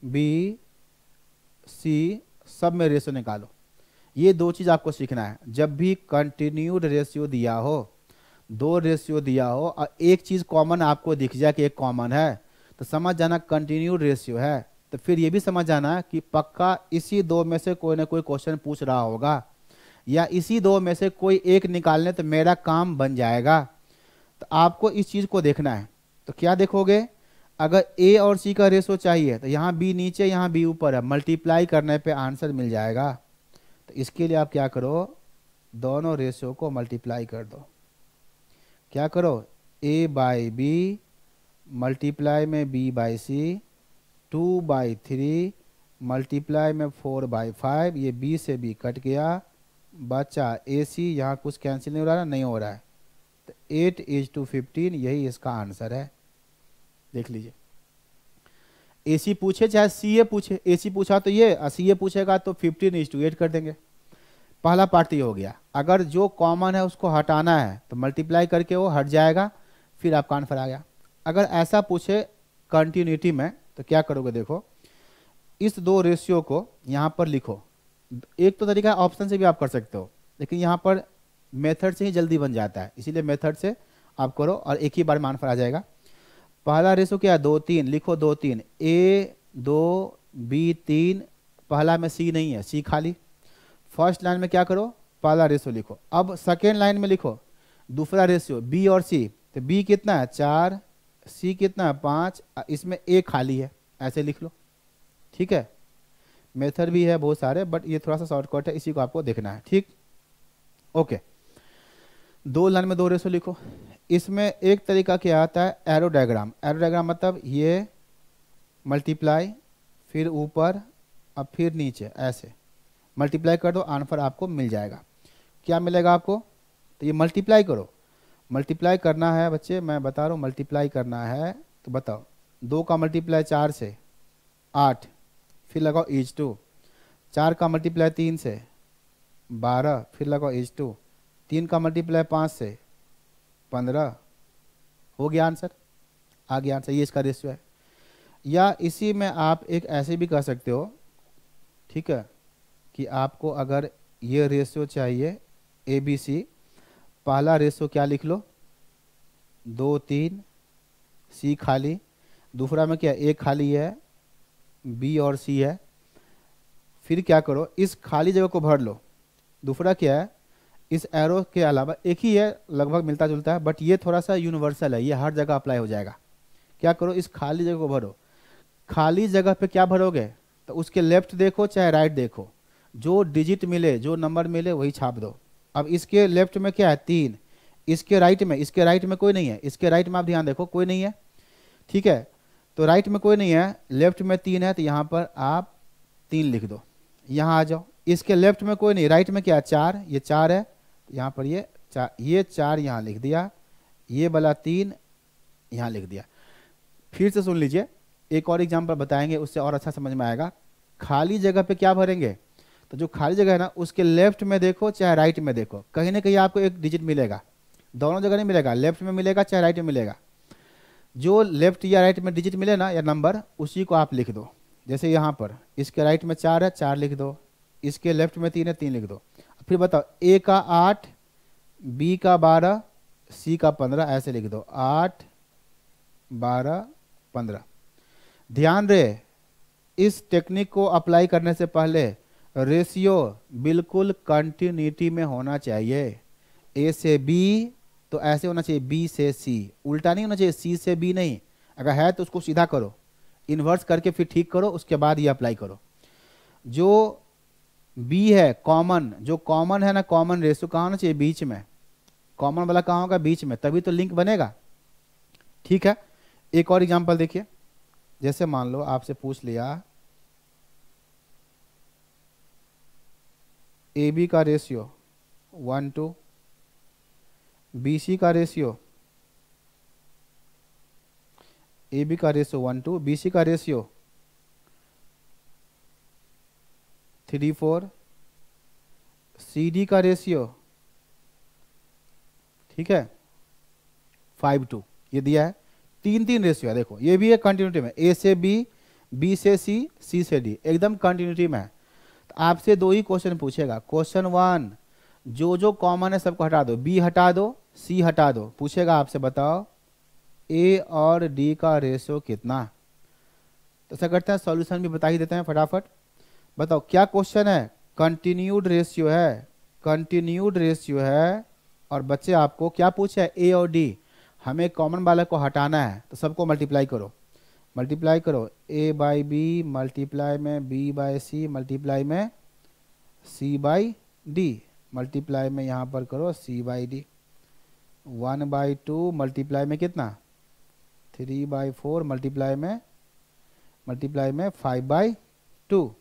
बी सी सब में रेशियो निकालो। ये दो चीज़ आपको सीखना है। जब भी कंटिन्यूड रेशियो दिया हो, दो रेशियो दिया हो और एक चीज़ कॉमन आपको दिख जाए कि एक कॉमन है, तो समझ जाना कंटिन्यूड रेशियो है। तो फिर ये भी समझ जाना कि पक्का इसी दो में से कोई ना कोई क्वेश्चन पूछ रहा होगा, या इसी दो में से कोई एक निकालने तो मेरा काम बन जाएगा। तो आपको इस चीज़ को देखना है। तो क्या देखोगे, अगर ए और सी का रेशियो चाहिए तो यहाँ बी नीचे यहाँ बी ऊपर है, मल्टीप्लाई करने पे आंसर मिल जाएगा। तो इसके लिए आप क्या करो, दोनों रेशियो को मल्टीप्लाई कर दो। क्या करो, ए बाई बी मल्टीप्लाई में बी बाई सी, 2/3 मल्टीप्लाई में 4/5, ये बी से बी कट गया, बचा ए सी। यहाँ कुछ कैंसिल नहीं हो रहा है, नहीं हो रहा है। तो 8:15 यही इसका आंसर है। देख लीजिए, ए सी पूछे चाहे सी ए पूछे, ए सी पूछा तो ये, सी ए पूछेगा तो 15:8 कर देंगे। पहला पार्ट ये हो गया। अगर जो कॉमन है उसको हटाना है तो मल्टीप्लाई करके वो हट जाएगा, फिर आपका आंसर आ गया। अगर ऐसा पूछे कंटिन्यूटी में तो क्या करोगे, देखो इस दो रेशियो को यहाँ पर लिखो। एक तो तरीका ऑप्शन से भी आप कर सकते हो, लेकिन यहाँ पर मेथड से ही जल्दी बन जाता है, इसीलिए मेथड से आप करो और एक ही बार में आंसर आ जाएगा। पहला रेशियो क्या है, 2-3, लिखो 2-3, ए 2 बी 3, पहला में सी नहीं है, सी खाली। फर्स्ट लाइन में क्या करो, पहला रेशियो लिखो। अब सेकेंड लाइन में लिखो दूसरा रेशियो, बी और सी। तो बी कितना है 4, सी कितना है 5, इसमें ए खाली है, ऐसे लिख लो। ठीक है, मेथड भी है बहुत सारे, बट ये थोड़ा सा शॉर्टकट है, इसी को आपको देखना है। ठीक, ओके। दो लाइन में दो रेशियो लिखो। इसमें एक तरीका क्या आता है, एरो डायग्राम। एरो डायग्राम मतलब ये मल्टीप्लाई, फिर ऊपर, अब फिर नीचे, ऐसे मल्टीप्लाई कर दो, आंसर आपको मिल जाएगा। क्या मिलेगा आपको, तो ये मल्टीप्लाई करो। मल्टीप्लाई करना है बच्चे, मैं बता रहा हूँ मल्टीप्लाई करना है। तो बताओ, 2 का मल्टीप्लाई 4 से 8, फिर लगाओ H2। 4 का मल्टीप्लाई 3 से 12, फिर लगाओ H2। 3 का मल्टीप्लाई 5 से 15। हो गया आंसर, आ गया आंसर, ये इसका रेशियो है। या इसी में आप एक ऐसे भी कर सकते हो, ठीक है, कि आपको अगर ये रेशियो चाहिए ABC, पहला रेशियो क्या लिख लो, 2-3, सी खाली। दूसरा में क्या, ए खाली है, बी और सी है। फिर क्या करो, इस खाली जगह को भर लो। दूसरा क्या है, इस एरो के अलावा एक ही है, लगभग मिलता जुलता है, बट ये थोड़ा सा यूनिवर्सल है, ये हर जगह अप्लाई हो जाएगा। क्या करो, इस खाली जगह को भरो। खाली जगह पे क्या भरोगे, तो उसके लेफ्ट देखो चाहे राइट देखो, जो डिजिट मिले, जो नंबर मिले वही छाप दो। अब इसके लेफ्ट में क्या है 3, इसके राइट में कोई नहीं है, इसके राइट में आप ध्यान देखो कोई नहीं है। ठीक है, तो राइट में कोई नहीं है, लेफ्ट में 3 है, तो यहाँ पर आप 3 लिख दो। यहाँ आ जाओ, इसके लेफ्ट में कोई नहीं, राइट में क्या है 4, ये 4 है, यहाँ पर ये 4 यहाँ लिख दिया, ये वाला 3 यहाँ लिख दिया। फिर से सुन लीजिए, एक और एग्जाम्पल बताएंगे, उससे और अच्छा समझ में आएगा। खाली जगह पे क्या भरेंगे, तो जो खाली जगह है ना, उसके लेफ्ट में देखो चाहे राइट में देखो, कहीं ना कहीं आपको एक डिजिट मिलेगा। दोनों जगह नहीं मिलेगा, लेफ्ट में मिलेगा चाहे राइट में मिलेगा। जो लेफ्ट या राइट में डिजिट मिले ना, या नंबर, उसी को आप लिख दो। जैसे यहाँ पर इसके राइट में 4 है, 4 लिख दो, इसके लेफ्ट में 3 है, 3 लिख दो। फिर बताओ, ए का 8, बी का 12, सी का 15, ऐसे लिख दो, 8, 12, 15। ध्यान रहे, इस टेक्निक को अप्लाई करने से पहले रेशियो बिल्कुल कंटिन्यूटी में होना चाहिए। ए से बी तो ऐसे होना चाहिए, बी से सी, उल्टा नहीं होना चाहिए, सी से बी नहीं। अगर है तो उसको सीधा करो, इन्वर्स करके फिर ठीक करो, उसके बाद ये अप्लाई करो। जो बी है कॉमन, जो कॉमन है ना, कॉमन रेशियो कहाँ होना चाहिए, बीच में। कॉमन वाला कहाँ होगा, बीच में, तभी तो लिंक बनेगा। ठीक है, एक और एग्जांपल देखिए। जैसे मान लो आपसे पूछ लिया ए बी का रेशियो 1:2, बी सी का रेशियो, ए बी का रेशियो 1:2, बी सी का रेशियो 3:4, सी डी का रेशियो, ठीक है, 5:2, ये दिया है। 3 रेशियो है, देखो ये भी है कंटिन्यूटी में, ए से बी, बी से सी, सी से डी, एकदम कंटिन्यूटी में है। तो आपसे दो ही क्वेश्चन पूछेगा। क्वेश्चन 1 जो जो कॉमन है सबको हटा दो, बी हटा दो, सी हटा दो, पूछेगा आपसे बताओ ए और डी का रेशियो कितना। तो ऐसा करते हैं सॉल्यूशन भी बता ही देते हैं फटाफट। बताओ क्या क्वेश्चन है, कंटिन्यूड रेशियो है, कंटिन्यूड रेशियो है और बच्चे आपको क्या पूछा है ए और डी, हमें कॉमन वाले को हटाना है तो सबको मल्टीप्लाई करो, मल्टीप्लाई करो ए बाई बी मल्टीप्लाई में बी बाई सी मल्टीप्लाई में सी बाई डी मल्टीप्लाई में यहाँ पर करो सी बाई डी 1/2 मल्टीप्लाई में कितना 3/4 मल्टीप्लाई में 5/2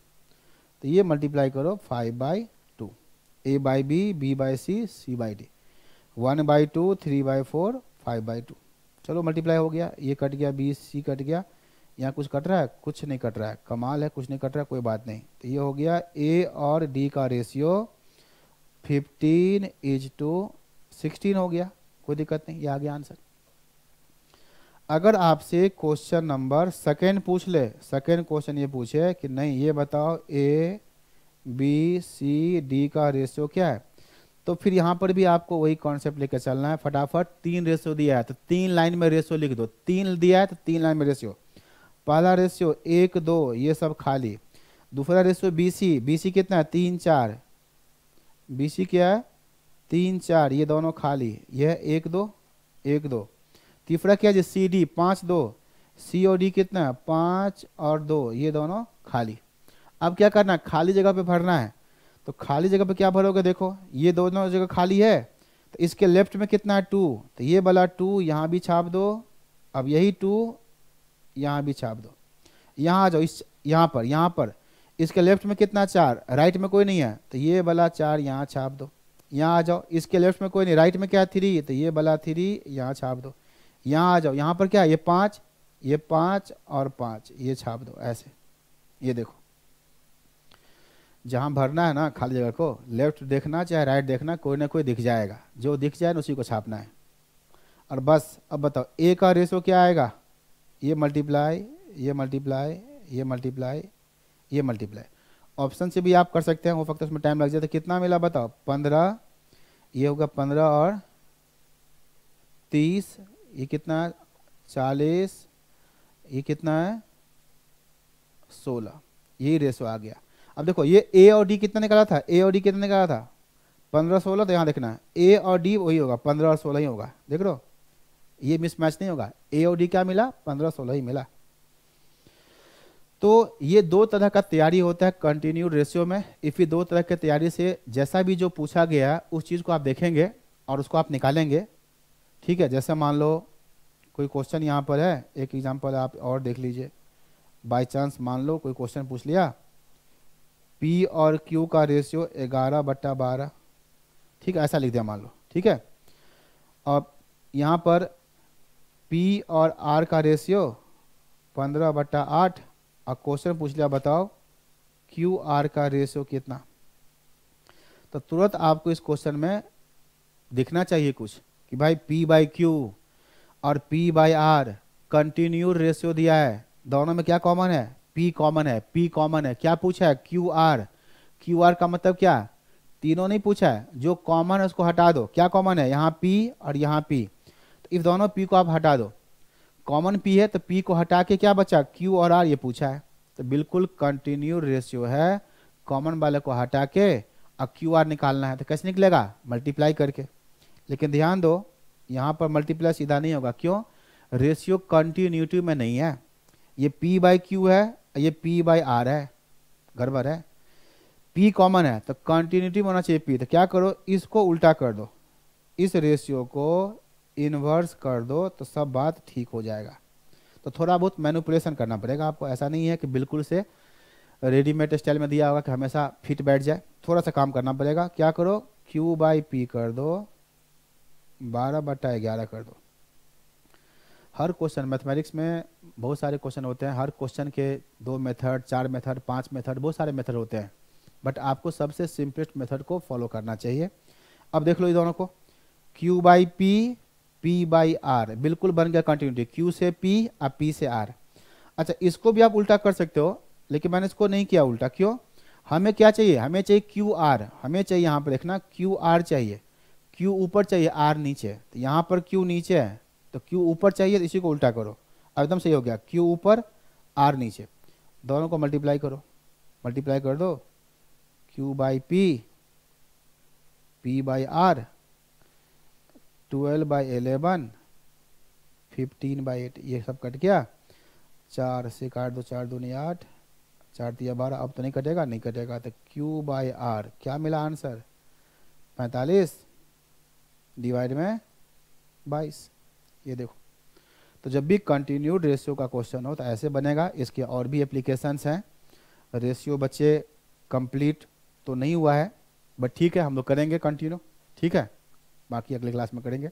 तो ये मल्टीप्लाई करो 5/2 A by B by C by D 1/2 3/4 5/2 चलो मल्टीप्लाई हो गया, ये कट गया बी सी कट गया, यहाँ कुछ कट रहा है कुछ नहीं कट रहा है, कमाल है कुछ नहीं कट रहा है कोई बात नहीं। तो ये हो गया ए और डी का रेशियो 15:16 हो गया, कोई दिक्कत नहीं, ये आ गया आंसर। अगर आपसे क्वेश्चन नंबर सेकेंड पूछ ले, सेकेंड क्वेश्चन ये पूछे कि नहीं ये बताओ ए बी सी डी का रेशियो क्या है, तो फिर यहाँ पर भी आपको वही कॉन्सेप्ट लेकर चलना है। फटाफट 3 रेशियो दिया है तो 3 लाइन में रेशियो लिख दो, 3 दिया है तो 3 लाइन में रेशियो। पहला रेशियो 1 2 ये सब खाली, दूसरा रेशियो बी सी कितना है 3 4, बी सी क्या है 3 4 ये दोनों खाली, यह 1 2 1 2। तीसरा क्या है सी डी 5 2, सी और डी कितना है 5 और 2 ये दोनों खाली। अब क्या करना है खाली जगह पे भरना है, तो खाली जगह पे क्या भरोगे, देखो ये दोनों जगह खाली है तो इसके लेफ्ट में कितना है 2, तो ये वाला 2 यहाँ भी छाप दो, अब यही 2 यहाँ भी छाप दो, यहाँ आ जाओ इस यहाँ पर इसके लेफ्ट में कितना 4, राइट में कोई नहीं है तो ये वाला 4 यहाँ छाप दो, यहाँ आ जाओ इसके लेफ्ट में कोई नहीं, राइट में क्या है 3 तो ये वाला 3 यहाँ छाप दो, यहाँ आ जाओ यहाँ पर क्या है ये 5 और 5 ये छाप दो ऐसे। ये देखो जहाँ भरना है ना खाली जगह को, लेफ्ट देखना चाहे राइट देखना, कोई ना कोई दिख जाएगा, जो दिख जाए ना उसी को छापना है। और बस अब बताओ ए का रेशो क्या आएगा, ये मल्टीप्लाई ये मल्टीप्लाई ये मल्टीप्लाई ये मल्टीप्लाई। ऑप्शन से भी आप कर सकते हैं, वो फक्त उसमें टाइम लग जाए। तो कितना मिला बताओ 15, ये होगा 15 और 30, ये कितना है 40, ये कितना है 16, यही रेशो आ गया। अब देखो ये ए और डी कितना निकाला था, ए और डी कितना निकाला था 15 16, तो यहाँ देखना है ए और डी वही होगा 15 और 16 ही होगा, देख लो ये मिसमैच नहीं होगा, ए और डी क्या मिला 15 16 ही मिला। तो ये दो तरह का तैयारी होता है कंटिन्यूड रेशियो में। इफ़ ये दो तरह के तैयारी से जैसा भी जो पूछा गया उस चीज़ को आप देखेंगे और उसको आप निकालेंगे, ठीक है। जैसे मान लो कोई क्वेश्चन यहाँ पर है, एक एग्जांपल आप और देख लीजिए। बाय चांस मान लो कोई क्वेश्चन पूछ लिया P और Q का रेशियो 11/12, ठीक है, ऐसा लिख दिया मान लो, ठीक है। और यहाँ पर P और R का रेशियो 15/8 और क्वेश्चन पूछ लिया बताओ QR का रेशियो कितना। तो तुरंत आपको इस क्वेश्चन में दिखना चाहिए कुछ कि भाई P/Q और P/R कंटिन्यूड रेशियो दिया है, दोनों में क्या कॉमन है P कॉमन है, P कॉमन है। क्या पूछा है QR का मतलब क्या, तीनों नहीं पूछा है, जो कॉमन है उसको हटा दो। क्या कॉमन है यहाँ P और यहाँ P, तो इस दोनों P को आप हटा दो, कॉमन P है तो P को हटा के क्या बचा Q और R ये पूछा है। तो बिल्कुल कंटिन्यूड रेशियो है, कॉमन वाले को हटा के और QR निकालना है। तो कैसे निकलेगा मल्टीप्लाई करके, लेकिन ध्यान दो यहाँ पर मल्टीप्लाई सीधा नहीं होगा, क्यों, रेशियो कंटिन्यूटी में नहीं है, ये P/Q है ये P/R है, गड़बड़ है। P कॉमन है तो कंटिन्यूटी में होना चाहिए P, तो क्या करो इसको उल्टा कर दो, इस रेशियो को इन्वर्स कर दो तो सब बात ठीक हो जाएगा। तो थोड़ा बहुत मैनिपुलेशन करना पड़ेगा आपको, ऐसा नहीं है कि बिल्कुल से रेडीमेड स्टाइल में दिया होगा कि हमेशा फिट बैठ जाए, थोड़ा सा काम करना पड़ेगा। क्या करो Q/P कर दो 12/11 कर दो। हर क्वेश्चन मैथमेटिक्स में बहुत सारे क्वेश्चन होते हैं, हर क्वेश्चन के 2 मेथड 4 मेथड 5 मेथड बहुत सारे मेथड होते हैं, बट आपको सबसे सिंपलेस्ट मेथड को फॉलो करना चाहिए। अब देख लो ये दोनों को Q/P P/R बिल्कुल बन गया कंटिन्यूटी, Q से P और P से R। अच्छा इसको भी आप उल्टा कर सकते हो, लेकिन मैंने इसको नहीं किया उल्टा, क्यों, हमें क्या चाहिए, हमें चाहिए क्यू आर, हमें चाहिए यहाँ पर देखना क्यू आर चाहिए, क्यू ऊपर चाहिए आर नीचे, तो यहाँ पर क्यू नीचे है तो क्यू ऊपर चाहिए, तो इसी को उल्टा करो, अब एकदम सही हो गया, क्यू ऊपर आर नीचे, दोनों को मल्टीप्लाई करो, मल्टीप्लाई कर दो, Q by P, P by R, 12/11, 15/8, ये सब कट गया, 4 से काट दो, 4 दूनी 8, 4 तिया 12, अब तो नहीं कटेगा, नहीं कटेगा, तो क्यू बाई आर क्या मिला आंसर, 45 डिवाइड में 22। ये देखो, तो जब भी कंटिन्यूड रेशियो का क्वेश्चन हो तो ऐसे बनेगा। इसके और भी एप्लीकेशंस हैं। रेशियो बच्चे कंप्लीट तो नहीं हुआ है, बट ठीक है, हम लोग करेंगे कंटिन्यू, ठीक है, बाकी अगले क्लास में करेंगे।